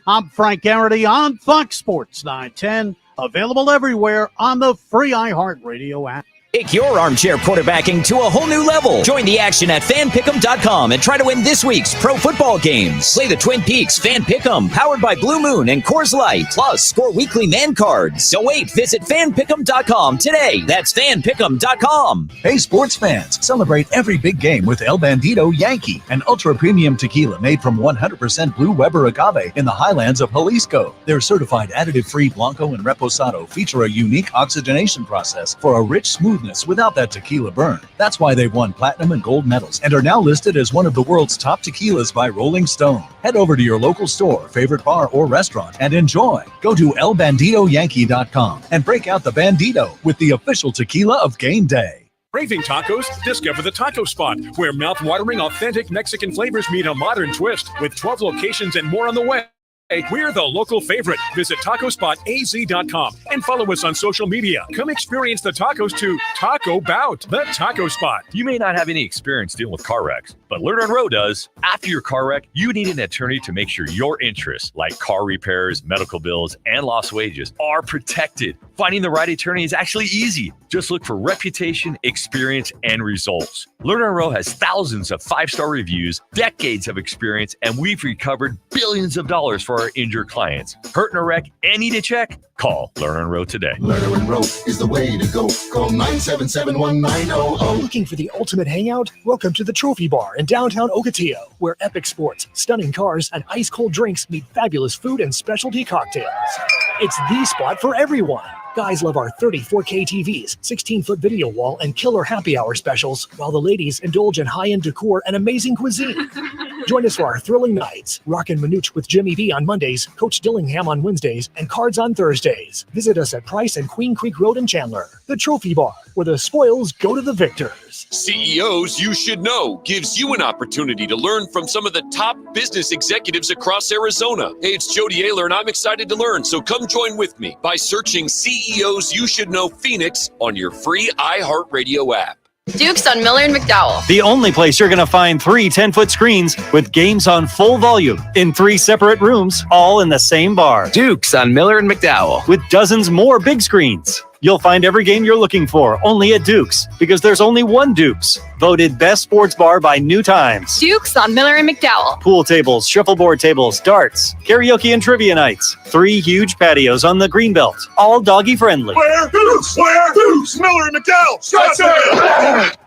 [SPEAKER 17] I'm Frank Garrity on Fox Sports 910. Available everywhere on the free iHeartRadio app.
[SPEAKER 18] Take your armchair quarterbacking to a whole new level. Join the action at fanpick'em.com and try to win this week's pro football games. Play the Twin Peaks Fan Pick'em, powered by Blue Moon and Coors Light. Plus, score weekly man cards. Don't wait. Visit fanpick'em.com today. That's fanpick'em.com.
[SPEAKER 20] Hey, sports fans. Celebrate every big game with El Bandito Yankee, an ultra-premium tequila made from 100% Blue Weber agave in the highlands of Jalisco. Their certified additive-free Blanco and Reposado feature a unique oxygenation process for a rich, smooth without that tequila burn. That's why they've won platinum and gold medals and are now listed as one of the world's top tequilas by Rolling Stone. Head over to your local store, favorite bar, or restaurant and enjoy. Go to elbanditoyankee.com and break out the Bandito with the official tequila of game day.
[SPEAKER 21] Craving tacos? Discover the Taco Spot, where mouth-watering, authentic Mexican flavors meet a modern twist. With 12 locations and more on the way, we're the local favorite. Visit TacoSpotAZ.com and follow us on social media. Come experience the tacos to Taco Bout, the Taco Spot.
[SPEAKER 13] You may not have any experience dealing with car wrecks, but Learner and Row does. After your car wreck, you need an attorney to make sure your interests, like car repairs, medical bills, and lost wages, are protected. Finding the right attorney is actually easy. Just look for reputation, experience, and results. Learner and Row has thousands of 5-star reviews, decades of experience, and we've recovered billions of dollars for our injured clients. Hurt in a wreck and need a check? Call Learner and Row today.
[SPEAKER 1] Learner and Row is the way to go. Call 977-1900.
[SPEAKER 11] Looking for the ultimate hangout? Welcome to the Trophy Bar in downtown Ocotillo, where epic sports, stunning cars, and ice-cold drinks meet fabulous food and specialty cocktails. It's the spot for everyone. Guys love our 34K TVs, 16-foot video wall, and killer happy hour specials, while the ladies indulge in high-end decor and amazing cuisine. Join us for our thrilling nights. Roc and Manuch with Jimmy B on Mondays, Coach Dillingham on Wednesdays, and Cards on Thursdays. Visit us at Price and Queen Creek Road in Chandler. The Trophy Bar, where the spoils go to the victors.
[SPEAKER 19] CEOs You Should Know gives you an opportunity to learn from some of the top business executives across Arizona. Hey, it's Jody Ayler, and I'm excited to learn, so come join with me by searching CEOs You Should Know Phoenix on your free iHeartRadio app.
[SPEAKER 22] Dukes on Miller and McDowell.
[SPEAKER 23] The only place you're going to find 3 10-foot screens with games on full volume in 3 separate rooms, all in the same bar.
[SPEAKER 25] Dukes on Miller and McDowell.
[SPEAKER 23] With dozens more big screens. You'll find every game you're looking for only at Dukes, because there's only one Dukes. Voted best sports bar by New Times.
[SPEAKER 22] Dukes on Miller and McDowell.
[SPEAKER 23] Pool tables, shuffleboard tables, darts, karaoke and trivia nights. 3 huge patios on the Greenbelt, all doggy friendly.
[SPEAKER 26] Where Dukes? Where Dukes? Miller and McDowell. Scottsdale.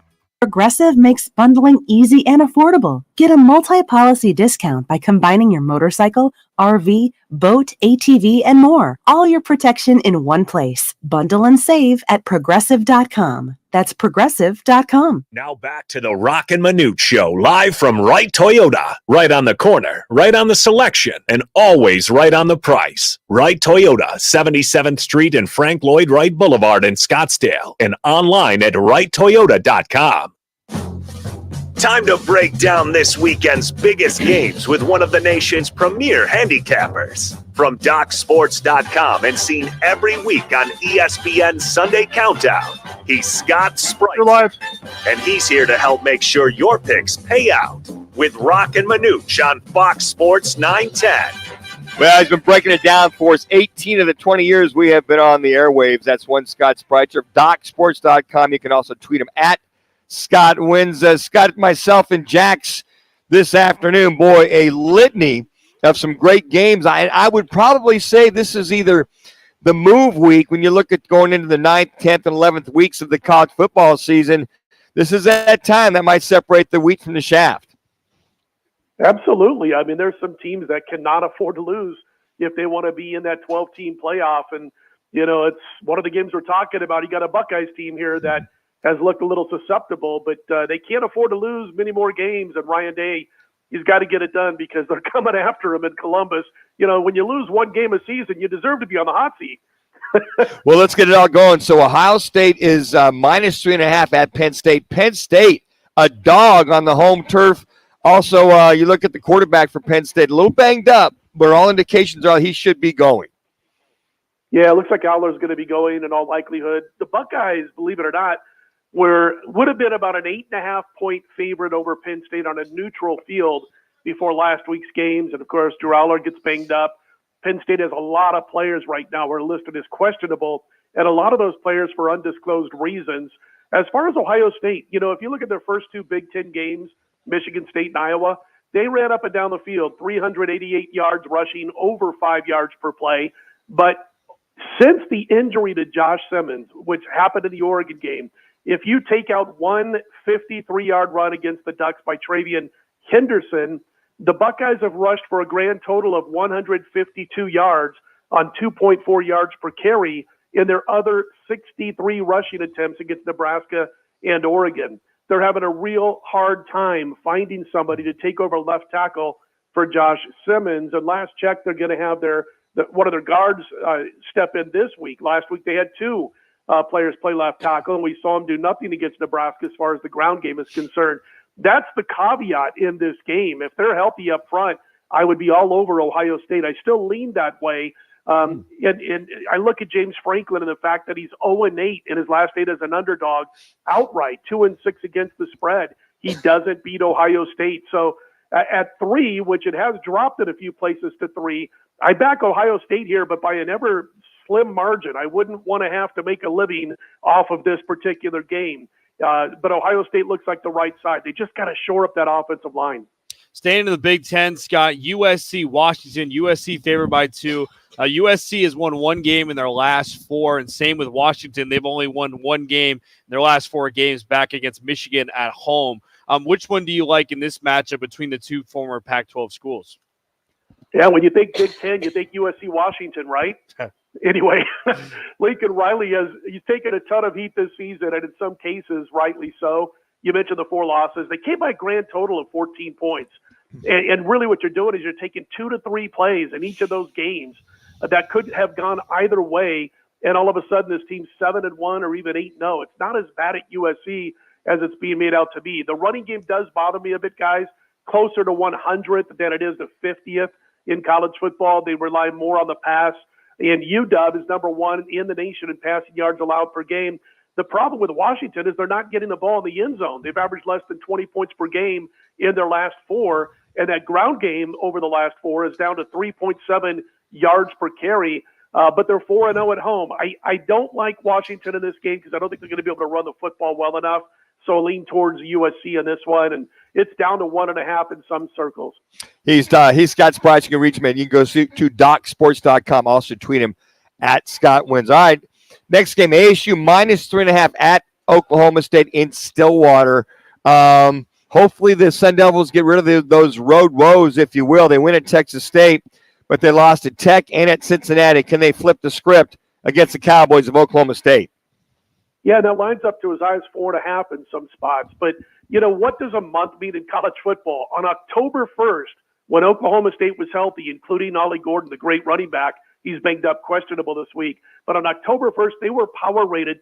[SPEAKER 31] Progressive makes bundling easy and affordable. Get a multi-policy discount by combining your motorcycle, RV, boat, ATV, and more. All your protection in one place. Bundle and save at Progressive.com. That's Progressive.com.
[SPEAKER 2] Now back to the Roc and Manuch Show, live from Wright Toyota. Right on the corner, right on the selection, and always right on the price. Wright Toyota, 77th Street and Frank Lloyd Wright Boulevard in Scottsdale, and online at wrighttoyota.com. Time to break down this weekend's biggest games with one of the nation's premier handicappers. From DocSports.com and seen every week on ESPN's Sunday Countdown, he's Scott Sprites. And he's here to help make sure your picks pay out with Roc and Manuch on Fox Sports 910.
[SPEAKER 8] Well, he's been breaking it down for us 18 of the 20 years we have been on the airwaves. That's one Scott Spreitzer. DocSports.com. You can also tweet him at Scott Wins. Scott, myself, and Jax this afternoon. Boy, a litany of some great games. I would probably say this is either the move week when you look at going into the 9th, 10th, and 11th weeks of the college football season. This is that time that might separate the wheat from the shaft.
[SPEAKER 4] Absolutely. I mean, there's some teams that cannot afford to lose if they want to be in that 12-team playoff. And, you know, it's one of the games we're talking about. You got a Buckeyes team here that has looked a little susceptible, but they can't afford to lose many more games. And Ryan Day, he's got to get it done because they're coming after him in Columbus. You know, when you lose one game a season, you deserve to be on the hot seat.
[SPEAKER 8] Well, let's get it all going. So Ohio State is minus 3.5 at Penn State. Penn State, a dog on the home turf. Also, you look at the quarterback for Penn State, a little banged up, but all indications are he should be going.
[SPEAKER 4] Yeah, it looks like Aller's going to be going in all likelihood. The Buckeyes, believe it or not, would have been about an 8.5-point favorite over Penn State on a neutral field before last week's games. And, of course, Drew Aller gets banged up. Penn State has a lot of players right now who are listed as questionable, and a lot of those players for undisclosed reasons. As far as Ohio State, you know, if you look at their first two Big Ten games, Michigan State and Iowa, they ran up and down the field, 388 yards rushing, over 5 yards per play. But since the injury to Josh Simmons, which happened in the Oregon game, if you take out one 53-yard run against the Ducks by Travian Henderson, the Buckeyes have rushed for a grand total of 152 yards on 2.4 yards per carry in their other 63 rushing attempts against Nebraska and Oregon. They're having a real hard time finding somebody to take over left tackle for Josh Simmons. And last check, they're going to have one of their guards step in this week. Last week, they had two players play left tackle, and we saw them do nothing against Nebraska as far as the ground game is concerned. That's the caveat in this game. If they're healthy up front, I would be all over Ohio State. I still lean that way. And I look at James Franklin and the fact that he's 0-8 in his last 8 as an underdog outright, 2-6 against the spread. He doesn't beat Ohio State. So at 3, which it has dropped in a few places to 3, I back Ohio State here, but by an ever slim margin. I wouldn't want to have to make a living off of this particular game. But Ohio State looks like the right side. They just got to shore up that offensive line.
[SPEAKER 3] Staying in the Big Ten, Scott, USC, Washington, USC favored by 2. USC has won 1 game in their last 4, and same with Washington. They've only won 1 game in their last 4 games back against Michigan at home. Which one do you like in this matchup between the two former Pac-12 schools?
[SPEAKER 4] Yeah, when you think Big Ten, you think USC, Washington, right? Anyway, Lincoln Riley he's taken a ton of heat this season, and in some cases, rightly so. You mentioned the 4 losses. They came by a grand total of 14 points. And really what you're doing is you're taking 2 to 3 plays in each of those games that could have gone either way, and all of a sudden this team's 7-1 or even 8-0. It's not as bad at USC as it's being made out to be. The running game does bother me a bit, guys, closer to 100th than it is to 50th in college football. They rely more on the pass. And UW is number 1 in the nation in passing yards allowed per game. The problem with Washington is they're not getting the ball in the end zone. They've averaged less than 20 points per game in their last 4, and that ground game over the last 4 is down to 3.7 yards per carry. But they're 4-0 at home. I don't like Washington in this game because I don't think they're going to be able to run the football well enough. So I lean towards USC in this one, and it's down to 1.5 in some circles. He's
[SPEAKER 8] Scott Sprites. You can reach him, and you can go to DocSports.com. Also tweet him at Scott Wins. All right, next game, ASU minus 3.5 at Oklahoma State in Stillwater. Hopefully the Sun Devils get rid of those road woes, if you will. They win at Texas State, but they lost at Tech and at Cincinnati. Can they flip the script against the Cowboys of Oklahoma State?
[SPEAKER 4] Yeah, that lines up to as high as 4.5 in some spots. But, what does a month mean in college football? On October 1st, when Oklahoma State was healthy, including Ollie Gordon, the great running back, he's banged up, questionable this week. But on October 1st, they were power rated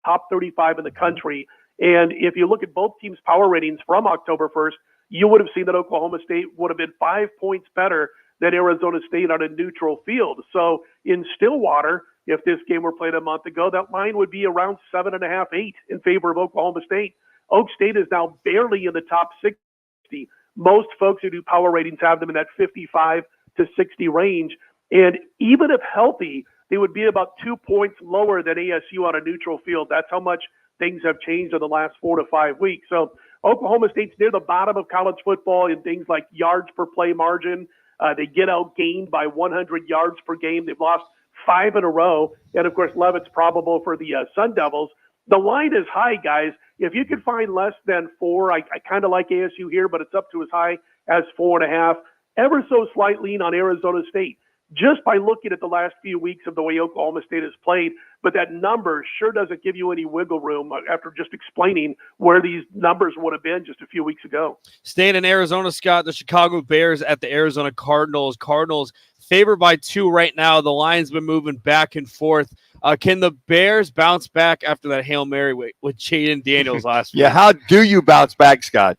[SPEAKER 4] top 35 in the country. And if you look at both teams' power ratings from October 1st, you would have seen that Oklahoma State would have been 5 points better than Arizona State on a neutral field. So in Stillwater, if this game were played a month ago, that line would be around 7.5, 8 in favor of Oklahoma State. Oak State is now barely in the top 60. Most folks who do power ratings have them in that 55 to 60 range. And even if healthy, they would be about 2 points lower than ASU on a neutral field. That's how much things have changed in the last 4 to 5 weeks. So Oklahoma State's near the bottom of college football in things like yards per play margin. They get outgained by 100 yards per game. They've lost 5 in a row. And, of course, Levitt's probable for the Sun Devils. The line is high, guys. If you can find less than 4, I kind of like ASU here, but it's up to as high as 4.5. Ever so slight lean on Arizona State, just by looking at the last few weeks of the way Oklahoma State has played. But that number sure doesn't give you any wiggle room after just explaining where these numbers would have been just a few weeks ago.
[SPEAKER 3] Staying in Arizona, Scott, the Chicago Bears at the Arizona Cardinals. Cardinals favored by 2 right now. The line's been moving back and forth. Can the Bears bounce back after that Hail Mary with Jaden Daniels last week?
[SPEAKER 8] Yeah, how do you bounce back, Scott?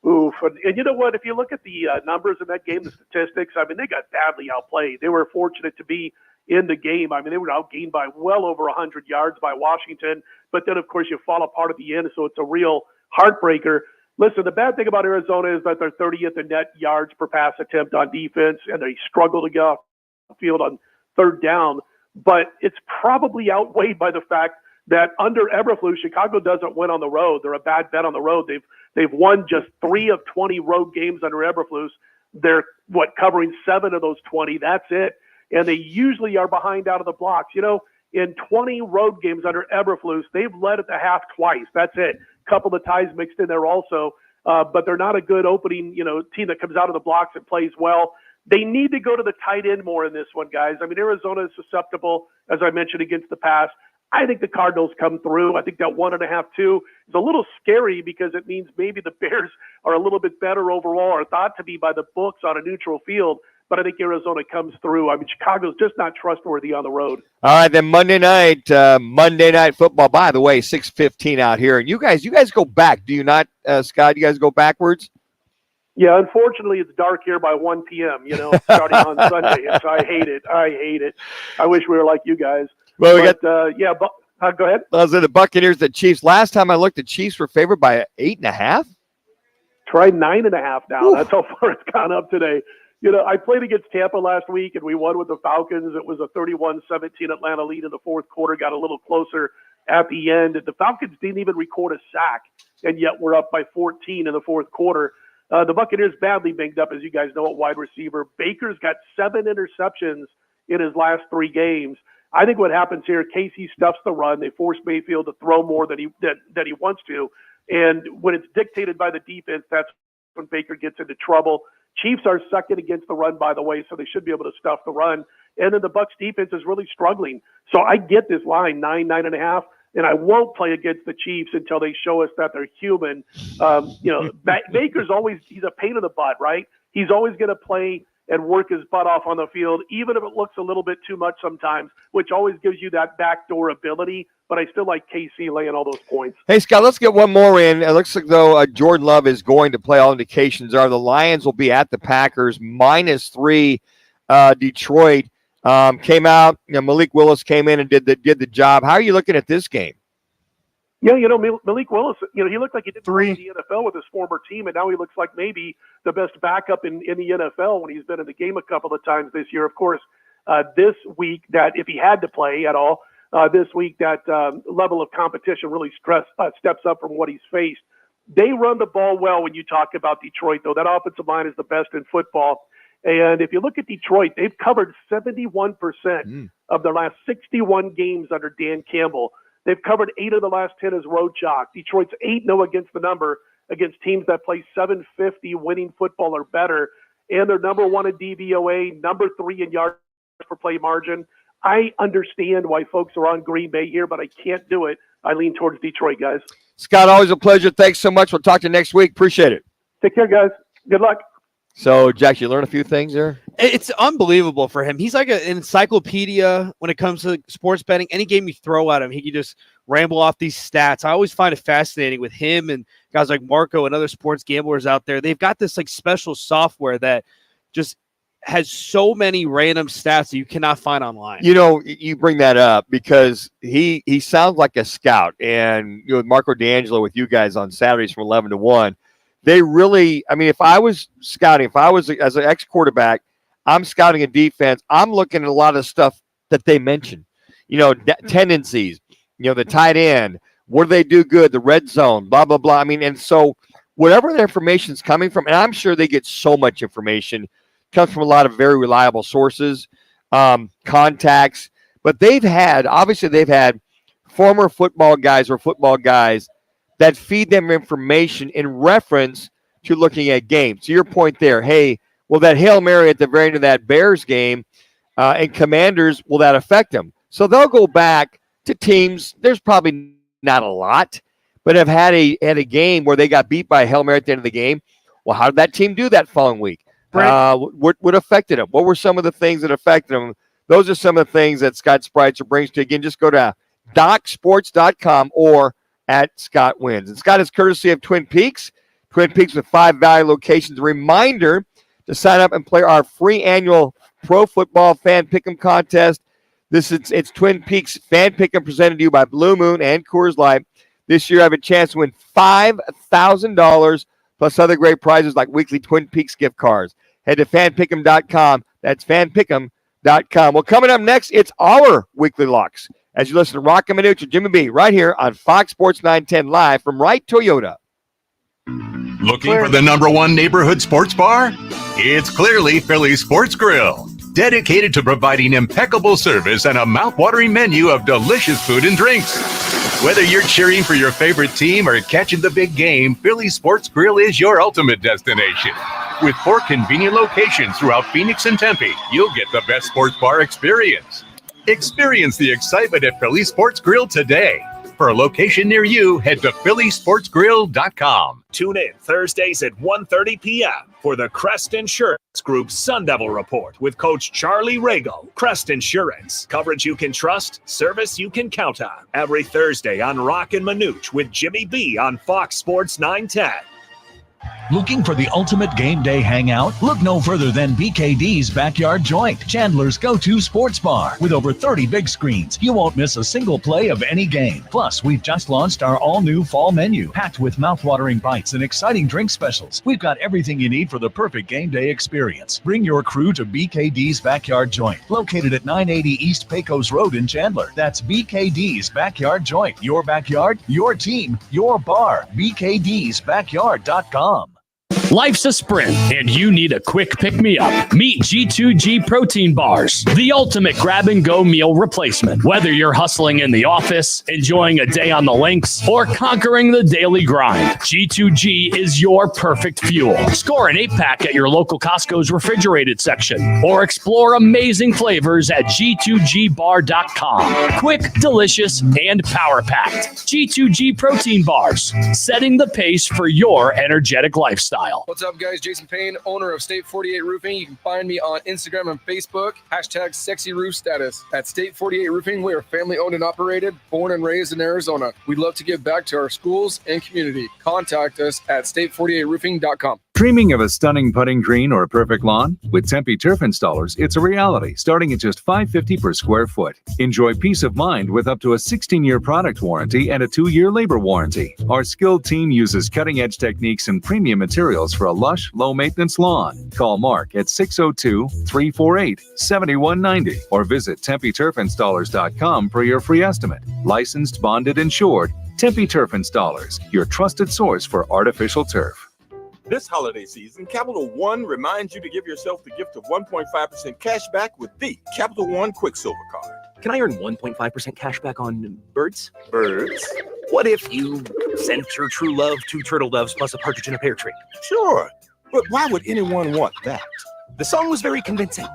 [SPEAKER 4] Oof. And you know what? If you look at the numbers in that game, the statistics, they got badly outplayed. They were fortunate to be in the game. They were outgained by well over 100 yards by Washington. But then, of course, you fall apart at the end, so it's a real heartbreaker. Listen, the bad thing about Arizona is that they're 30th in net yards per pass attempt on defense, and they struggle to get off the field on third down. But it's probably outweighed by the fact that under Eberflus, Chicago doesn't win on the road. They're a bad bet on the road. They've won just 3 of 20 road games under Eberflus. They're covering 7 of those 20. That's it. And they usually are behind out of the blocks. In 20 road games under Eberflus, they've led at the half twice. That's it. A couple of ties mixed in there also. But they're not a good opening, team that comes out of the blocks and plays well. They need to go to the tight end more in this one, guys. Arizona is susceptible, as I mentioned, against the pass. I think the Cardinals come through. I think that 1.5, 2 is a little scary because it means maybe the Bears are a little bit better overall or thought to be by the books on a neutral field. But I think Arizona comes through. Chicago's just not trustworthy on the road.
[SPEAKER 8] All right, then Monday night football. By the way, 6:15 out here. And you guys go back. Do you not, Scott? You guys go backwards?
[SPEAKER 4] Yeah, unfortunately, it's dark here by 1 p.m., starting on Sunday. So I hate it. I wish we were like you guys.
[SPEAKER 8] Well,
[SPEAKER 4] go ahead.
[SPEAKER 8] Those are the Buccaneers, the Chiefs. Last time I looked, the Chiefs were favored by 8.5.
[SPEAKER 4] Try 9.5 now. Oof. That's how far it's gone up today. I played against Tampa last week, and we won with the Falcons. It was a 31-17 Atlanta lead in the fourth quarter, got a little closer at the end. The Falcons didn't even record a sack, and yet we're up by 14 in the fourth quarter. The Buccaneers badly banged up, as you guys know, at wide receiver. Baker's got 7 interceptions in his last 3 games. I think what happens here, Casey stuffs the run. They force Mayfield to throw more than he wants to. And when it's dictated by the defense, that's when Baker gets into trouble. Chiefs are second against the run, by the way, so they should be able to stuff the run. And then the Bucs defense is really struggling. So I get this line, 9.5, and I won't play against the Chiefs until they show us that they're human. Baker's he's a pain in the butt, right? He's always going to play and work his butt off on the field, even if it looks a little bit too much sometimes, which always gives you that backdoor ability. But I still like KC laying all those points.
[SPEAKER 8] Hey, Scott, let's get one more in. It looks like, though, Jordan Love is going to play. All indications are the Lions will be at the Packers, -3. Detroit came out. Malik Willis came in and did the job. How are you looking at this game?
[SPEAKER 4] Yeah, Malik Willis, he looked like he did in the NFL with his former team, and now he looks like maybe the best backup in the NFL when he's been in the game a couple of times this year. Of course, this week, that if he had to play at all, this week, that level of competition really steps up from what he's faced. They run the ball well when you talk about Detroit, though. That offensive line is the best in football. And if you look at Detroit, they've covered 71% of their last 61 games under Dan Campbell. They've covered 8 of the last 10 as road chalk. Detroit's 8-0 against the number against teams that play 750 winning football or better. And they're number 1 in DVOA, number 3 in yards per play margin. I understand why folks are on Green Bay here, but I can't do it. I lean towards Detroit, guys.
[SPEAKER 8] Scott, always a pleasure. Thanks so much. We'll talk to you next week. Appreciate it.
[SPEAKER 4] Take care, guys. Good luck.
[SPEAKER 8] So, Jack, you learn a few things there?
[SPEAKER 3] It's unbelievable for him. He's like an encyclopedia when it comes to sports betting. Any game you throw at him, he can just ramble off these stats. I always find it fascinating with him and guys like Marco and other sports gamblers out there. They've got this like special software that just has so many random stats that you cannot find online.
[SPEAKER 8] You know, you bring that up because he sounds like a scout. And, you know, Marco D'Angelo with you guys on Saturdays from 11 to 1, they really, I mean, if I was scouting, if I was as an ex-quarterback, I'm scouting a defense, I'm looking at a lot of stuff that they mentioned, you know, tendencies, you know, the tight end, what do they do good, the red zone, blah, blah, blah. I mean, and so whatever the information is coming from, and I'm sure they get so much information, comes from a lot of very reliable sources, contacts, but they've had former football guys or football guys that feed them information in reference to looking at games. To your point there, hey, will that Hail Mary at the very end of that Bears game and Commanders, will that affect them? So they'll go back to teams, there's probably not a lot, but have had a game where they got beat by a Hail Mary at the end of the game. Well, how did that team do that following week? What affected them? What were some of the things that affected them? Those are some of the things that Scott Spreitzer brings to you. Again, just go to docsports.com or at Scott Wins. And Scott is courtesy of Twin Peaks with 5 value locations. A reminder to sign up and play our free annual Pro Football Fan Pick'em contest. It's Twin Peaks Fan Pick'em presented to you by Blue Moon and Coors Light. This year I have a chance to win $5,000 plus other great prizes like weekly Twin Peaks gift cards. Head to fanpick'em.com. That's fanpick'em.com. Well, coming up next, it's our weekly locks as you listen to Roc and Manuch and Jimmy B right here on Fox Sports 910 live from Wright Toyota.
[SPEAKER 5] Looking for the #1 neighborhood sports bar? It's clearly Philly Sports Grill, dedicated to providing impeccable service and a mouth-watering menu of delicious food and drinks. Whether you're cheering for your favorite team or catching the big game, Philly Sports Grill is your ultimate destination. With 4 convenient locations throughout Phoenix and Tempe, you'll get the best sports bar experience. Experience the excitement at Philly Sports Grill today. For a location near you, head to phillysportsgrill.com.
[SPEAKER 2] Tune in Thursdays at 1:30 p.m. for the Crest Insurance Group Sun Devil Report with Coach Charlie Rago. Crest Insurance. Coverage you can trust, service you can count on. Every Thursday on Roc and Manuch with Jimmy B on Fox Sports 910.
[SPEAKER 20] Looking for the ultimate game day hangout? Look no further than BKD's Backyard Joint, Chandler's go-to sports bar. With over 30 big screens, you won't miss a single play of any game. Plus, we've just launched our all-new fall menu, packed with mouth-watering bites and exciting drink specials. We've got everything you need for the perfect game day experience. Bring your crew to BKD's Backyard Joint, located at 980 East Pecos Road in Chandler. That's BKD's Backyard Joint. Your backyard, your team, your bar. BKD'sbackyard.com.
[SPEAKER 6] Life's a sprint, and you need a quick pick-me-up. Meet G2G Protein Bars, the ultimate grab-and-go meal replacement. Whether you're hustling in the office, enjoying a day on the links, or conquering the daily grind, G2G is your perfect fuel. Score an 8-pack at your local Costco's refrigerated section, or explore amazing flavors at G2GBar.com. Quick, delicious, and power-packed. G2G Protein Bars, setting the pace for your energetic lifestyle.
[SPEAKER 9] What's up, guys? Jason Payne, owner of State 48 Roofing. You can find me on Instagram and Facebook. # sexy roof status. At State 48 Roofing, we are family owned and operated, born and raised in Arizona. We'd love to give back to our schools and community. Contact us at state48roofing.com.
[SPEAKER 10] Dreaming of a stunning putting green or a perfect lawn? With Tempe Turf Installers, it's a reality, starting at just $550 per square foot. Enjoy peace of mind with up to a 16-year product warranty and a 2-year labor warranty. Our skilled team uses cutting-edge techniques and premium materials for a lush, low-maintenance lawn. Call Mark at 602-348-7190 or visit TempeTurfInstallers.com for your free estimate. Licensed, bonded, insured. Tempe Turf Installers, your trusted source for artificial turf.
[SPEAKER 12] This holiday season, Capital One reminds you to give yourself the gift of 1.5% cash back with the Capital One Quicksilver Card.
[SPEAKER 15] Can I earn 1.5% cash back on birds?
[SPEAKER 12] Birds?
[SPEAKER 15] What if you sent your true love 2 turtle doves plus a partridge in a pear tree?
[SPEAKER 12] Sure, but why would anyone want that?
[SPEAKER 15] The song was very convincing.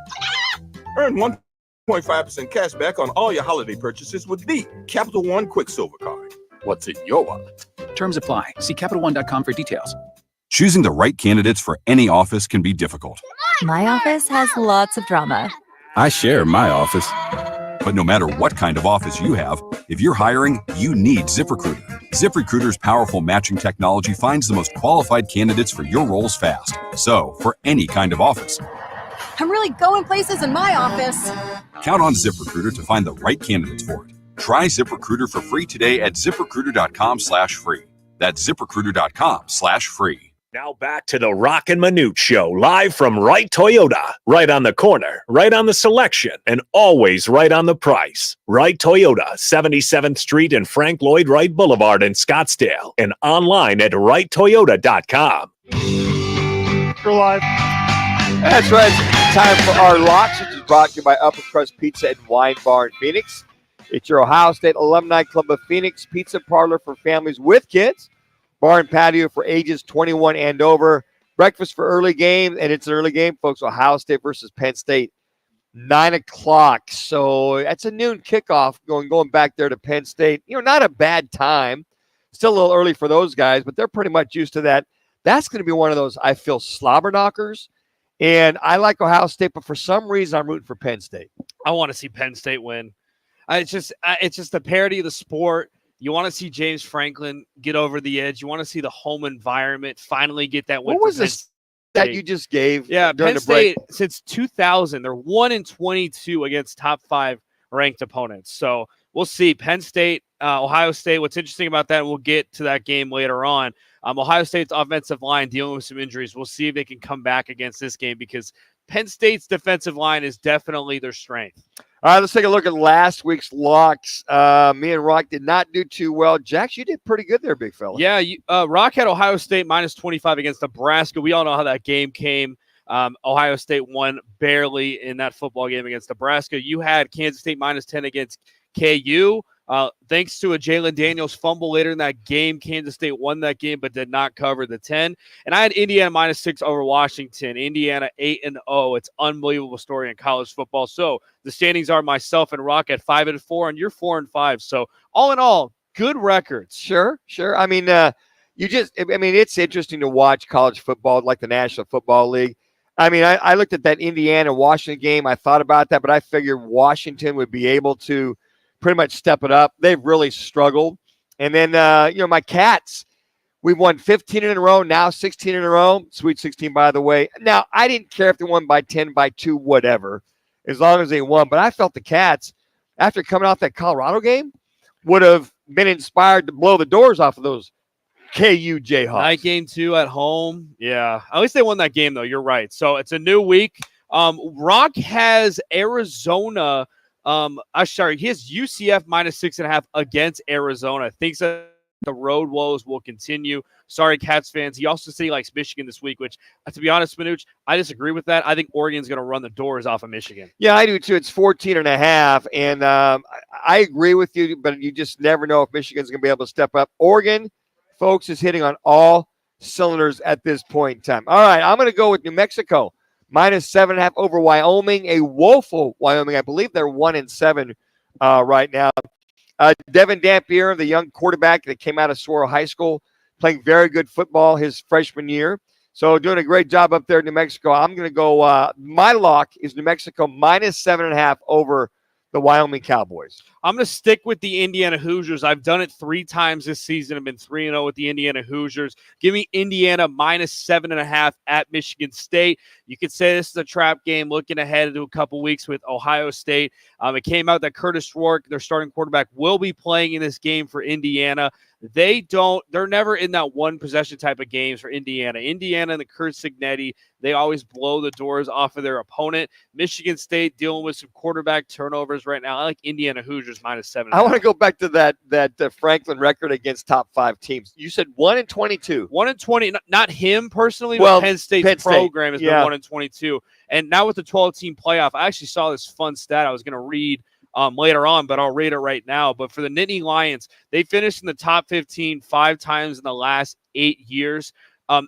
[SPEAKER 12] Earn 1.5% cash back on all your holiday purchases with the Capital One Quicksilver Card. what's in your wallet.
[SPEAKER 7] Terms apply. See CapitalOne.com for details.
[SPEAKER 14] Choosing the right candidates for any office can be difficult.
[SPEAKER 16] My office has lots of drama.
[SPEAKER 14] I share my office. But no matter what kind of office you have, if you're hiring, you need ZipRecruiter. ZipRecruiter's powerful matching technology finds the most qualified candidates for your roles fast. So, for any kind of office,
[SPEAKER 16] I'm really going places in my office.
[SPEAKER 14] count on ZipRecruiter to find the right candidates for it. Try ZipRecruiter for free today at ZipRecruiter.com/free. That's ZipRecruiter.com/free.
[SPEAKER 2] Now back to the Roc and Manuch Show, live from Wright Toyota. Right on the corner, right on the selection, and always right on the price. Wright Toyota, 77th Street and Frank Lloyd Wright Boulevard in Scottsdale, and online at WrightToyota.com.
[SPEAKER 8] We're live. That's right. It's time for our locks, which is brought to you by Upper Crust Pizza and Wine Bar in Phoenix. It's your Ohio State Alumni Club of Phoenix pizza parlor for families with kids. Bar and patio for ages 21 and over. Breakfast for early game, and it's an early game, folks. Ohio State versus Penn State, 9 o'clock. So that's a noon kickoff going back there to Penn State. Not a bad time. Still a little early for those guys, but they're pretty much used to that. That's going to be one of those, I feel, slobber knockers. And I like Ohio State, but for some reason, I'm rooting for Penn State.
[SPEAKER 3] I want to see Penn State win. It's just the parity of the sport. You want to see James Franklin get over the edge. You want to see the home environment finally get that win.
[SPEAKER 8] What was this that you just gave?
[SPEAKER 3] Yeah,
[SPEAKER 8] during
[SPEAKER 3] Penn
[SPEAKER 8] the break?
[SPEAKER 3] State since 2000, they're 1-22 against top 5 ranked opponents. So we'll see. Penn State, Ohio State. What's interesting about that, and we'll get to that game later on. Ohio State's offensive line dealing with some injuries. We'll see if they can come back against this game because Penn State's defensive line is definitely their strength.
[SPEAKER 8] All right, let's take a look at last week's locks. Me and Rock did not do too well. Jax, you did pretty good there, big fella.
[SPEAKER 3] Yeah, Rock had Ohio State -25 against Nebraska. We all know how that game came. Ohio State won barely in that football game against Nebraska. You had Kansas State -10 against KU. Thanks to a Jalen Daniels fumble later in that game, Kansas State won that game but did not cover the 10. And I had Indiana -6 over Washington. Indiana 8-0. It's an unbelievable story in college football. So the standings are myself and Rock at 5-4, and you're 4-5. So all in all, good records.
[SPEAKER 8] Sure. I mean, it's interesting to watch college football like the National Football League. I mean, I looked at that Indiana-Washington game. I thought about that, but I figured Washington would be able to pretty much step it up. They've really struggled. And then, my Cats, we've won 15 in a row, now 16 in a row. Sweet 16, by the way. Now, I didn't care if they won by 10, by 2, whatever, as long as they won. But I felt the Cats, after coming off that Colorado game, would have been inspired to blow the doors off of those KU Jayhawks.
[SPEAKER 3] Night game 2 at home. Yeah. At least they won that game, though. You're right. So it's a new week. Rock has Arizona. He has UCF -6.5 against Arizona. Thinks that the road woes will continue. Sorry, Cats fans. He also said he likes Michigan this week, which, to be honest, Manuch, I disagree with that. I think Oregon's going to run the doors off of Michigan.
[SPEAKER 8] Yeah, I do too. It's 14.5, and I agree with you, but you just never know if Michigan's going to be able to step up. Oregon, folks, is hitting on all cylinders at this point in time. All right, I'm going to go with New Mexico. -7.5 over Wyoming, a woeful Wyoming. I believe they're 1-7 right now. Devin Dampier, the young quarterback that came out of Saguaro High School, playing very good football his freshman year. So doing a great job up there in New Mexico. I'm going to go, my lock is New Mexico -7.5 over the Wyoming Cowboys.
[SPEAKER 3] I'm going to stick with the Indiana Hoosiers. I've done it 3 times this season. I've been 3-0 with the Indiana Hoosiers. Give me Indiana -7.5 at Michigan State. You could say this is a trap game looking ahead to a couple weeks with Ohio State. It came out that Curtis Rourke, their starting quarterback, will be playing in this game for Indiana. They're never in that one possession type of games for Indiana. Indiana and the Kurt Signetti, they always blow the doors off of their opponent. Michigan State dealing with some quarterback turnovers right now. I like Indiana Hoosiers -7.
[SPEAKER 8] I want to go back to that Franklin record against top 5 teams. You said 1-22.
[SPEAKER 3] 1-20, not him personally,
[SPEAKER 8] well,
[SPEAKER 3] but Penn State's program has been 1-22. And now with the 12-team playoff, I actually saw this fun stat I was going to read later on, but I'll read it right now. But for the Nittany Lions, they finished in the top 15 5 times in the last 8 years.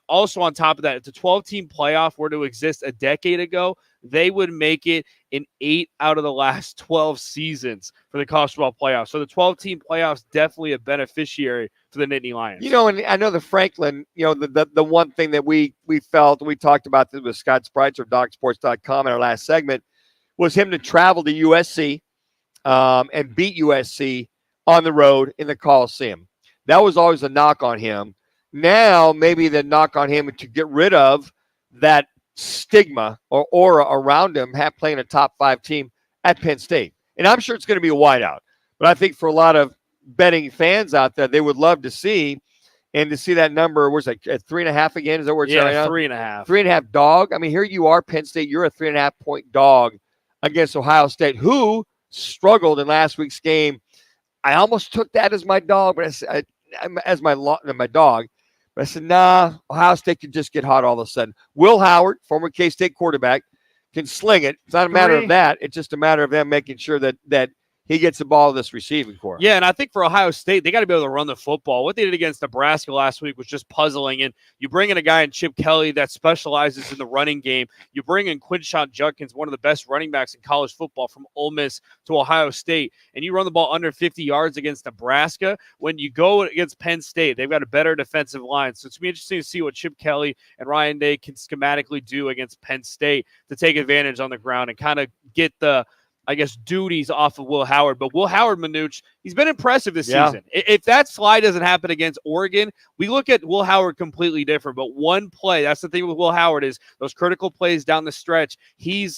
[SPEAKER 3] Also, on top of that, if the 12-team playoff were to exist a decade ago, they would make it in 8 out of the last 12 seasons for the college football playoffs. So the 12-team playoffs definitely a beneficiary for the Nittany Lions.
[SPEAKER 8] And I know the Franklin, the one thing that we felt, we talked about this with Scott Spreitzer of DocSports.com in our last segment, was him to travel to USC and beat USC on the road in the Coliseum. That was always a knock on him. Now, maybe the knock on him to get rid of that stigma or aura around him, playing a top 5 team at Penn State. And I'm sure it's going to be a whiteout. But I think for a lot of betting fans out there, they would love to see that number. Where's that, at 3.5 again? Is that where it's at right now?
[SPEAKER 3] 3.5.
[SPEAKER 8] 3.5 dog. I mean, here you are, Penn State. You're a 3.5 point dog against Ohio State, who struggled in last week's game. I almost took that as my dog, but as my dog. But I said, nah, Ohio State can just get hot all of a sudden. Will Howard, former K-State quarterback, can sling it. It's not a matter of that. It's just a matter of them making sure that he gets the ball in this receiving core.
[SPEAKER 3] Yeah, and I think for Ohio State, they got to be able to run the football. What they did against Nebraska last week was just puzzling. And you bring in a guy in Chip Kelly that specializes in the running game. You bring in Quinshon Judkins, one of the best running backs in college football, from Ole Miss to Ohio State, and you run the ball under 50 yards against Nebraska. When you go against Penn State, they've got a better defensive line. So it's going to be interesting to see what Chip Kelly and Ryan Day can schematically do against Penn State to take advantage on the ground and kind of get the duties off of Will Howard. But Will Howard, Manuch, he's been impressive this season. If that slide doesn't happen against Oregon, we look at Will Howard completely different. But one play, that's the thing with Will Howard, is those critical plays down the stretch. He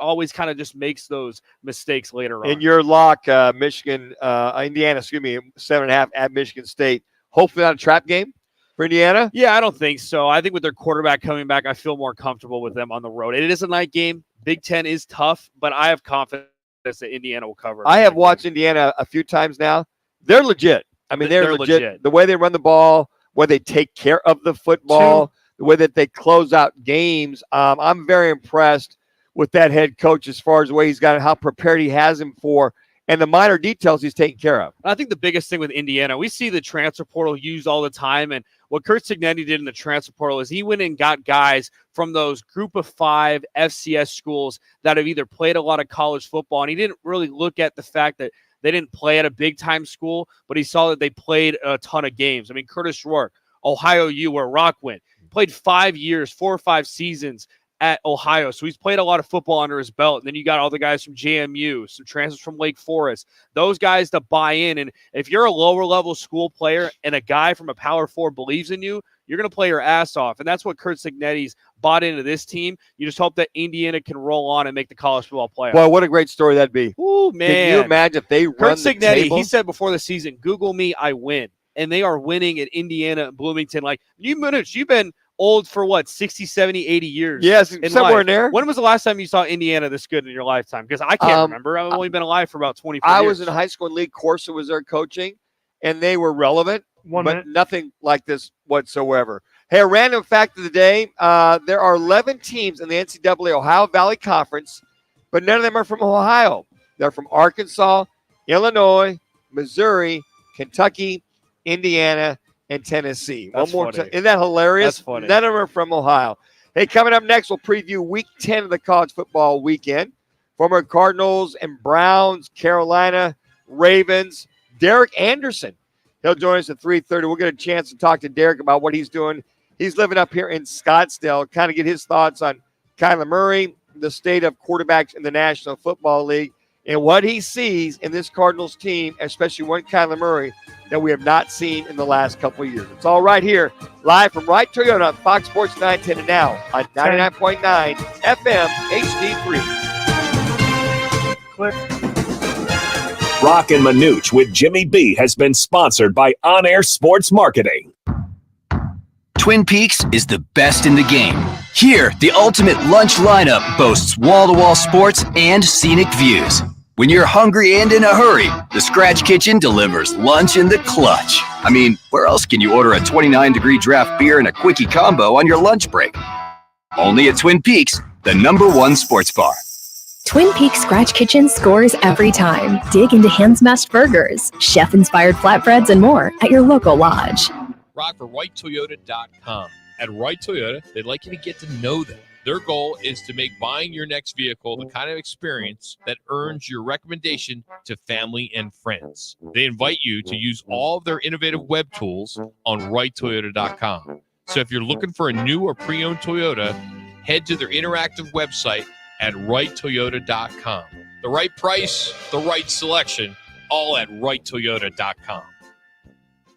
[SPEAKER 3] always kind of just makes those mistakes later on.
[SPEAKER 8] In your lock, Indiana, 7.5 at Michigan State. Hopefully not a trap game for Indiana?
[SPEAKER 3] Yeah, I don't think so. I think with their quarterback coming back, I feel more comfortable with them on the road. It is a night game. Big Ten is tough, but I have confidence that Indiana will cover.
[SPEAKER 8] I have watched Indiana a few times now. They're legit. I mean, they're legit. The way they run the ball, the way they take care of the football, the way that they close out games. I'm very impressed with that head coach as far as the way he's got it, how prepared he has him for, and the minor details he's taking care of.
[SPEAKER 3] I think the biggest thing with Indiana, we see the transfer portal used all the time, and what Curt Cignetti did in the transfer portal is he went and got guys from those group of 5 FCS schools that have either played a lot of college football, and he didn't really look at the fact that they didn't play at a big-time school, but he saw that they played a ton of games. I mean, Curtis Rourke, Ohio U, where Rock went, played 5 years, 4 or 5 seasons at Ohio. So he's played a lot of football under his belt. And then you got all the guys from JMU, some transfers from Lake Forest, those guys to buy in. And if you're a lower level school player and a guy from a Power 4 believes in you, you're going to play your ass off. And that's what Curt Cignetti's bought into this team. You just hope that Indiana can roll on and make the college football playoff.
[SPEAKER 8] Boy, what a great story that'd be.
[SPEAKER 3] Ooh, man.
[SPEAKER 8] Can you imagine if they run the table?
[SPEAKER 3] He said before the season, Google me, I win. And they are winning at Indiana and Bloomington. Like, you've been old for what, 60, 70, 80 years?
[SPEAKER 8] Yes, somewhere in there.
[SPEAKER 3] When was the last time you saw Indiana this good in your lifetime? Because I can't remember. I've only been alive for about 24 years.
[SPEAKER 8] I was in high school, and Lee Corso was there coaching, and they were relevant, but nothing like this whatsoever. Hey, a random fact of the day, there are 11 teams in the NCAA Ohio Valley Conference, but none of them are from Ohio. They're from Arkansas, Illinois, Missouri, Kentucky, Indiana, and Tennessee.
[SPEAKER 3] That's
[SPEAKER 8] one more
[SPEAKER 3] funny.
[SPEAKER 8] time. Isn't that hilarious?
[SPEAKER 3] That's funny.
[SPEAKER 8] None of them are from Ohio. Hey, coming up next, we'll preview Week 10 of the college football weekend. Former Cardinals and Browns, Carolina, Ravens, Derek Anderson. He'll join us at 3:30. We'll get a chance to talk to Derek about what he's doing. He's living up here in Scottsdale, kind of get his thoughts on Kyler Murray, the state of quarterbacks in the National Football League, and what he sees in this Cardinals team, especially one Kyler Murray, that we have not seen in the last couple of years. It's all right here, live from Wright Toyota on Fox Sports 910 and now on 99.9 FM HD3.
[SPEAKER 2] Roc and Manuch with Jimmy B has been sponsored by On Air Sports Marketing.
[SPEAKER 1] Twin Peaks is the best in the game. Here, the ultimate lunch lineup boasts wall-to-wall sports and scenic views. When you're hungry and in a hurry, the Scratch Kitchen delivers lunch in the clutch. I mean, where else can you order a 29-degree draft beer and a quickie combo on your lunch break? Only at Twin Peaks, the #1 sports bar.
[SPEAKER 11] Twin Peaks Scratch Kitchen scores every time. Dig into hand-smashed burgers, chef-inspired flatbreads, and more at your local lodge.
[SPEAKER 13] Rock for RightToyota.com. At Right Toyota, they'd like you to get to know them. Their goal is to make buying your next vehicle the kind of experience that earns your recommendation to family and friends. They invite you to use all of their innovative web tools on RightToyota.com. So if you're looking for a new or pre-owned Toyota, head to their interactive website at RightToyota.com. The right price, the right selection, all at RightToyota.com.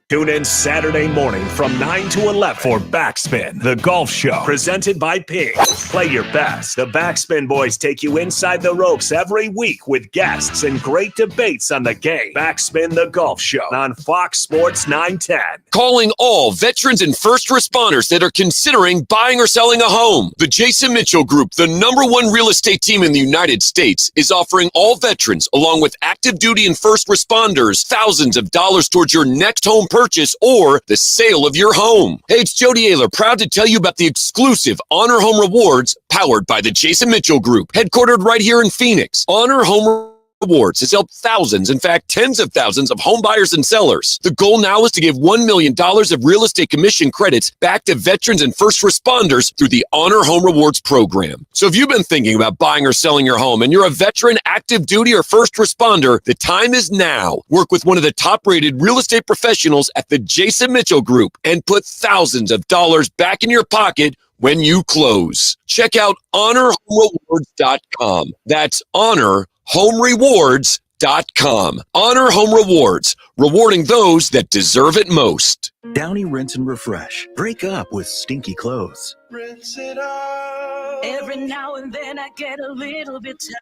[SPEAKER 2] Tune in Saturday morning from 9 to 11 for Backspin, the golf show presented by Pigs. Play your best. The Backspin boys take you inside the ropes every week with guests and great debates on the game. Backspin, the golf show on Fox Sports 910.
[SPEAKER 17] Calling all veterans and first responders that are considering buying or selling a home. The Jason Mitchell Group, the #1 real estate team in the United States, is offering all veterans, along with active duty and first responders, thousands of dollars towards your next home purchase or the sale of your home. Hey, it's Jody Ayler, proud to tell you about the exclusive Honor Home Rewards powered by the Jason Mitchell Group, headquartered right here in Phoenix. Honor Home Rewards has helped thousands, in fact, tens of thousands of home buyers and sellers. The goal now is to give $1 million of real estate commission credits back to veterans and first responders through the Honor Home Rewards program. So if you've been thinking about buying or selling your home and you're a veteran, active duty, or first responder, the time is now. Work with one of the top-rated real estate professionals at the Jason Mitchell Group and put thousands of dollars back in your pocket when you close. Check out HonorHomeRewards.com. That's HonorHomeRewards.com. Honor Home Rewards, rewarding those that deserve it most.
[SPEAKER 18] Downy Rinse and Refresh. Break up with stinky clothes.
[SPEAKER 19] Rinse it out.
[SPEAKER 31] Every now and then I get a little bit tired.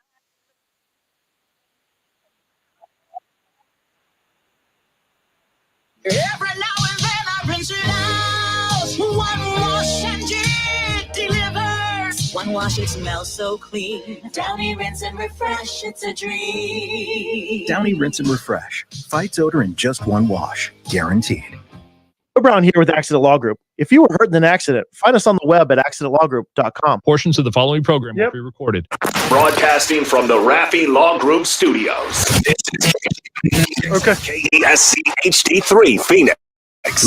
[SPEAKER 31] Every now and then I rinse it out. One wash and it delivers. One wash, it smells so clean. Downy Rinse and Refresh, it's a dream.
[SPEAKER 18] Downy Rinse and Refresh. Fights odor in just one wash. Guaranteed.
[SPEAKER 21] Brown here with Accident Law Group. If you were hurt in an accident, find us on the web at accidentlawgroup.com.
[SPEAKER 24] Portions of the following program will be recorded.
[SPEAKER 2] Broadcasting from the Raffy Law Group Studios. This is KESC HD3 Phoenix.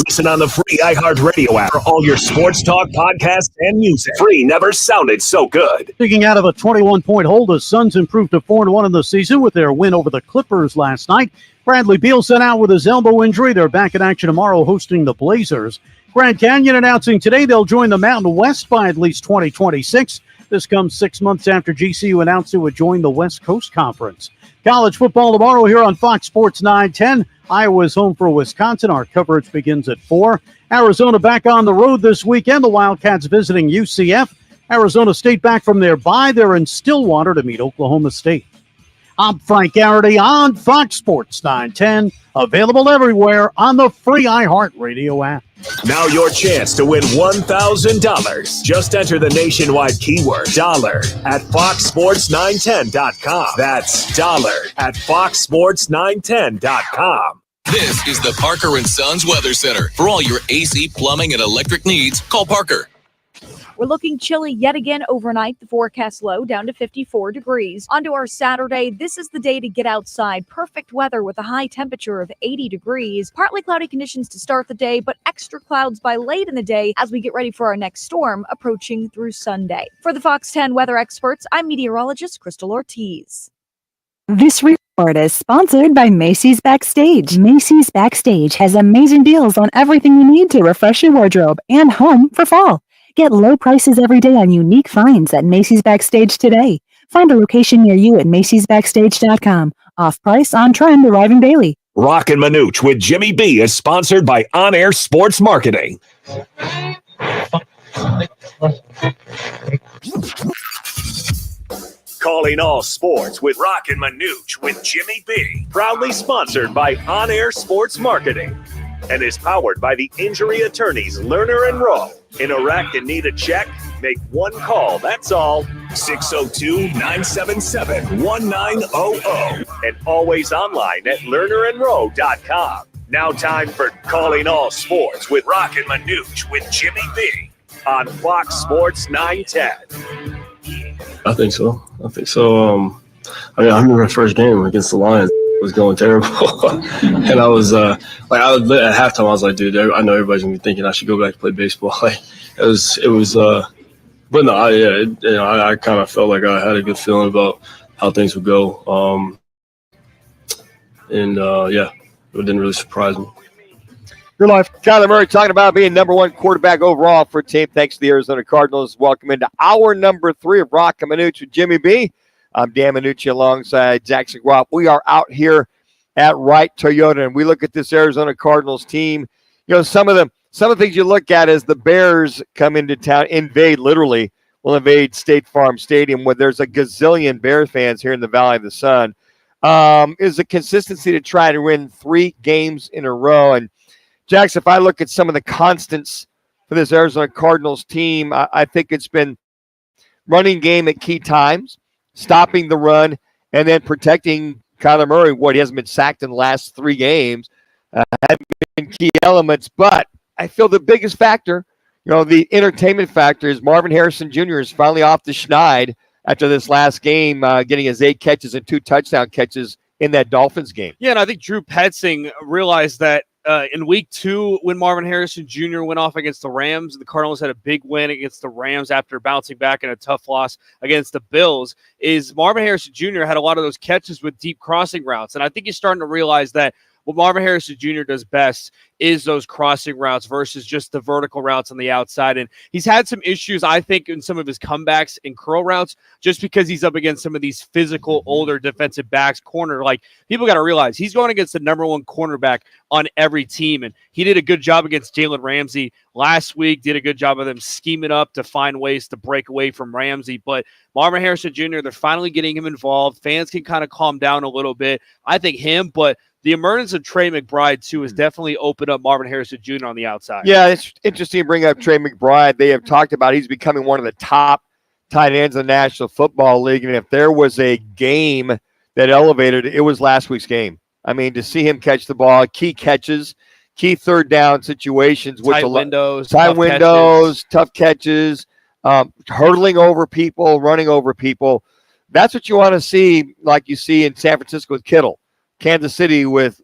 [SPEAKER 2] Listen on the free iHeartRadio app for all your sports talk, podcasts, and music. Free never sounded so good.
[SPEAKER 25] Speaking out of a 21-point hole, the Suns improved to 4-1 in the season with their win over the Clippers last night. Bradley Beal sent out with his elbow injury. They're back in action tomorrow hosting the Blazers. Grand Canyon announcing today they'll join the Mountain West by at least 2026. This comes 6 months after GCU announced it would join the West Coast Conference. College football tomorrow here on Fox Sports 910. Iowa's home for Wisconsin. Our coverage begins at 4. Arizona back on the road this weekend. The Wildcats visiting UCF. Arizona State back from their bye. They're in Stillwater to meet Oklahoma State. I'm Frank Garrity on Fox Sports 910. Available everywhere on the free iHeartRadio app.
[SPEAKER 2] Now your chance to win $1,000. Just enter the nationwide keyword dollar at foxsports910.com. That's dollar at foxsports910.com.
[SPEAKER 27] This is the Parker & Sons Weather Center. For all your AC, plumbing, and electric needs, call Parker.
[SPEAKER 28] We're looking chilly yet again overnight. The forecast low down to 54 degrees. On to our Saturday. This is the day to get outside. Perfect weather with a high temperature of 80 degrees. Partly cloudy conditions to start the day, but extra clouds by late in the day as we get ready for our next storm approaching through Sunday. For the Fox 10 weather experts, I'm meteorologist Crystal Ortiz.
[SPEAKER 31] This report is sponsored by Macy's Backstage. Macy's Backstage has amazing deals on everything you need to refresh your wardrobe and home for fall. Get low prices every day on unique finds at Macy's Backstage today. Find a location near you at macysbackstage.com. Off price, on trend, arriving daily.
[SPEAKER 2] Roc and Manuch with Jimmy B is sponsored by On Air Sports Marketing. Calling all sports with Roc and Manuch with Jimmy B. Proudly sponsored by On Air Sports Marketing. And is powered by the injury attorneys Lerner and Rowe. In a wreck and need a check? Make one call, that's all. 602-977-1900. And always online at lernerandrowe.com. Now time for Calling All Sports with Roc and Manuch with Jimmy B. On Fox Sports 910.
[SPEAKER 29] I think so. I remember my first game against the Lions.
[SPEAKER 4] was going terrible. And I was at halftime, I was like, dude, I know everybody's gonna be thinking I should go back and play baseball. Like it was. But no, I kind of felt like I had a good feeling about how things would go. It didn't really surprise me.
[SPEAKER 8] Your life. Kyler Murray talking about being number one quarterback overall for a team. Thanks to the Arizona Cardinals. Welcome into hour number 3 of Roc and Manuch with Jimmy B. I'm Dan Manucci alongside Jackson Gropp. We are out here at Wright Toyota, and we look at this Arizona Cardinals team. You know, some of the things you look at as the Bears come into town, will invade State Farm Stadium, where there's a gazillion Bear fans here in the Valley of the Sun. Is the consistency to try to win 3 games in a row. And Jax, if I look at some of the constants for this Arizona Cardinals team, I think it's been running game at key times, stopping the run, and then protecting Kyler Murray. He hasn't been sacked in the last 3 games. Have been key elements, but I feel the biggest factor, the entertainment factor, is Marvin Harrison Jr. is finally off the schneid after this last game, getting his 8 catches and 2 touchdown catches in that Dolphins game.
[SPEAKER 3] Yeah, and I think Drew Petzing realized that in week 2, when Marvin Harrison Jr. went off against the Rams, the Cardinals had a big win against the Rams after bouncing back in a tough loss against the Bills, is Marvin Harrison Jr. had a lot of those catches with deep crossing routes. And I think he's starting to realize that what Marvin Harrison Jr. does best is those crossing routes versus just the vertical routes on the outside. And he's had some issues, I think, in some of his comebacks and curl routes, just because he's up against some of these physical, older defensive backs, corner. Like, people got to realize he's going against the number 1 cornerback on every team. And he did a good job against Jalen Ramsey last week, did a good job of them scheming up to find ways to break away from Ramsey. But Marvin Harrison Jr., they're finally getting him involved. Fans can kind of calm down a little bit. I think him, but the emergence of Trey McBride, too, has definitely opened up Marvin Harrison Jr. on the outside.
[SPEAKER 8] Yeah, it's interesting to bring up Trey McBride. They have talked about he's becoming one of the top tight ends in the National Football League. And if there was a game that elevated, it was last week's game. I mean, to see him catch the ball, key catches, key third down situations.
[SPEAKER 3] Tight windows,
[SPEAKER 8] tough catches, hurdling over people, running over people. That's what you want to see, like you see in San Francisco with Kittle. Kansas City with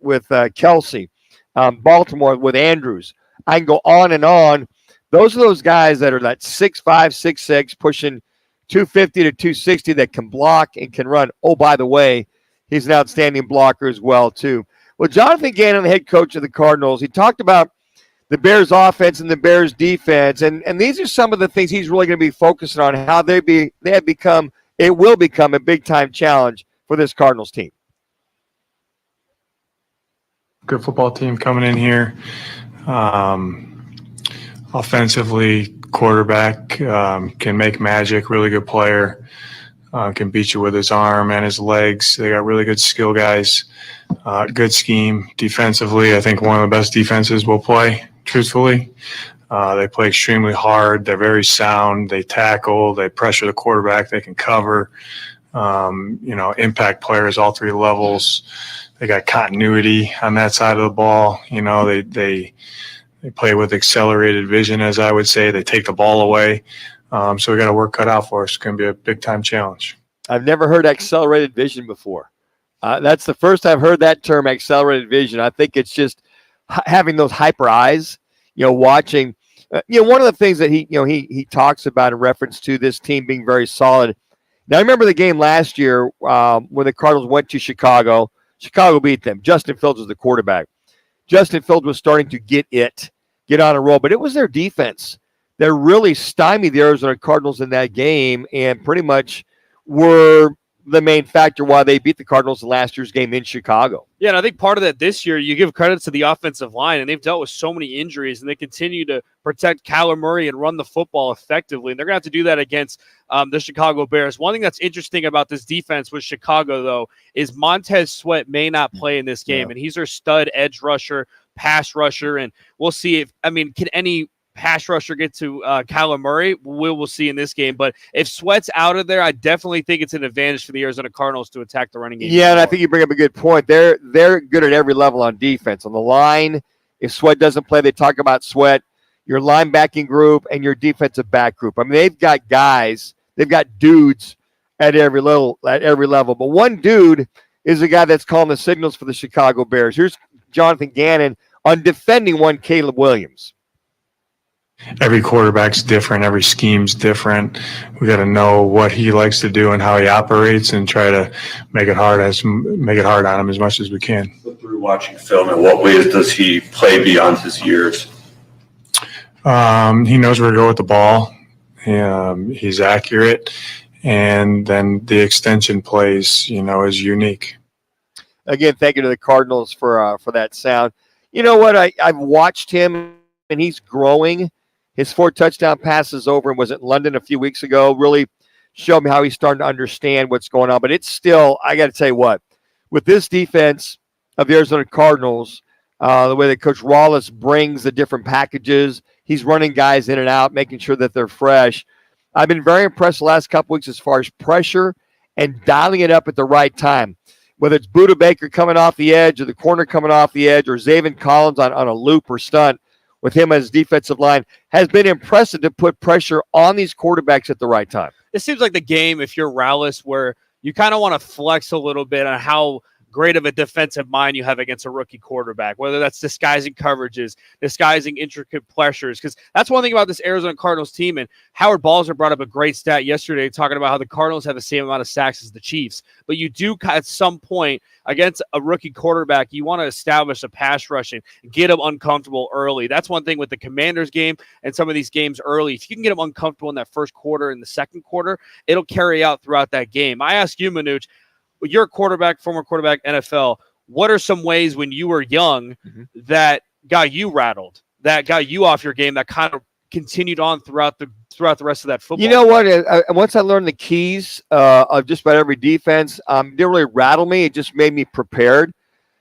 [SPEAKER 8] Kelsey, Baltimore with Andrews. I can go on and on. Those are those guys that are that 6'5", 6'6", pushing 250 to 260 that can block and can run. Oh, by the way, he's an outstanding blocker as well, too. Well, Jonathan Gannon, the head coach of the Cardinals, he talked about the Bears offense and the Bears defense, and these are some of the things he's really going to be focusing on, how it will become a big-time challenge for this Cardinals team.
[SPEAKER 5] Good football team coming in here. Offensively, quarterback can make magic, really good player, can beat you with his arm and his legs. They got really good skill guys, good scheme. Defensively, I think one of the best defenses we'll play, truthfully. They play extremely hard. They're very sound. They tackle. They pressure the quarterback. They can cover. Impact players, all 3 levels. They got continuity on that side of the ball. They play with accelerated vision, as I would say. They take the ball away. So we got a work cut out for us. It's going to be a big-time challenge.
[SPEAKER 8] I've never heard accelerated vision before. That's the first I've heard that term, accelerated vision. I think it's just having those hyper eyes, watching. One of the things that he talks about in reference to this team being very solid. Now, I remember the game last year when the Cardinals went to Chicago. Chicago beat them. Justin Fields was the quarterback. Justin Fields was starting to get on a roll, but it was their defense that really stymied the Arizona Cardinals in that game and pretty much were the main factor why they beat the Cardinals in last year's game in Chicago.
[SPEAKER 3] Yeah, and I think part of that this year, you give credit to the offensive line, and they've dealt with so many injuries, and they continue to protect Kyler Murray and run the football effectively. And they're going to have to do that against the Chicago Bears. One thing that's interesting about this defense with Chicago, though, is Montez Sweat may not play in this game, and he's their stud edge rusher, pass rusher, and we'll see can any pass rusher get to Kyler Murray? We'll see in this game. But if Sweat's out of there, I definitely think it's an advantage for the Arizona Cardinals to attack the running game.
[SPEAKER 8] Yeah, and I think you bring up a good point. They're good at every level on defense. On the line, if Sweat doesn't play, they talk about Sweat, your linebacking group, and your defensive back group. I mean, they've got guys, they've got dudes at every level. But one dude is the guy that's calling the signals for the Chicago Bears. Here's Jonathan Gannon on defending one Caleb Williams.
[SPEAKER 5] Every quarterback's different. Every scheme's different. We got to know what he likes to do and how he operates, and try to make it hard on him as much as we can.
[SPEAKER 6] Through watching film, in what ways does he play beyond his years?
[SPEAKER 5] He knows where to go with the ball. He's accurate, and then the extension plays, is unique.
[SPEAKER 8] Again, thank you to the Cardinals for that sound. You know what? I've watched him, and he's growing. His 4 touchdown passes over and was at London a few weeks ago. Really showed me how he's starting to understand what's going on. But it's still, I got to tell you what, with this defense of the Arizona Cardinals, the way that Coach Wallace brings the different packages, he's running guys in and out, making sure that they're fresh. I've been very impressed the last couple weeks as far as pressure and dialing it up at the right time. Whether it's Buda Baker coming off the edge or the corner coming off the edge or Zaven Collins on a loop or stunt with him as defensive line, has been impressive to put pressure on these quarterbacks at the right time.
[SPEAKER 3] It seems like the game, if you're Rallis, where you kind of want to flex a little bit on how great of a defensive mind you have against a rookie quarterback, whether that's disguising coverages, disguising intricate pressures, because that's one thing about this Arizona Cardinals team. And Howard Balzer brought up a great stat yesterday talking about how the Cardinals have the same amount of sacks as the Chiefs. But you do, at some point, against a rookie quarterback, you want to establish a pass rushing, get them uncomfortable early. That's one thing with the Commanders game and some of these games early. If you can get them uncomfortable in that first quarter and the second quarter, it'll carry out throughout that game. I ask you, Manuch, you're a quarterback, former quarterback, NFL. What are some ways when you were young that got you rattled, that got you off your game, that kind of continued on throughout the rest of that football?
[SPEAKER 8] You know what? Once I learned the keys of just about every defense, didn't really rattle me. It just made me prepared.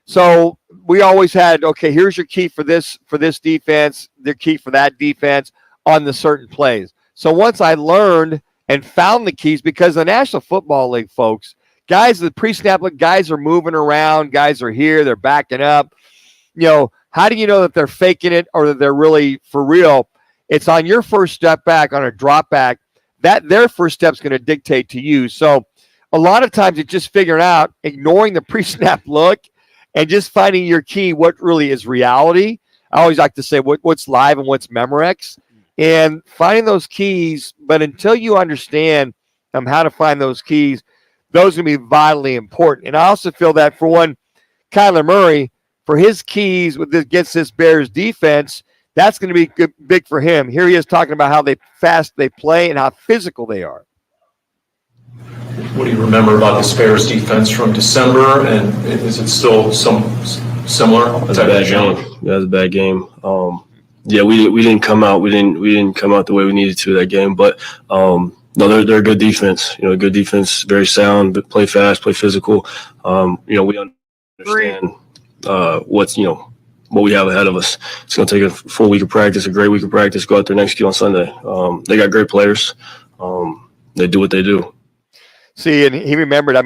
[SPEAKER 8] So we always had, okay, here's your key for this defense, their key for that defense on the certain plays. So once I learned and found the keys, because the National Football League, folks, guys, the pre-snap look, guys are moving around, guys are here, they're backing up. How do you know that they're faking it or that they're really for real? It's on your first step back, on a drop back, that their first step is going to dictate to you. So a lot of times it's just figuring out, ignoring the pre-snap look and just finding your key, what really is reality. I always like to say what's live and what's Memorex, and finding those keys. But until you understand how to find those keys, those are going to be vitally important. And I also feel that for one, Kyler Murray, for his keys against this Bears defense, that's going to be big for him. Here he is talking about how fast they play and how physical they are.
[SPEAKER 9] What do you remember about the Bears defense from December, and is it still similar?
[SPEAKER 4] That's a bad game. Yeah, that's a bad game. We didn't come out. We didn't come out the way we needed to that game, but. No, they're a good defense. Good defense, very sound, but play fast, play physical. We understand what we have ahead of us. It's going to take a full week of practice, a great week of practice, go out there and execute on Sunday. They got great players. They do what they do.
[SPEAKER 8] See, and he remembered,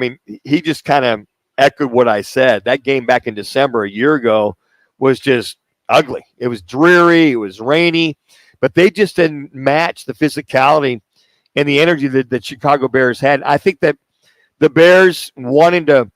[SPEAKER 8] he just kind of echoed what I said. That game back in December a year ago was just ugly. It was dreary. It was rainy. But they just didn't match the physicality and the energy that the Chicago Bears had. I think that the Bears wanted to,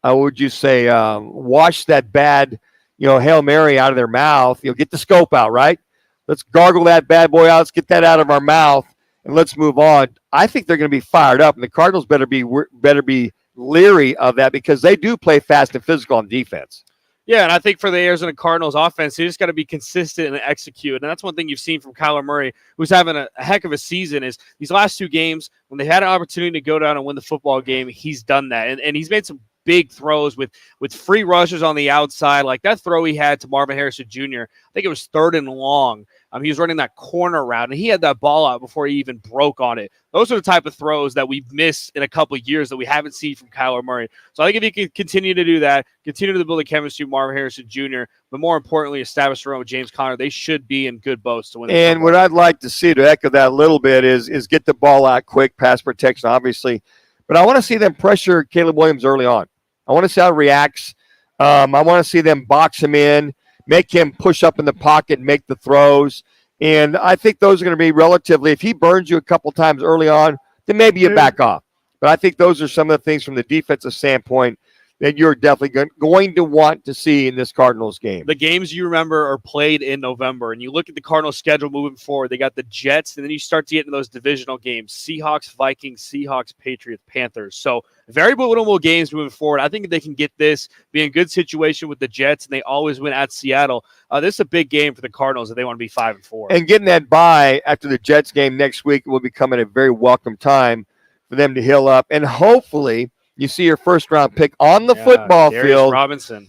[SPEAKER 8] wash that bad, Hail Mary out of their mouth. Get the scope out, right? Let's gargle that bad boy out. Let's get that out of our mouth, and let's move on. I think they're going to be fired up, and the Cardinals better be leery of that, because they do play fast and physical on defense.
[SPEAKER 3] Yeah, and I think for the Arizona Cardinals offense, you just got to be consistent and execute. And that's one thing you've seen from Kyler Murray, who's having a heck of a season, is these last 2 games, when they had an opportunity to go down and win the football game, he's done that. And he's made some big throws with free rushers on the outside, like that throw he had to Marvin Harrison Jr. I think it was 3rd and long. He was running that corner route, and he had that ball out before he even broke on it. Those are the type of throws that we've missed in a couple of years that we haven't seen from Kyler Murray. So I think if he can continue to do that, continue to build a chemistry with Marvin Harrison Jr., but more importantly, establish their own with James Conner, they should be in good boats to win.
[SPEAKER 8] And what I'd like to see, to echo that a little bit, is get the ball out quick, pass protection, obviously. But I want to see them pressure Caleb Williams early on. I want to see how he reacts. I want to see them box him in, make him push up in the pocket and make the throws. And I think those are going to be relatively, if he burns you a couple times early on, then maybe you back off. But I think those are some of the things from the defensive standpoint that you're definitely going to want to see in this Cardinals game.
[SPEAKER 3] The games you remember are played in November, and you look at the Cardinals schedule moving forward. They got the Jets, and then you start to get into those divisional games: Seahawks, Vikings, Seahawks, Patriots, Panthers. So very winnable games moving forward. I think they can get this, be in good situation with the Jets, and they always win at Seattle. This is a big game for the Cardinals if they want to be 5-4.
[SPEAKER 8] And getting that bye after the Jets game next week will be coming at a very welcome time for them to heal up, and hopefully you see your first-round pick on the football field.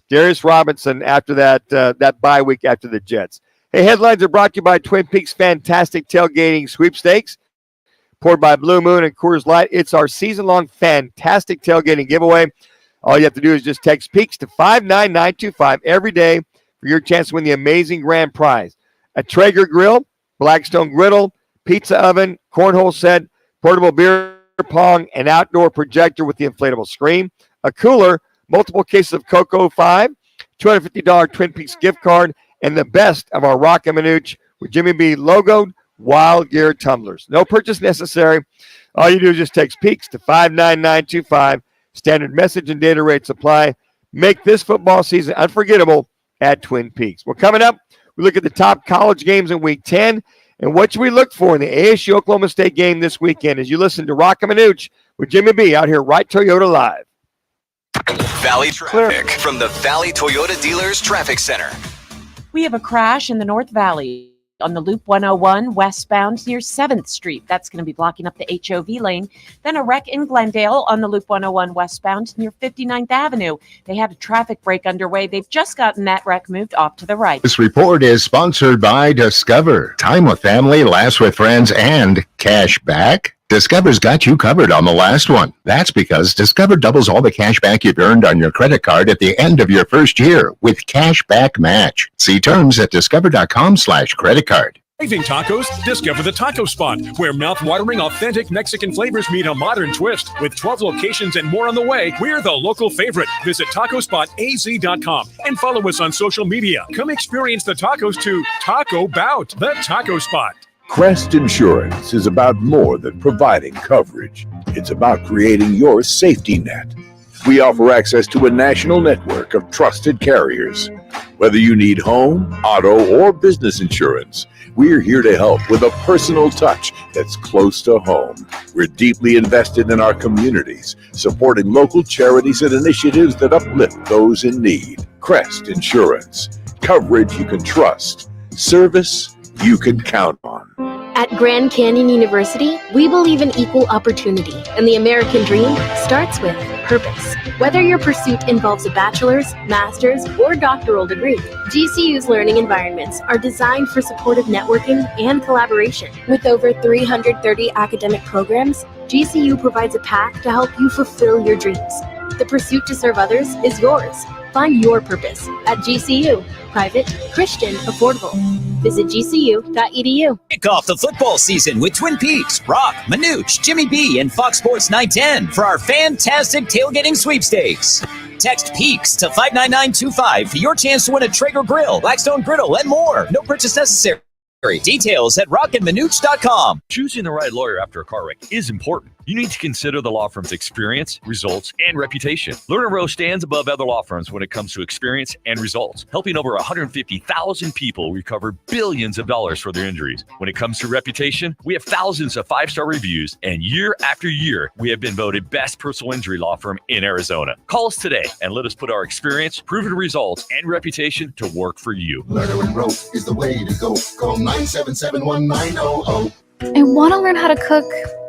[SPEAKER 8] Darius Robinson after that bye week after the Jets. Hey, headlines are brought to you by Twin Peaks Fantastic Tailgating Sweepstakes, poured by Blue Moon and Coors Light. It's our season-long fantastic tailgating giveaway. All you have to do is just text Peaks to 59925 every day for your chance to win the amazing grand prize. A Traeger grill, Blackstone griddle, pizza oven, cornhole set, portable beer pong, an outdoor projector with the inflatable screen, a cooler, multiple cases of Cocoa 5, $250 Twin Peaks gift card, and the best of our Roc and Manuch with Jimmy B logoed Wild Gear tumblers. No purchase necessary. All you do is just text Peaks to 59925. Standard message and data rates apply. Make this football season unforgettable at Twin Peaks. Well, coming up, we look at the top college games in Week 10. And what should we look for in the ASU Oklahoma State game this weekend as you listen to Roc and Manuch with Jimmy B out here, Right Toyota Live.
[SPEAKER 7] Valley traffic from the Valley Toyota Dealers Traffic Center.
[SPEAKER 10] We have a crash in the North Valley on the Loop 101 westbound near 7th Street. That's going to be blocking up the HOV lane. Then a wreck in Glendale on the Loop 101 westbound near 59th Avenue. They had a traffic break underway. They've just gotten that wreck moved off to the right.
[SPEAKER 12] This report is sponsored by Discover. Time with family, laughs with friends, and cash back. Discover's got you covered on the last one. That's because Discover doubles all the cash back you've earned on your credit card at the end of your first year with Cash Back Match. See terms at discover.com/credit card.
[SPEAKER 15] Craving tacos? Discover the Taco Spot, where mouth-watering, authentic Mexican flavors meet a modern twist. With 12 locations and more on the way, we're the local favorite. Visit TacoSpotAZ.com and follow us on social media. Come experience the tacos to Taco Bout, the Taco Spot.
[SPEAKER 16] Crest Insurance is about more than providing coverage. It's about creating your safety net. We offer access to a national network of trusted carriers. Whether you need home, auto, or business insurance, we're here to help with a personal touch that's close to home. We're deeply invested in our communities, supporting local charities and initiatives that uplift those in need. Crest Insurance. Coverage you can trust. Service you can count on.
[SPEAKER 20] At Grand Canyon University, we believe in equal opportunity, and the American dream starts with purpose. Whether your pursuit involves a bachelor's, master's, or doctoral degree, GCU's learning environments are designed for supportive networking and collaboration. With over 330 academic programs, GCU provides a path to help you fulfill your dreams. The pursuit to serve others is yours. Find your purpose at GCU. Private, Christian, affordable. Visit gcu.edu.
[SPEAKER 22] Kick off the football season with Twin Peaks, Roc, Manuch, Jimmy B, and Fox Sports 910 for our fantastic tailgating sweepstakes. Text Peaks to 59925 for your chance to win a Traeger grill, Blackstone griddle, and more. No purchase necessary. Details at rocandmanuch.com.
[SPEAKER 23] Choosing the right lawyer after a car wreck is important. You need to consider the law firm's experience, results, and reputation. Lerner Rowe stands above other law firms when it comes to experience and results, helping over 150,000 people recover billions of dollars for their injuries. When it comes to reputation, we have thousands of 5-star reviews, and year after year, we have been voted best personal injury law firm in Arizona. Call us today and let us put our experience, proven results, and reputation to work for you.
[SPEAKER 26] Lerner Rowe is the way to go. Call 977-1900.
[SPEAKER 11] I want to learn how to cook,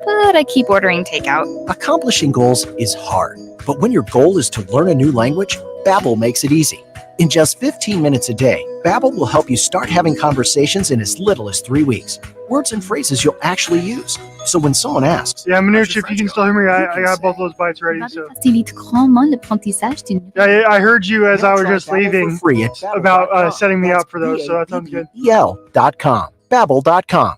[SPEAKER 11] but I keep ordering takeout.
[SPEAKER 29] Accomplishing goals is hard, but when your goal is to learn a new language, Babbel makes it easy. In just 15 minutes a day, Babbel will help you start having conversations in as little as 3 weeks. Words and phrases you'll actually use. So when someone asks,
[SPEAKER 31] yeah, Manuch, if you can still hear me, I got both those bites ready. So.
[SPEAKER 11] Yeah,
[SPEAKER 31] I heard you as I was just leaving about setting me up for those, so that sounds good.
[SPEAKER 29] EL.com, Babbel.com.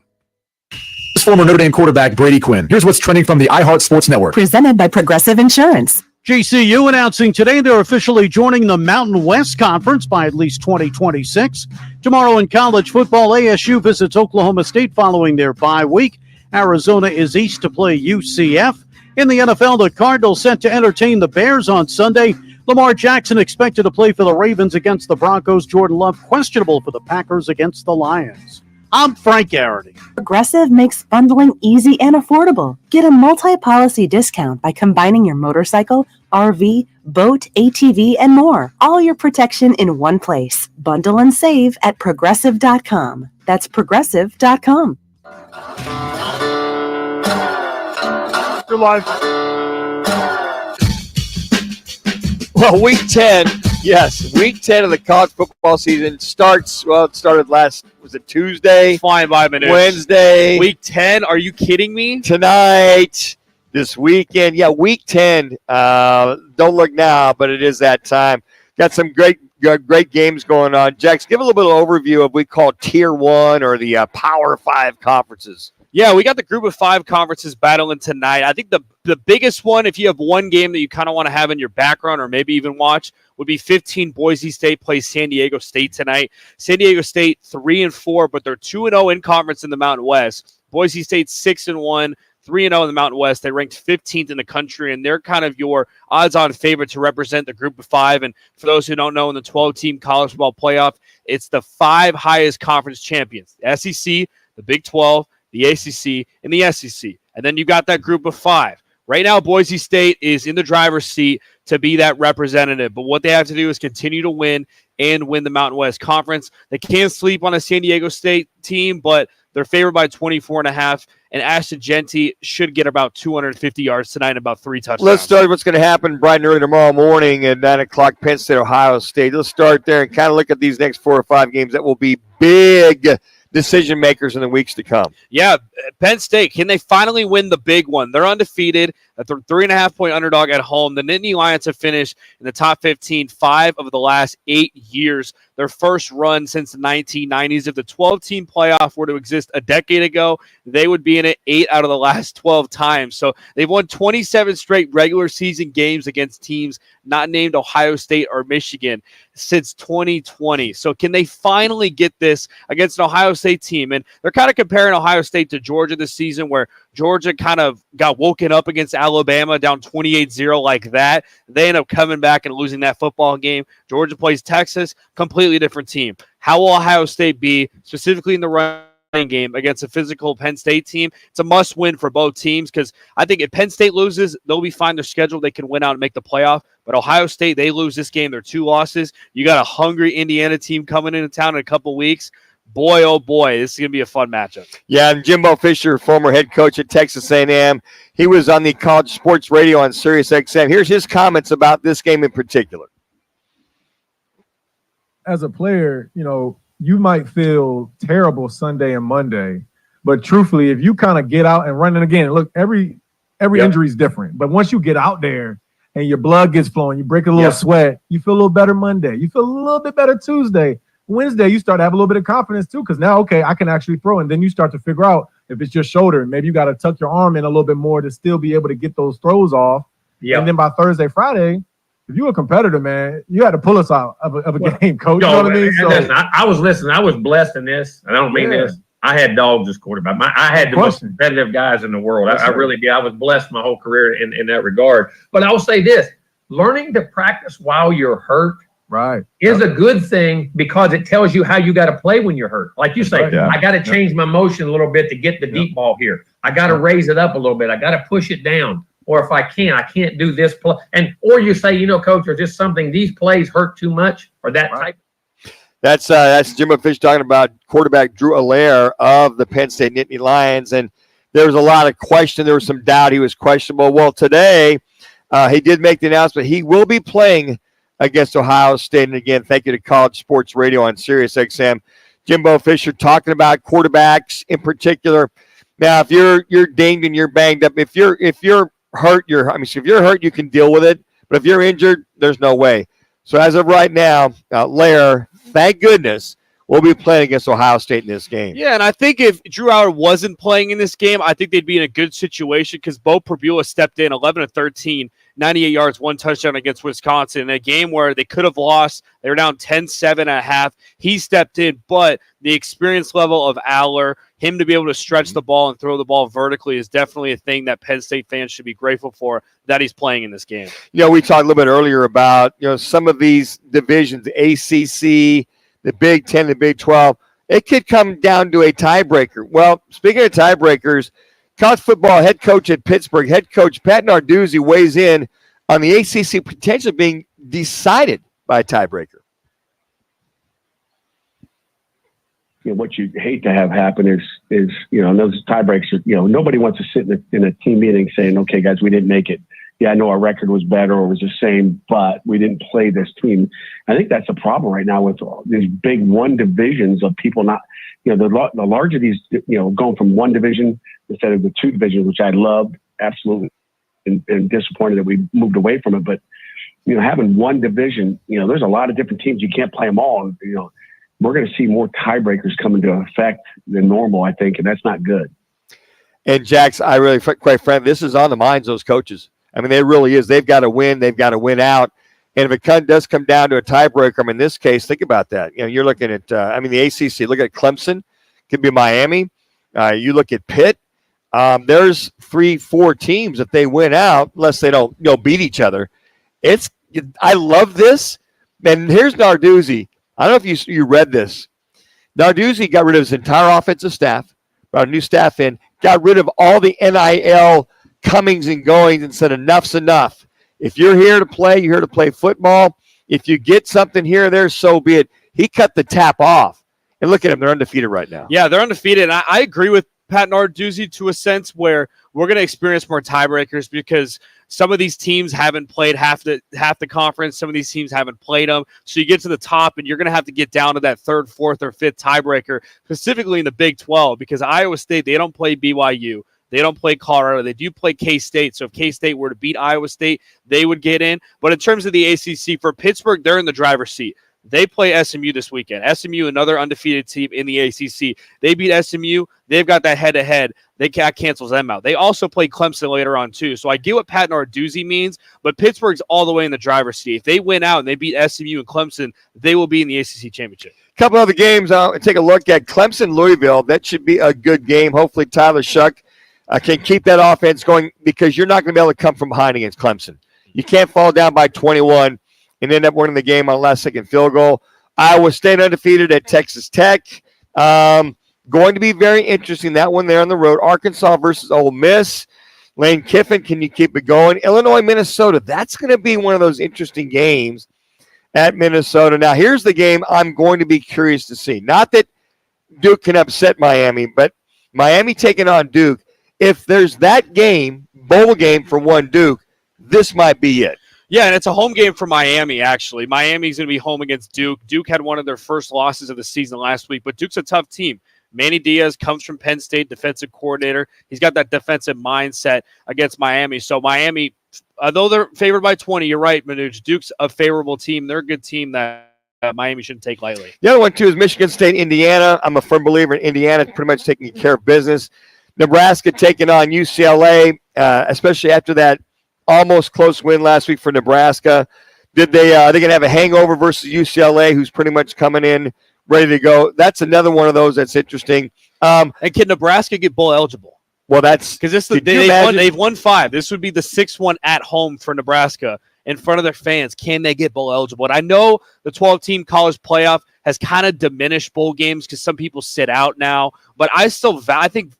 [SPEAKER 30] Former Notre Dame quarterback Brady Quinn. Here's what's trending from the iHeart Sports Network.
[SPEAKER 31] Presented by Progressive Insurance.
[SPEAKER 25] GCU announcing today they're officially joining the Mountain West Conference by at least 2026. Tomorrow in college football, ASU visits Oklahoma State following their bye week. Arizona is east to play UCF. In the NFL, the Cardinals set to entertain the Bears on Sunday. Lamar Jackson expected to play for the Ravens against the Broncos. Jordan Love questionable for the Packers against the Lions. I'm Frank Garrity.
[SPEAKER 31] Progressive makes bundling easy and affordable. Get a multi-policy discount by combining your motorcycle, RV, boat, ATV, and more. All your protection in one place. Bundle and save at Progressive.com. That's Progressive.com.
[SPEAKER 8] You're live. Well, week 10, yes, week 10 of the college football season starts, well, it started was it Tuesday?
[SPEAKER 3] Flying by minutes.
[SPEAKER 8] Wednesday.
[SPEAKER 3] Week 10, are you kidding me?
[SPEAKER 8] Tonight, this weekend. Yeah, week 10. Don't look now, but it is that time. Got some great games going on. Jax, give a little bit of overview of what we call Tier 1 or the Power 5 conferences.
[SPEAKER 3] Yeah, we got the group of 5 conferences battling tonight. I think the biggest one, if you have one game that you kind of want to have in your background or maybe even watch, would be 15 Boise State plays San Diego State tonight. San Diego State 3-4, but they're 2-0 in conference in the Mountain West. Boise State 6-1, 3-0 in the Mountain West. They ranked 15th in the country, and they're kind of your odds-on favorite to represent the group of 5. And for those who don't know, in the 12-team college football playoff, it's the 5 highest conference champions: the SEC, the Big 12, the ACC, and the SEC. And then you got that group of 5. Right now, Boise State is in the driver's seat to be that representative. But what they have to do is continue to win and win the Mountain West Conference. They can't sleep on a San Diego State team, but they're favored by 24.5. And Ashton Genty should get about 250 yards tonight and about 3 touchdowns.
[SPEAKER 8] Let's start what's going to happen bright and early tomorrow morning at 9 o'clock, Penn State, Ohio State. Let's start there and kind of look at these next 4 or 5 games that will be big decision makers in the weeks to come.
[SPEAKER 3] Yeah, Penn State, can they finally win the big one? They're undefeated. They're 3.5-point underdog at home. The Nittany Lions have finished in the top 15 5 of the last 8 years. Their first run since the 1990s. If the 12-team playoff were to exist a decade ago, they would be in it 8 out of the last 12 times. So they've won 27 straight regular season games against teams not named Ohio State or Michigan since 2020. So can they finally get this against an Ohio State team? And they're kind of comparing Ohio State to Georgia this season, where Georgia kind of got woken up against Alabama down 28-0 like that. They end up coming back and losing that football game. Georgia plays Texas, completely different team. How will Ohio State be, specifically in the running game, against a physical Penn State team? It's a must-win for both teams, because I think if Penn State loses, they'll be fine. Their schedule, they can win out and make the playoff. But Ohio State, they lose this game. They're 2 losses. You got a hungry Indiana team coming into town in a couple weeks. Boy, oh boy, this is going to be a fun matchup.
[SPEAKER 8] Yeah, and Jimbo Fisher, former head coach at Texas A&M, he was on the college sports radio on Sirius XM. Here's his comments about this game in particular.
[SPEAKER 1] As a player, you might feel terrible Sunday and Monday, but truthfully, if you kind of get out and run, and again, look, every injury is different, but once you get out there and your blood gets flowing, you break a little sweat, you feel a little better Monday, you feel a little bit better Tuesday. Wednesday, you start to have a little bit of confidence too, because now, okay, I can actually throw. And then you start to figure out if it's your shoulder, maybe you got to tuck your arm in a little bit more to still be able to get those throws off. Yeah. And then by Thursday, Friday, if you're a competitor, man, you had to pull us out of a game, coach. You know what I mean? So,
[SPEAKER 2] listen, I was listening. I was blessed in this. I don't mean this. I had dogs as quarterback. I had the most competitive guys in the world. I really did. I was blessed my whole career in that regard. But I will say this, learning to practice while you're hurt is a good thing, because it tells you how you got to play when you're hurt. Like you say, I got to change my motion a little bit to get the deep ball here. I got to raise it up a little bit. I got to push it down. Or if I can't do this play. Or you say, coach, or just something, these plays hurt too much, or that type.
[SPEAKER 8] That's Jimbo Fish talking about quarterback Drew Allaire of the Penn State Nittany Lions. And there was a lot of question. There was some doubt he was questionable. Well, today he did make the announcement he will be playing against Ohio State. And again, thank you to College Sports Radio on Sirius XM. Jimbo Fisher talking about quarterbacks in particular. Now, if you're dinged and you're banged up, if you're hurt, if you're hurt, you can deal with it. But if you're injured, there's no way. So as of right now, Lair, thank goodness, will be playing against Ohio State in this game.
[SPEAKER 3] Yeah, and I think if Drew Howard wasn't playing in this game, I think they'd be in a good situation, because Bo Prabula stepped in 11-13, 98 yards, 1 touchdown against Wisconsin in a game where they could have lost. They were down 10-7 at half. He stepped in, but the experience level of Aller, him to be able to stretch the ball and throw the ball vertically is definitely a thing that Penn State fans should be grateful for that he's playing in this game.
[SPEAKER 8] We talked a little bit earlier about, some of these divisions, the ACC, the Big 10, the Big 12. It could come down to a tiebreaker. Well, speaking of tiebreakers, college football head coach at Pittsburgh, head coach Pat Narduzzi weighs in on the ACC potentially being decided by a tiebreaker.
[SPEAKER 5] What you hate to have happen is those tie breaks. Nobody wants to sit in a team meeting saying, "Okay, guys, we didn't make it. Yeah, I know our record was better or was the same, but we didn't play this team." I think that's a problem right now with these big one divisions of people not, the larger these, going from one division instead of the two divisions, which I loved absolutely, and disappointed that we moved away from it. But having one division, there's a lot of different teams. You can't play them all. We're going to see more tiebreakers come into effect than normal, I think, and that's not good.
[SPEAKER 8] And Jax, I really, quite frankly, this is on the minds of those coaches. I mean, it really is. They've got to win. They've got to win out. And if it does come down to a tiebreaker, in this case, think about that. You're looking at, the ACC. Look at Clemson. Could be Miami. You look at Pitt. There's 3-4 teams if they win out, unless they don't, beat each other. I love this. And here's Narduzzi. I don't know if you read this. Narduzzi got rid of his entire offensive staff, brought a new staff in, got rid of all the NIL comings and goings and said, enough's enough. If you're here to play, you're here to play football. If you get something here or there, so be it. He cut the tap off. And look at them. They're undefeated right now.
[SPEAKER 3] Yeah, they're undefeated. And I agree with Pat Narduzzi to a sense where we're going to experience more tiebreakers because some of these teams haven't played half the conference. Some of these teams haven't played them. So you get to the top, and you're going to have to get down to that third, fourth, or fifth tiebreaker, specifically in the Big 12, because Iowa State, they don't play BYU. They don't play Colorado. They do play K-State. So if K-State were to beat Iowa State, they would get in. But in terms of the ACC, for Pittsburgh, they're in the driver's seat. They play SMU this weekend. SMU, another undefeated team in the ACC. They beat SMU. They've got that head-to-head. That cancels them out. They also play Clemson later on, too. So I get what Pat Narduzzi means, but Pittsburgh's all the way in the driver's seat. If they win out and they beat SMU and Clemson, they will be in the ACC championship.
[SPEAKER 8] A couple other games I'll take a look at. Clemson-Louisville. That should be a good game. Hopefully Tyler Shuck can keep that offense going because you're not going to be able to come from behind against Clemson. You can't fall down by 21 and end up winning the game on a last-second field goal. Iowa State undefeated at Texas Tech. Going to be very interesting, that one there on the road. Arkansas versus Ole Miss. Lane Kiffin, can you keep it going? Illinois, Minnesota. That's going to be one of those interesting games at Minnesota. Now, here's the game I'm going to be curious to see. Not that Duke can upset Miami, but Miami taking on Duke. If there's that game, bowl game for one Duke, this might be it.
[SPEAKER 3] Yeah, and it's a home game for Miami, actually. Miami's going to be home against Duke. Duke had one of their first losses of the season last week, but Duke's a tough team. Manny Diaz comes from Penn State, defensive coordinator. He's got that defensive mindset against Miami. So Miami, although they're favored by 20, you're right, Manuch. Duke's a favorable team. They're a good team that Miami shouldn't take lightly.
[SPEAKER 8] The other one, too, is Michigan State, Indiana. I'm a firm believer in Indiana pretty much taking care of business. Nebraska taking on UCLA, especially after that almost close win last week for Nebraska. Are they going to have a hangover versus UCLA, who's pretty much coming in ready to go? That's another one of those that's interesting.
[SPEAKER 3] And can Nebraska get bowl eligible?
[SPEAKER 8] Well, that's
[SPEAKER 3] because they've won 5. This would be the 6th one at home for Nebraska in front of their fans. Can they get bowl eligible? And I know the 12-team college playoff has kind of diminished bowl games because some people sit out now, but I think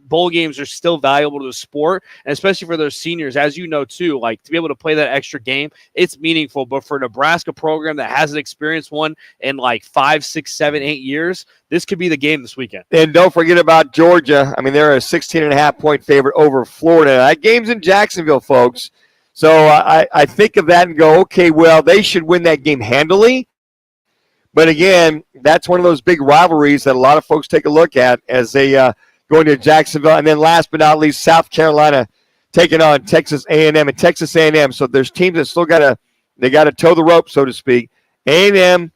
[SPEAKER 3] bowl games are still valuable to the sport, and especially for those seniors, as you know, too, like to be able to play that extra game, it's meaningful. But for a Nebraska program that hasn't experienced one in like 5, 6, 7, 8 years, this could be the game this weekend.
[SPEAKER 8] And don't forget about Georgia. I mean, they're a 16.5-point favorite over Florida. That game's in Jacksonville, folks. So I think of that and go, okay, well, they should win that game handily. But again, that's one of those big rivalries that a lot of folks take a look at as they going to Jacksonville. And then last but not least, South Carolina taking on Texas A&M and Texas A&M. So there's teams that still got to toe the rope, so to speak. A&M,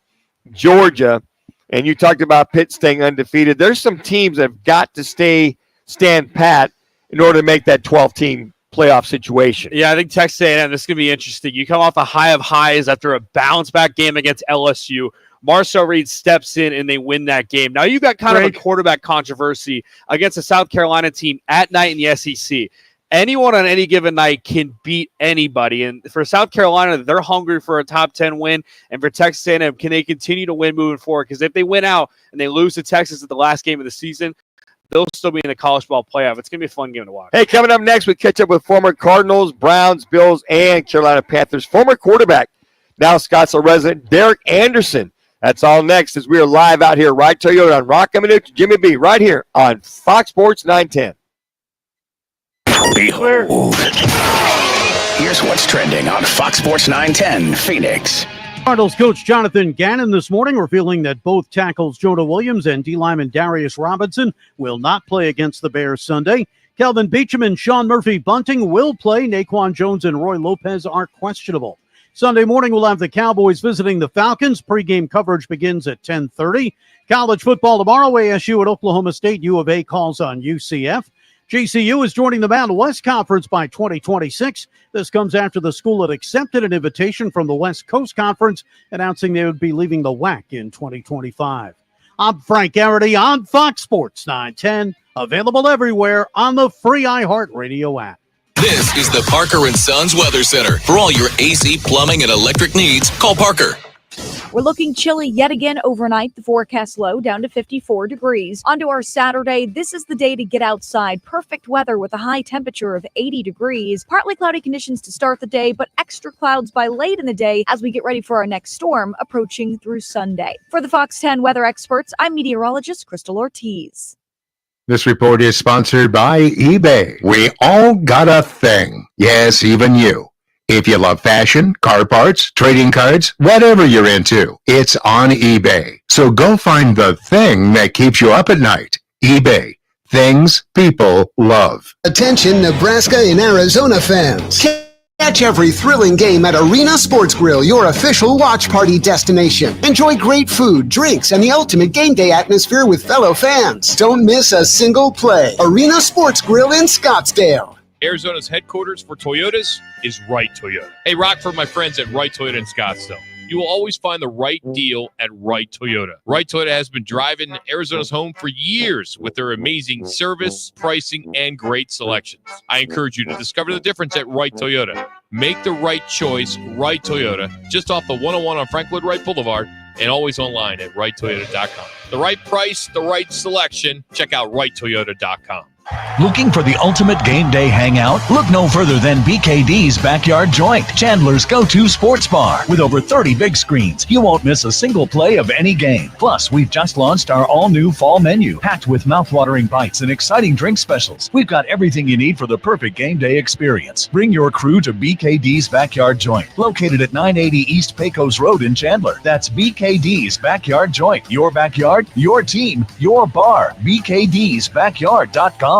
[SPEAKER 8] Georgia, and you talked about Pitt staying undefeated. There's some teams that have got to stand pat in order to make that 12-team playoff situation.
[SPEAKER 3] Yeah, I think Texas A&M, this is going to be interesting. You come off a high of highs after a bounce-back game against LSU. Marcel Reed steps in, and they win that game. Now, you got kind of a quarterback controversy against a South Carolina team at night in the SEC. Anyone on any given night can beat anybody. And for South Carolina, they're hungry for a top 10 win. And for Texas A&M, can they continue to win moving forward? Because if they win out and they lose to Texas at the last game of the season, they'll still be in the college ball playoff. It's going to be a fun game to watch.
[SPEAKER 8] Hey, coming up next, we catch up with former Cardinals, Browns, Bills, and Carolina Panthers former quarterback, now Scottsdale resident, Derek Anderson. That's all next as we are live out here, Right Toyota on Roc and Manuch, Jimmy B, right here on Fox Sports 910.
[SPEAKER 6] Behold, here's what's trending on Fox Sports 910 Phoenix.
[SPEAKER 25] Cardinals coach Jonathan Gannon this morning revealing that both tackles Jonah Williams and D-lineman Darius Robinson will not play against the Bears Sunday. Kelvin Beachum and Sean Murphy-Bunting will play. Naquan Jones and Roy Lopez are questionable. Sunday morning, we'll have the Cowboys visiting the Falcons. Pre-game coverage begins at 10:30. College football tomorrow, ASU at Oklahoma State. U of A calls on UCF. GCU is joining the Mountain West Conference by 2026. This comes after the school had accepted an invitation from the West Coast Conference, announcing they would be leaving the WAC in 2025. I'm Frank Garrity on Fox Sports 910, available everywhere on the free iHeartRadio app.
[SPEAKER 9] This is the Parker & Sons Weather Center. For all your AC, plumbing, and electric needs, call Parker.
[SPEAKER 13] We're looking chilly yet again overnight. The forecast low down to 54 degrees. Onto our Saturday. This is the day to get outside. Perfect weather with a high temperature of 80 degrees. Partly cloudy conditions to start the day, but extra clouds by late in the day as we get ready for our next storm approaching through Sunday. For the Fox 10 weather experts, I'm meteorologist Crystal Ortiz.
[SPEAKER 12] This report is sponsored by eBay. We all got a thing. Yes, even you. If you love fashion, car parts, trading cards, whatever you're into, it's on eBay. So go find the thing that keeps you up at night. eBay. Things people love.
[SPEAKER 14] Attention Nebraska and Arizona fans. Catch every thrilling game at Arena Sports Grill, your official watch party destination. Enjoy great food, drinks, and the ultimate game day atmosphere with fellow fans. Don't miss a single play. Arena Sports Grill in Scottsdale.
[SPEAKER 17] Arizona's headquarters for Toyotas is Right Toyota. Hey, Rock, for my friends at Right Toyota in Scottsdale. You will always find the right deal at Right Toyota. Right Toyota has been driving Arizona's home for years with their amazing service, pricing, and great selections. I encourage you to discover the difference at Right Toyota. Make the right choice, Right Toyota, just off the 101 on Frank Lloyd Wright Boulevard, and always online at righttoyota.com. The right price, the right selection. Check out righttoyota.com.
[SPEAKER 22] Looking for the ultimate game day hangout? Look no further than BKD's Backyard Joint, Chandler's go-to sports bar. With over 30 big screens, you won't miss a single play of any game. Plus, we've just launched our all-new fall menu, packed with mouth-watering bites and exciting drink specials. We've got everything you need for the perfect game day experience. Bring your crew to BKD's Backyard Joint, located at 980 East Pecos Road in Chandler. That's BKD's Backyard Joint. Your backyard, your team, your bar. BKD'sBackyard.com.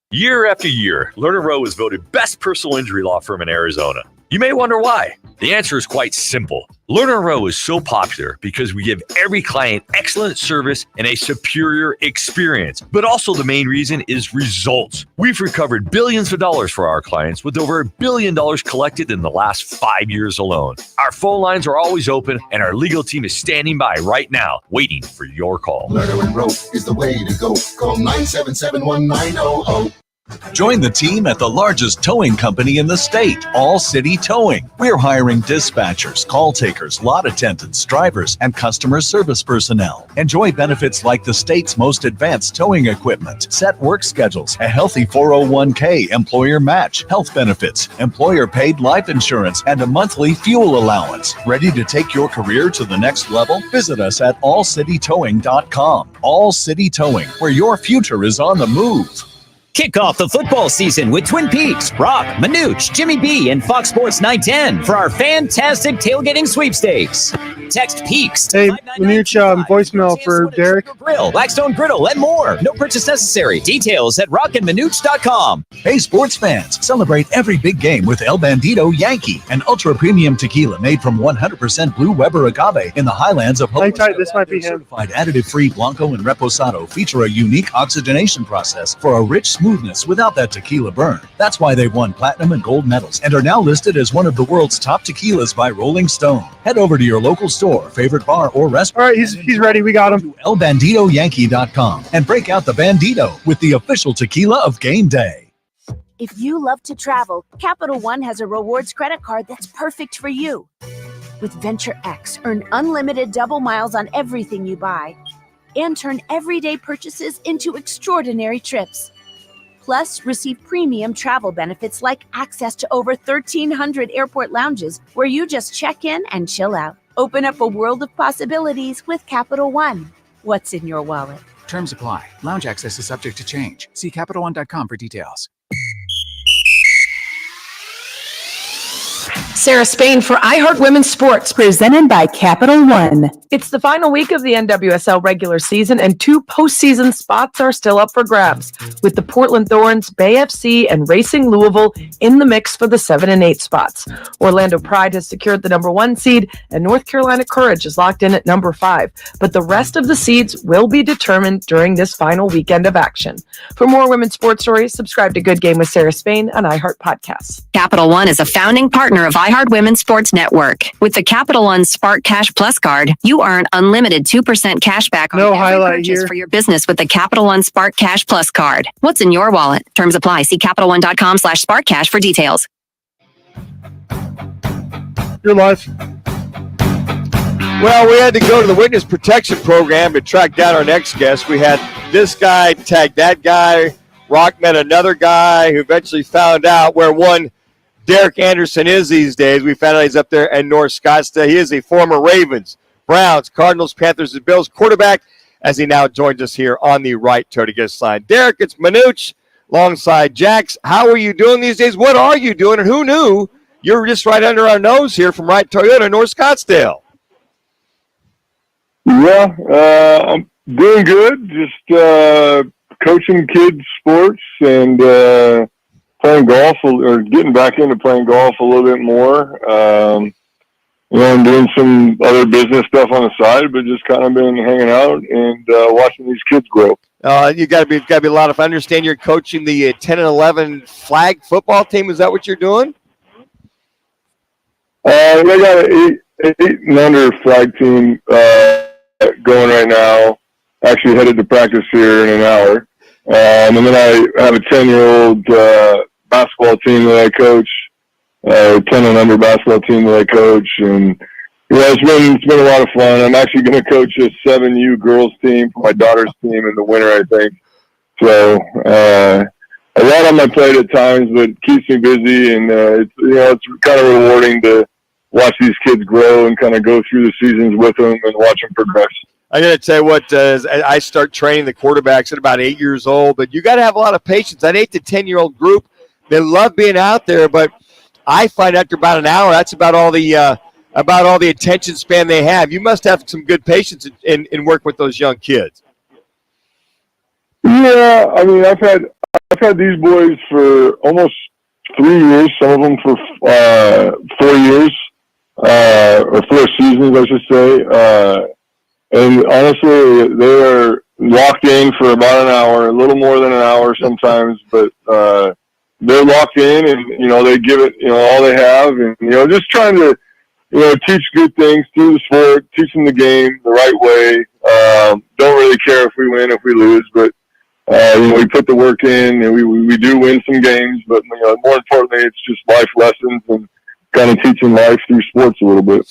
[SPEAKER 23] Year after year, Lerner Rowe is voted best personal injury law firm in Arizona. You may wonder why. The answer is quite simple. Lerner Rowe is so popular because we give every client excellent service and a superior experience. But also the main reason is results. We've recovered billions of dollars for our clients with over $1 billion collected in the last 5 years alone. Our phone lines are always open and our legal team is standing by right now, waiting for your call.
[SPEAKER 26] Lerner and Rowe is the way to go. Call 977-1900.
[SPEAKER 22] Join the team at the largest towing company in the state, All City Towing. We're hiring dispatchers, call takers, lot attendants, drivers, and customer service personnel. Enjoy benefits like the state's most advanced towing equipment, set work schedules, a healthy 401k, employer match, health benefits, employer-paid life insurance, and a monthly fuel allowance. Ready to take your career to the next level? Visit us at allcitytowing.com. All City Towing, where your future is on the move. Kick off the football season with Twin Peaks, Roc, Manuch, Jimmy B, and Fox Sports 910 for our fantastic tailgating sweepstakes. Text PEAKS.
[SPEAKER 4] Hey, Manuch, voicemail for Derek.
[SPEAKER 22] Grill, Blackstone Griddle, and more. No purchase necessary. Details at rockandmanuch.com.
[SPEAKER 7] Hey, sports fans, celebrate every big game with El Bandito Yankee, an ultra-premium tequila made from 100% Blue Weber agave in the highlands of
[SPEAKER 4] Hang tight, this might be him.
[SPEAKER 7] Certified additive-free Blanco and Reposado feature a unique oxygenation process for a rich smoothness without that tequila burn. That's why they've won platinum and gold medals and are now listed as one of the world's top tequilas by Rolling Stone. Head over to your local store, favorite bar, or restaurant.
[SPEAKER 4] All right, he's ready. We got him.
[SPEAKER 7] ElBanditoYankee.com and break out the Bandito with the official tequila of game day.
[SPEAKER 10] If you love to travel, Capital One has a rewards credit card that's perfect for you. With Venture X, earn unlimited double miles on everything you buy and turn everyday purchases into extraordinary trips. Plus, receive premium travel benefits like access to over 1,300 airport lounges where you just check in and chill out. Open up a world of possibilities with Capital One. What's in your wallet?
[SPEAKER 15] Terms apply. Lounge access is subject to change. See CapitalOne.com for details.
[SPEAKER 16] Sarah Spain for iHeart Women's Sports.
[SPEAKER 31] Presented by Capital One.
[SPEAKER 16] It's the final week of the NWSL regular season, and 2 postseason spots are still up for grabs, with the Portland Thorns, Bay FC, and Racing Louisville in the mix for the 7 and 8 spots. Orlando Pride has secured the number 1 seed, and North Carolina Courage is locked in at number 5. But the rest of the seeds will be determined during this final weekend of action. For more women's sports stories, subscribe to Good Game with Sarah Spain on iHeart Podcasts.
[SPEAKER 11] Capital One is a founding partner of iHeart Women's Sports Network. With the Capital One Spark Cash Plus card, you earn unlimited 2% cash back on every purchase for your business with the Capital One Spark Cash Plus card. What's in your wallet? Terms apply. See CapitalOne.com/SparkCash for details.
[SPEAKER 4] You're live.
[SPEAKER 8] Well, we had to go to the witness protection program to track down our next guest. We had this guy tag that guy. Rock met another guy who eventually found out where one Derek Anderson is these days. We found out he's up there in North Scottsdale. He is a former Ravens, Browns, Cardinals, Panthers, and Bills quarterback, as he now joins us here on the right toe to guest line. Derek, it's Manuch alongside Jax. How are you doing these days? What are you doing? And who knew you were just right under our nose here from Wright Toyota, North Scottsdale?
[SPEAKER 18] Yeah, I'm doing good. Just coaching kids sports and playing golf, or getting back into playing golf a little bit more. I'm doing some other business stuff on the side, but just kind of been hanging out and watching these kids grow.
[SPEAKER 8] You got to be a lot of fun. I understand you're coaching the 10 and 11 flag football team. Is that what you're doing?
[SPEAKER 18] They got an 8 and under flag team going right now. Actually headed to practice here in an hour. And then I have a 10-year-old basketball team that I coach, 10 and under basketball team that I coach, and it's been a lot of fun. I'm actually going to coach a 7U girls team for my daughter's team in the winter, I think. So a lot on my plate at times, but keeps me busy, and it's kind of rewarding to watch these kids grow and kind of go through the seasons with them and watch them progress.
[SPEAKER 8] I got to tell you what, I start training the quarterbacks at about 8 years old, but you got to have a lot of patience. That 8 to 10-year-old group, they love being out there, but I find after about an hour, that's about all the attention span they have. You must have some good patience in work with those young kids.
[SPEAKER 18] Yeah, I mean, I've had these boys for almost 3 years. Some of them for 4 years, or 4 seasons, I should say. And honestly, they are locked in for about an hour, a little more than an hour sometimes, but they're locked in, and they give it all they have, and just trying to teach good things through the sport, teach them the game the right way. Don't really care if we win, if we lose, but we put the work in, and we do win some games, but more importantly, it's just life lessons and kind of teaching life through sports a little bit.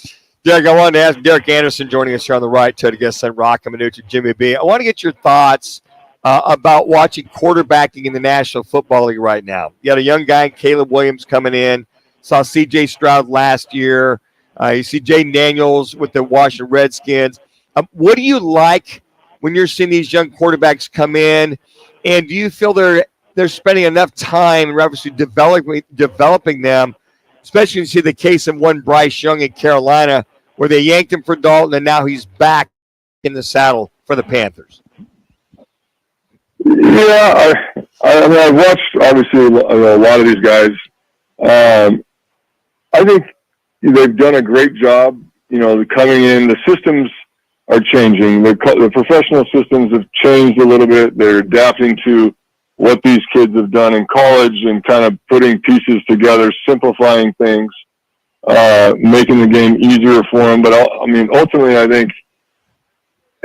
[SPEAKER 8] Derek, I wanted to ask Derek Anderson joining us here on the right to guest on Roc and Manuch and Jimmy B. I want to get your thoughts about watching quarterbacking in the National Football League right now. You got a young guy, Caleb Williams, coming in. Saw C.J. Stroud last year. You see Jaden Daniels with the Washington Redskins. What do you like when you're seeing these young quarterbacks come in? And do you feel they're spending enough time in reference to developing them, especially when you see the case of one Bryce Young in Carolina, where they yanked him for Dalton, and now he's back in the saddle for the Panthers?
[SPEAKER 18] Yeah, I mean, I've watched, obviously, a lot of these guys. I think they've done a great job, coming in. The systems are changing. The professional systems have changed a little bit. They're adapting to what these kids have done in college and kind of putting pieces together, simplifying things, making the game easier for them. But, ultimately, I think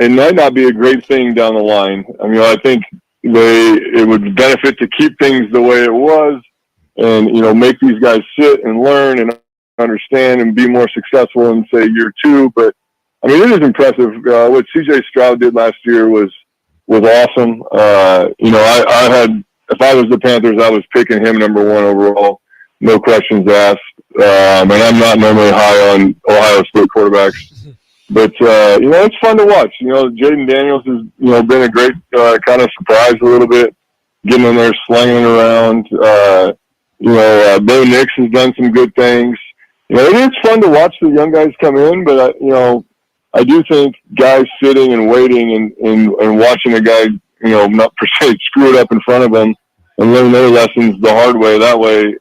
[SPEAKER 18] it might not be a great thing down the line. I think it would benefit to keep things the way it was and, make these guys sit and learn and understand and be more successful in, say, year 2. But, it is impressive. What C.J. Stroud did last year was awesome. If I was the Panthers, I was picking him number 1 overall, no questions asked. And I'm not normally high on Ohio State quarterbacks. But, it's fun to watch. Jaden Daniels has, been a great kind of surprise a little bit, getting in there, slinging it around. Bo Nix has done some good things. It's fun to watch the young guys come in, but, I do think guys sitting and waiting and watching a guy, not per se screw it up in front of them and learn their lessons the hard way. That way,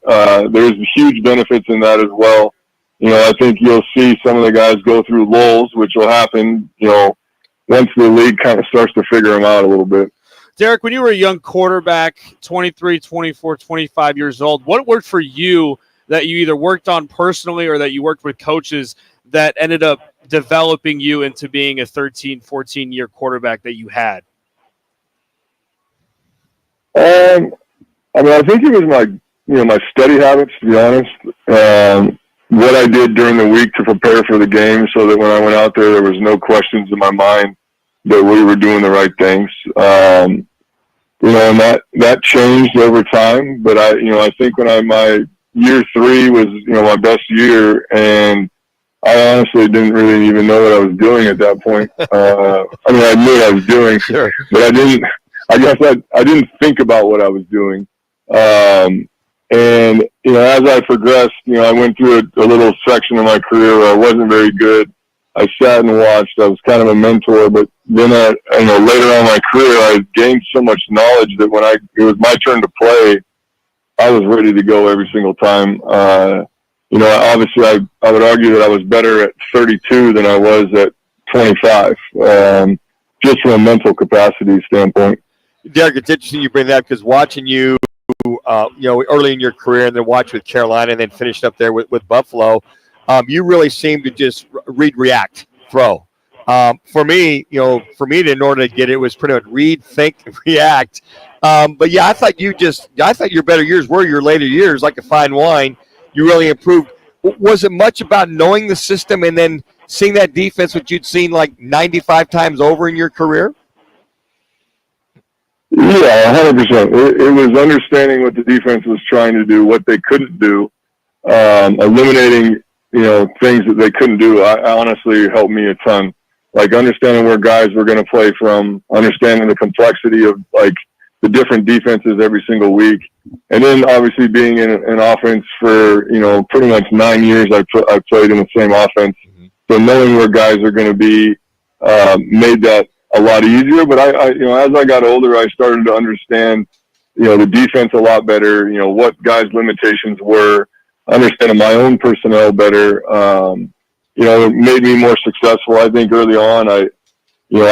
[SPEAKER 18] there's huge benefits in that as well. I think you'll see some of the guys go through lulls, which will happen, once the league kind of starts to figure them out a little bit.
[SPEAKER 3] Derek, when you were a young quarterback, 23, 24, 25 years old, what worked for you that you either worked on personally or that you worked with coaches that ended up developing you into being a 13, 14-year quarterback that you had?
[SPEAKER 18] I think it was my study habits, to be honest. What I did during the week to prepare for the game so that when I went out there was no questions in my mind that we were doing the right things. And that changed over time. But I think when my year 3 was, my best year, and I honestly didn't really even know what I was doing at that point. I knew what I was doing,
[SPEAKER 8] sure,
[SPEAKER 18] but I didn't think about what I was doing. And, as I progressed, I went through a little section of my career where I wasn't very good. I sat and watched. I was kind of a mentor, but then, later on in my career, I gained so much knowledge that when it was my turn to play, I was ready to go every single time. Obviously, I would argue that I was better at 32 than I was at 25, just from a mental capacity standpoint.
[SPEAKER 8] Derek, it's interesting you bring that up because watching you, early in your career and then watch with Carolina and then finished up there with Buffalo, you really seem to just read, react, throw. For me, in order to get it was pretty much read, think, react. But yeah, I thought your better years were your later years, like a fine wine. You really improved. Was it much about knowing the system and then seeing that defense, which you'd seen like 95 times over in your career?
[SPEAKER 18] Yeah, 100%. It was understanding what the defense was trying to do, what they couldn't do, eliminating, things that they couldn't do. I honestly helped me a ton. Like understanding where guys were going to play from, understanding the complexity of like the different defenses every single week. And then obviously being in an offense for, pretty much 9 years, I played in the same offense. Mm-hmm. So knowing where guys are going to be, made that a lot easier. But I as I got older, I started to understand, the defense a lot better, what guys' limitations were, understanding my own personnel better. It made me more successful. I think early on, I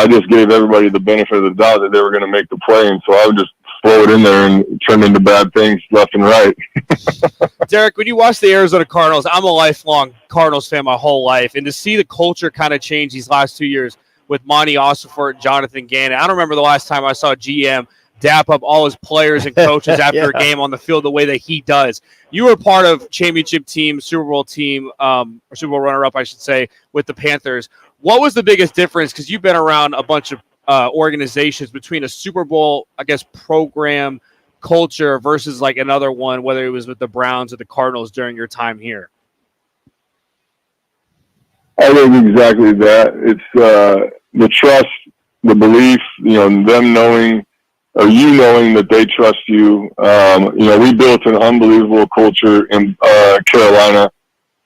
[SPEAKER 18] just gave everybody the benefit of the doubt that they were going to make the play. And so I would just throw it in there and turn into bad things left and right.
[SPEAKER 3] Derek, when you watch the Arizona Cardinals, I'm a lifelong Cardinals fan my whole life. And to see the culture kind of change these last 2 years with Monty Ossenfort and Jonathan Gannon, I don't remember the last time I saw a GM dap up all his players and coaches after a game on the field the way that he does. You were part of championship team, Super Bowl team, or Super Bowl runner-up, I should say, with the Panthers. What was the biggest difference? Because you've been around a bunch of organizations between a Super Bowl, I guess, program culture versus like another one, whether it was with the Browns or the Cardinals during your time here.
[SPEAKER 18] I think exactly that. It's the trust, the belief, them knowing, or you knowing that they trust you. We built an unbelievable culture in Carolina.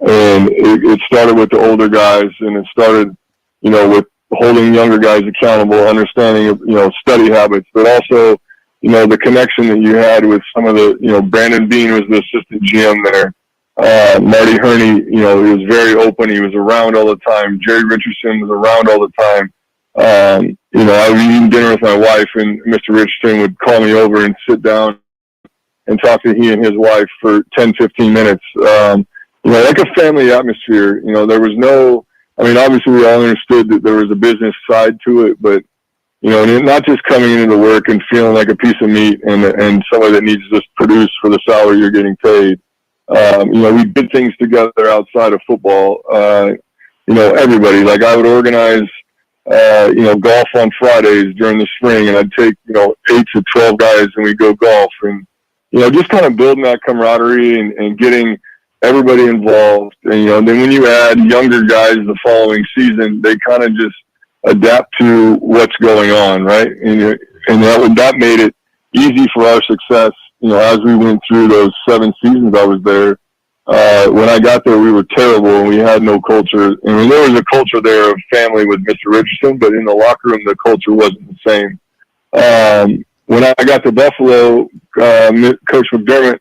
[SPEAKER 18] And it started with the older guys, and it started, with holding younger guys accountable, understanding of, study habits, but also, the connection that you had with some of the, Brandon Bean was the assistant GM there. Marty Herney, he was very open. He was around all the time. Jerry Richardson was around all the time. I was eating dinner with my wife, and Mr. Richardson would call me over and sit down and talk to he and his wife for 10, 15 minutes. Like a family atmosphere. There was no, obviously we all understood that there was a business side to it, but, not just coming into work and feeling like a piece of meat and somebody that needs to just produce for the salary you're getting paid. We did things together outside of football. Everybody, like I would organize, golf on Fridays during the spring, and I'd take, 8 to 12 guys and we'd go golf, and, just kind of building that camaraderie and getting everybody involved. And, then when you add younger guys the following season, they kind of just adapt to what's going on, right? And that made it easy for our success, as we went through those 7 seasons I was there. When I got there, we were terrible and we had no culture. There was a culture there of family with Mr. Richardson, but in the locker room, the culture wasn't the same. When I got to Buffalo, Coach McDermott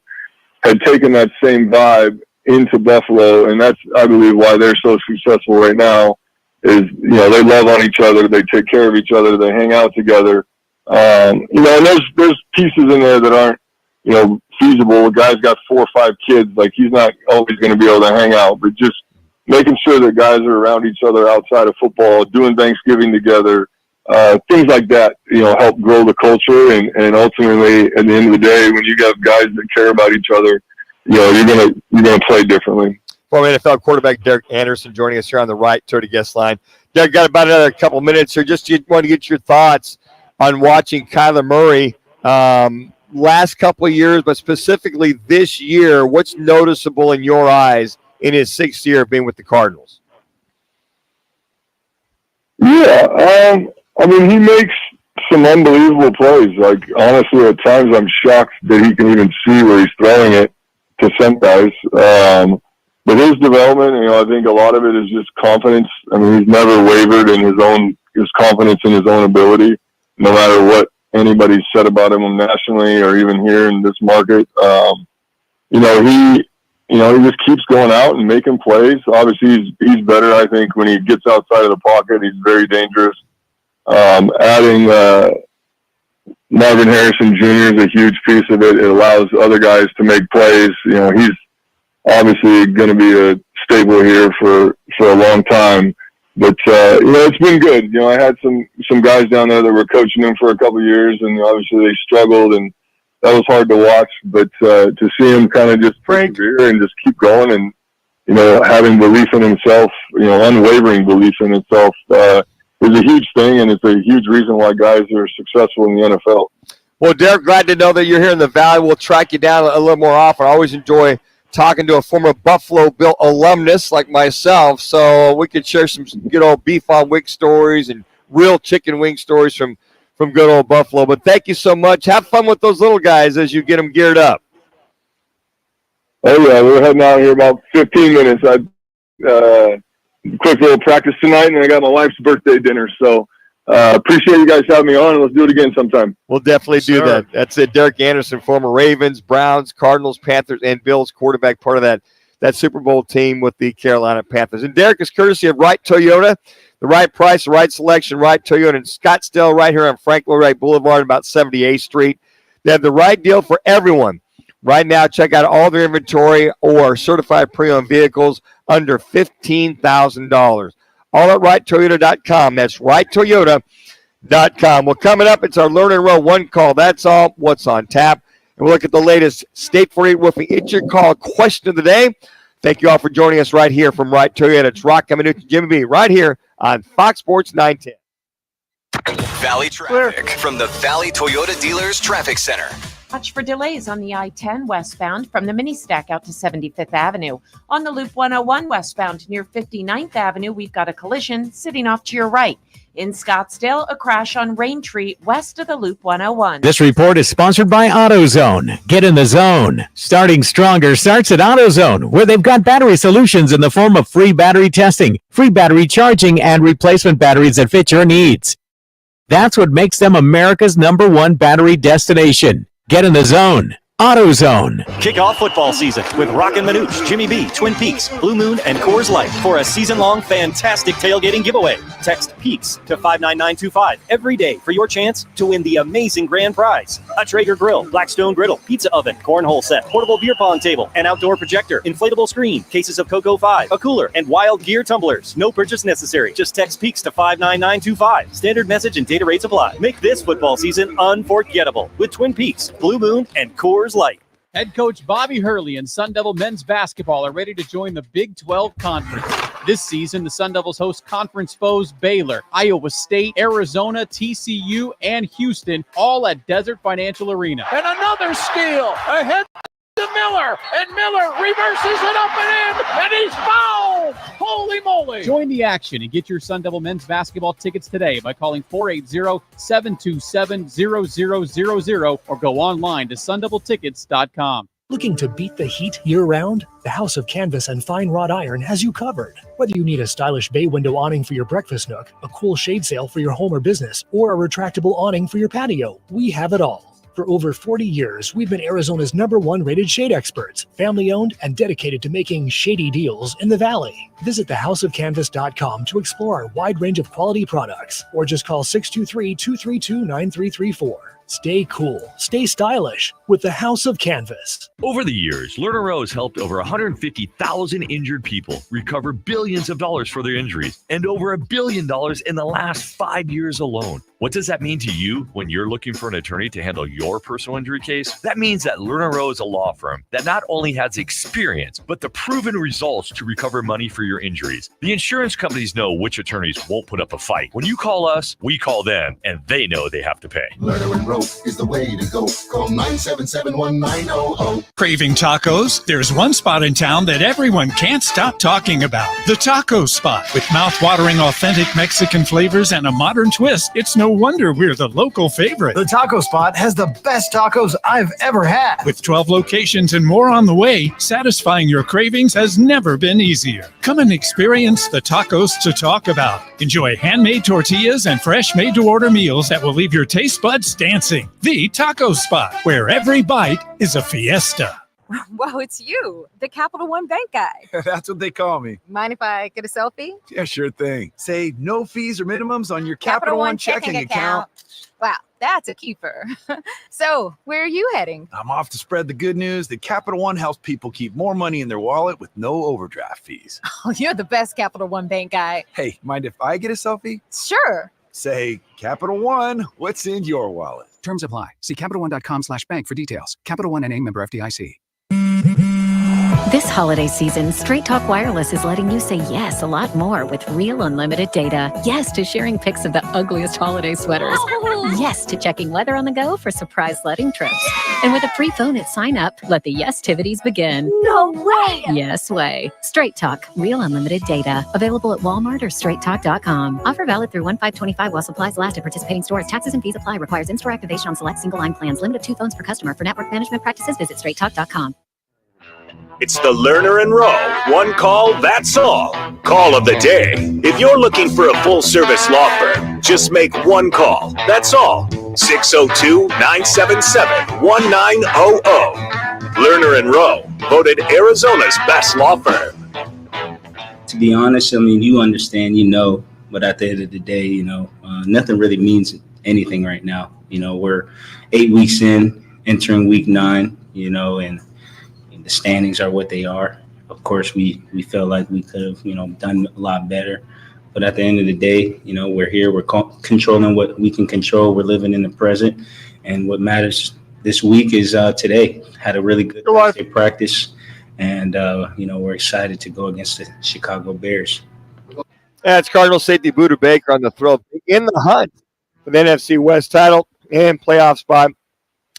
[SPEAKER 18] had taken that same vibe into Buffalo, and that's, I believe, why they're so successful right now. Is they love on each other, they take care of each other, they hang out together. And there's pieces in there that aren't feasible. The guy's got 4 or 5 kids, like he's not always going to be able to hang out, but just making sure that guys are around each other outside of football, doing Thanksgiving together, things like that, help grow the culture. And ultimately, at the end of the day, when you have guys that care about each other, you're gonna play differently.
[SPEAKER 8] Former NFL quarterback Derek Anderson joining us here on the Right Toyota guest line. Derek, got about another couple minutes here. Just want to get your thoughts on watching Kyler Murray last couple of years, but specifically this year. What's noticeable in your eyes in his 6th year of being with the Cardinals?
[SPEAKER 18] Yeah, he makes some unbelievable plays. Like, honestly, at times I'm shocked that he can even see where he's throwing it to some guys. But his development, I think a lot of it is just confidence. He's never wavered in his confidence in his own ability, no matter what anybody said about him nationally or even here in this market. He just keeps going out and making plays. Obviously, he's better, I think, when he gets outside of the pocket. He's very dangerous. Adding Marvin Harrison Jr. is a huge piece of it. It allows other guys to make plays. He's obviously going to be a staple here for a long time. But, it's been good. I had some guys down there that were coaching him for a couple of years, and obviously they struggled, and that was hard to watch. But to see him kind of just persevere and just keep going and, having belief in himself, unwavering belief in himself, is a huge thing, and it's a huge reason why guys are successful in the NFL.
[SPEAKER 8] Well, Derek, glad to know that you're here in the Valley. We'll track you down a little more often. I always enjoy talking to a former Buffalo Bill alumnus like myself, so we could share some good old beef on wing stories and real chicken wing stories from good old Buffalo. But thank you so much. Have fun with those little guys as you get them geared up.
[SPEAKER 18] Oh, yeah, we're heading out here about 15 minutes. Quick little practice tonight, and I got my wife's birthday dinner, so appreciate you guys having me on, and let's do it again sometime.
[SPEAKER 8] We'll definitely do that. That's it. Derek Anderson, former Ravens, Browns, Cardinals, Panthers, and Bills quarterback, part of that Super Bowl team with the Carolina Panthers. And Derek is courtesy of Right Toyota. The right price, the right selection, Right Toyota in Scottsdale, right here on Frank Lloyd Wright Boulevard, about 78th Street. They have the right deal for everyone. Right now, check out all their inventory or certified pre-owned vehicles under $15,000. All at RightToyota.com. That's RightToyota.com. Well, coming up, it's our Learn and Row one call. That's all. What's on tap? And we'll look at the latest State 48 Roofing. It's your call question of the day. Thank you all for joining us right here from Right Toyota. It's Roc and Manuch and Jimmy B right here on Fox Sports 910.
[SPEAKER 9] Valley traffic from the Valley Toyota Dealers Traffic Center.
[SPEAKER 1] Watch for delays on the I-10 westbound from the mini stack out to 75th Avenue. On the Loop 101 westbound near 59th Avenue, we've got a collision sitting off to your right. In Scottsdale, a crash on Raintree west of the Loop 101.
[SPEAKER 2] This report is sponsored by AutoZone. Get in the zone. Starting stronger starts at AutoZone, where they've got battery solutions in the form of free battery testing, free battery charging, and replacement batteries that fit your needs. That's what makes them America's #1 battery destination. Get in the zone. AutoZone.
[SPEAKER 5] Kick off football season with Roc and Manuch, Jimmy B, Twin Peaks, Blue Moon, and Coors Light for a season-long fantastic tailgating giveaway. Text PEAKS to 59925 every day for your chance to win the amazing grand prize. A Traeger grill, Blackstone griddle, pizza oven, cornhole set, portable beer pong table, an outdoor projector, inflatable screen, cases of Cocoa 5, a cooler, and Wild Gear tumblers. No purchase necessary. Just text PEAKS to 59925. Standard message and data rates apply. Make this football season unforgettable with Twin Peaks, Blue Moon, and Coors Light.
[SPEAKER 19] Head coach Bobby Hurley and Sun Devil men's basketball are ready to join the Big 12 Conference. This season, the Sun Devils host conference foes Baylor, Iowa State, Arizona, TCU, and Houston, all at Desert Financial Arena.
[SPEAKER 31] And another steal ahead to Miller, and Miller reverses it up and in, and he's fouled! Holy moly!
[SPEAKER 19] Join the action and get your Sun Devil men's basketball tickets today by calling 480-727-0000 or go online to sundeviltickets.com.
[SPEAKER 20] Looking to beat the heat year-round? The House of Canvas and Fine Wrought Iron has you covered. Whether you need a stylish bay window awning for your breakfast nook, a cool shade sail for your home or business, or a retractable awning for your patio, we have it all. For over 40 years, we've been Arizona's #1 rated shade experts, family-owned and dedicated to making shady deals in the Valley. Visit thehouseofcanvas.com to explore our wide range of quality products, or just call 623-232-9334. Stay cool, stay stylish with the House of Canvas.
[SPEAKER 23] Over the years, Lerner Rowe has helped over 150,000 injured people recover billions of dollars for their injuries and over $1 billion in the last 5 years alone. What does that mean to you when you're looking for an attorney to handle your personal injury case? That means that Lerner Rowe is a law firm that not only has experience, but the proven results to recover money for your injuries. The insurance companies know which attorneys won't put up a fight. When you call us, we call them, and they know they have to pay.
[SPEAKER 26] Lerner and Rowe is the way to go. Call 977-1900.
[SPEAKER 21] Craving tacos? There's one spot in town that everyone can't stop talking about. The Taco Spot. With mouth-watering authentic Mexican flavors and a modern twist, it's no wonder we're the local favorite.
[SPEAKER 24] The Taco Spot has the best tacos I've ever had.
[SPEAKER 21] With 12 locations and more on the way, satisfying your cravings has never been easier. Come and experience the tacos to talk about. Enjoy handmade tortillas and fresh made-to-order meals that will leave your taste buds dancing. The Taco Spot, where every bite is a fiesta.
[SPEAKER 27] Wow, it's you, the Capital One Bank guy.
[SPEAKER 28] That's what they call me.
[SPEAKER 27] Mind if I get a selfie?
[SPEAKER 28] Yeah, sure thing. Say no fees or minimums on your Capital One checking account.
[SPEAKER 27] Wow, that's a keeper. So, where are you heading?
[SPEAKER 28] I'm off to spread the good news that Capital One helps people keep more money in their wallet with no overdraft fees.
[SPEAKER 27] Oh, you're the best Capital One Bank guy.
[SPEAKER 28] Hey, mind if I get a selfie?
[SPEAKER 27] Sure.
[SPEAKER 28] Say, Capital One, what's in your wallet?
[SPEAKER 15] Terms apply. See CapitalOne.com/bank for details. Capital One NA, member FDIC.
[SPEAKER 11] This holiday season, Straight Talk Wireless is letting you say yes a lot more with real unlimited data. Yes to sharing pics of the ugliest holiday sweaters. Yes to checking weather on the go for surprise sledding trips. And with a free phone at sign up, let the yes-tivities begin.
[SPEAKER 27] No way!
[SPEAKER 11] Yes way. Straight Talk, real unlimited data. Available at Walmart or straighttalk.com. Offer valid through 1/5/25 while supplies last at participating stores. Taxes and fees apply. Requires in-store activation on select single line plans. Limit of 2 phones per customer. For network management practices, visit straighttalk.com.
[SPEAKER 29] It's the Lerner and Rowe. One call, that's all. Call of the day. If you're looking for a full-service law firm, just make one call. That's all. 602-977-1900. Lerner and Rowe, voted Arizona's best law firm.
[SPEAKER 30] To be honest, I mean, you understand, you know, but at the end of the day, nothing really means anything right now. We're 8 weeks in, entering week 9, and the standings are what they are. Of course, we felt like we could have, done a lot better. But at the end of the day, we're here. We're controlling what we can control. We're living in the present. And what matters this week is today. Had a really good Thursday practice. And, we're excited to go against the Chicago Bears.
[SPEAKER 8] That's Cardinal safety Buda Baker on the throw in the hunt for the NFC West title and playoff spot.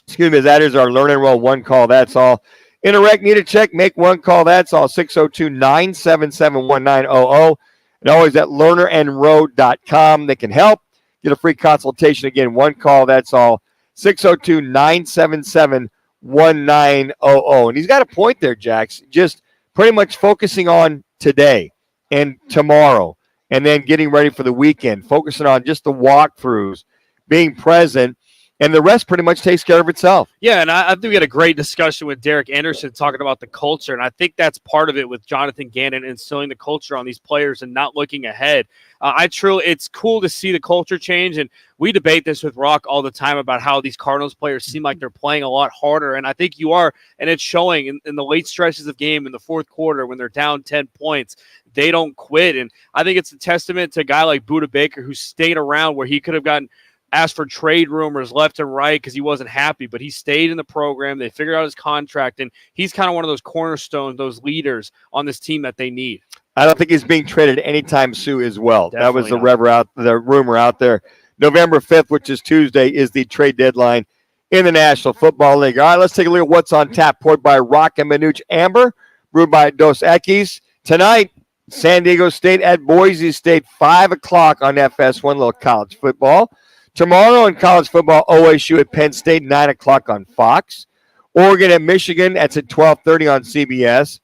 [SPEAKER 8] Excuse me, that is our Learn and Roll one call. That's all. Interact, need a check, make one call. That's all. 602-977-1900. And always at learnerandrow.com. They can help. Get a free consultation. Again, one call. That's all. 602-977-1900. And he's got a point there, Jax. Just pretty much focusing on today and tomorrow and then getting ready for the weekend, focusing on just the walkthroughs, being present, and the rest pretty much takes care of itself.
[SPEAKER 3] Yeah, and I think we had a great discussion with Derek Anderson talking about the culture, and I think that's part of it with Jonathan Gannon instilling the culture on these players and not looking ahead. It's cool to see the culture change, and we debate this with Rock all the time about how these Cardinals players seem like they're playing a lot harder, and I think you are, and it's showing in the late stretches of game in the fourth quarter when they're down 10 points. They don't quit, and I think it's a testament to a guy like Budda Baker who stayed around where he could have gotten asked for trade rumors left and right because he wasn't happy, but he stayed in the program. They figured out his contract, and he's kind of one of those cornerstones, those leaders on this team that they need.
[SPEAKER 8] I don't think he's being traded anytime soon as well.
[SPEAKER 3] Definitely
[SPEAKER 8] that was the rumor out there. November 5th, which is Tuesday, is the trade deadline in the National Football League. All right, let's take a look at what's on tap. Poured by Roc and Manuch Amber, brewed by Dos Equis. Tonight, San Diego State at Boise State, 5 o'clock on FS1, little college football. Tomorrow in college football, OSU at Penn State, 9 o'clock on Fox. Oregon at Michigan, that's at 12:30 on CBS.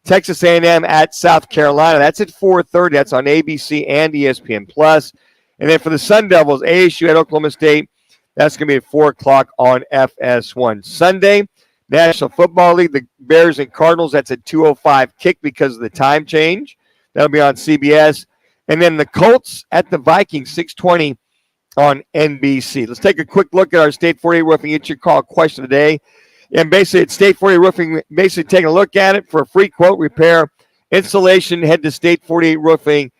[SPEAKER 8] Texas A&M at South Carolina, that's at 4:30. That's on ABC and ESPN+. And then for the Sun Devils, ASU at Oklahoma State, that's going to be at 4 o'clock on FS1. Sunday, National Football League, the Bears and Cardinals, that's at 2:05 kick because of the time change. That'll be on CBS. And then the Colts at the Vikings, 6:20 on NBC. Let's take a quick look at our State 48 Roofing It's Your Call question today. And basically, it's State 48 Roofing, basically taking a look at it for a free quote, repair, installation. Head to State 48 Roofing,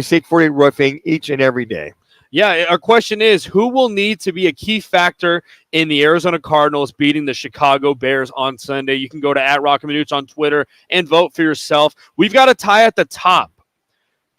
[SPEAKER 8] State 48 Roofing each and every day.
[SPEAKER 3] Yeah, our question is, who will need to be a key factor in the Arizona Cardinals beating the Chicago Bears on Sunday? You can go to @Roc and Manuch on Twitter and vote for yourself. We've got a tie at the top.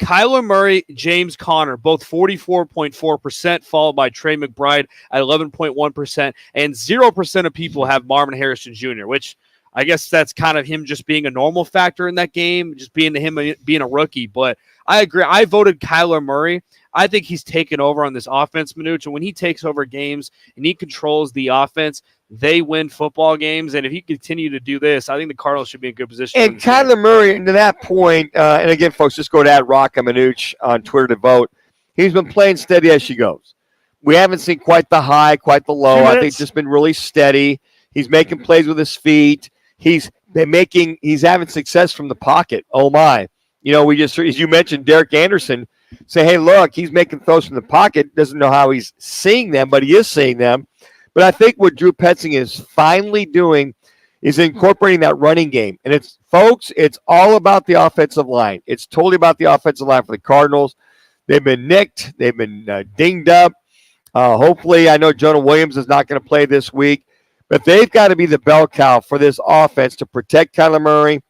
[SPEAKER 3] Kyler Murray, James Conner, both 44.4%, followed by Trey McBride at 11.1%, and 0% of people have Marvin Harrison Jr., which I guess that's kind of him just being a normal factor in that game, just being a rookie. But I agree. I voted Kyler Murray. I think he's taken over on this offense, Manuch, and when he takes over games and he controls the offense, they win football games. And if he continue to do this, I think the Cardinals should be in good position.
[SPEAKER 8] And Kyler Murray, to that point, and again, folks, just go to @Roc and Manuch on Twitter to vote. He's been playing steady as she goes. We haven't seen quite the high, quite the low. I think it's just been really steady. He's making plays with his feet. He's having success from the pocket. Oh my. You know, we just, as you mentioned, Derek Anderson say, hey, look, he's making throws from the pocket. Doesn't know how he's seeing them, but he is seeing them. But I think what Drew Petzing is finally doing is incorporating that running game. And it's all about the offensive line. It's totally about the offensive line for the Cardinals. They've been nicked. They've been dinged up. Hopefully, I know Jonah Williams is not going to play this week, but they've got to be the bell cow for this offense to protect Kyler Murray,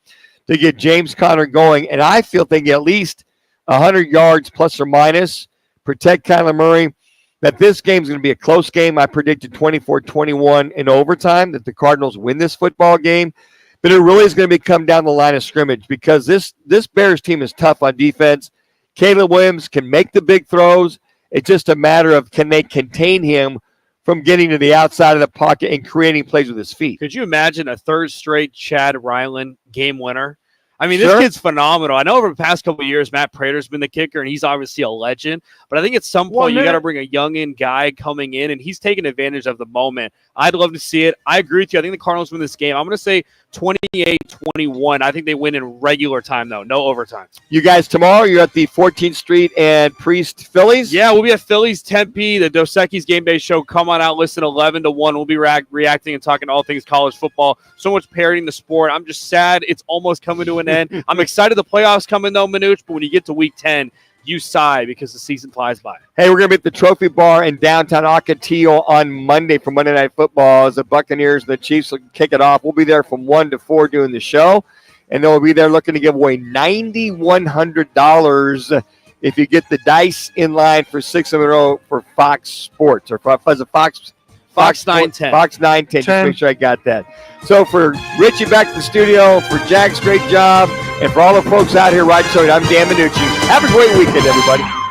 [SPEAKER 8] to get James Conner going. And I feel they get at least 100 yards plus or minus, protect Kyler Murray, that this game is going to be a close game. I predicted 24-21 in overtime, that the Cardinals win this football game. But it really is going to come down the line of scrimmage because this Bears team is tough on defense. Caleb Williams can make the big throws. It's just a matter of can they contain him from getting to the outside of the pocket and creating plays with his feet.
[SPEAKER 3] Could you imagine a third straight Chad Ryland game winner? I mean, this kid's phenomenal. I know over the past couple of years, Matt Prater's been the kicker, and he's obviously a legend. But I think at some point, you got to bring a young-in guy coming in, and he's taking advantage of the moment. I'd love to see it. I agree with you. I think the Cardinals win this game. I'm going to say 28-21. I think they win in regular time, though. No overtime.
[SPEAKER 8] You guys, tomorrow, you're at the 14th Street and Priest Phillies?
[SPEAKER 3] Yeah, we'll be at Phillies Tempe, the Dos Equis Game Day Show. Come on out, listen 11 to 1. We'll be reacting and talking all things college football. So much parodying the sport. I'm just sad it's almost coming to an end. I'm excited the playoffs coming, though, Manuch, but when you get to week 10, you sigh because the season flies by.
[SPEAKER 8] Hey, we're going to be at the Trophy Bar in downtown Ocotillo on Monday for Monday Night Football as the Buccaneers and the Chiefs will kick it off. We'll be there from 1 to 4 doing the show, and then we'll be there looking to give away $9,100 if you get the dice in line for 6 in a row for Fox Sports or for the Fox
[SPEAKER 3] Fox 910.
[SPEAKER 8] Fox 910. Just make sure I got that. So for Richie back to the studio, for Jack's great job, and for all the folks out here riding, I'm Dan Manucci. Have a great weekend, everybody.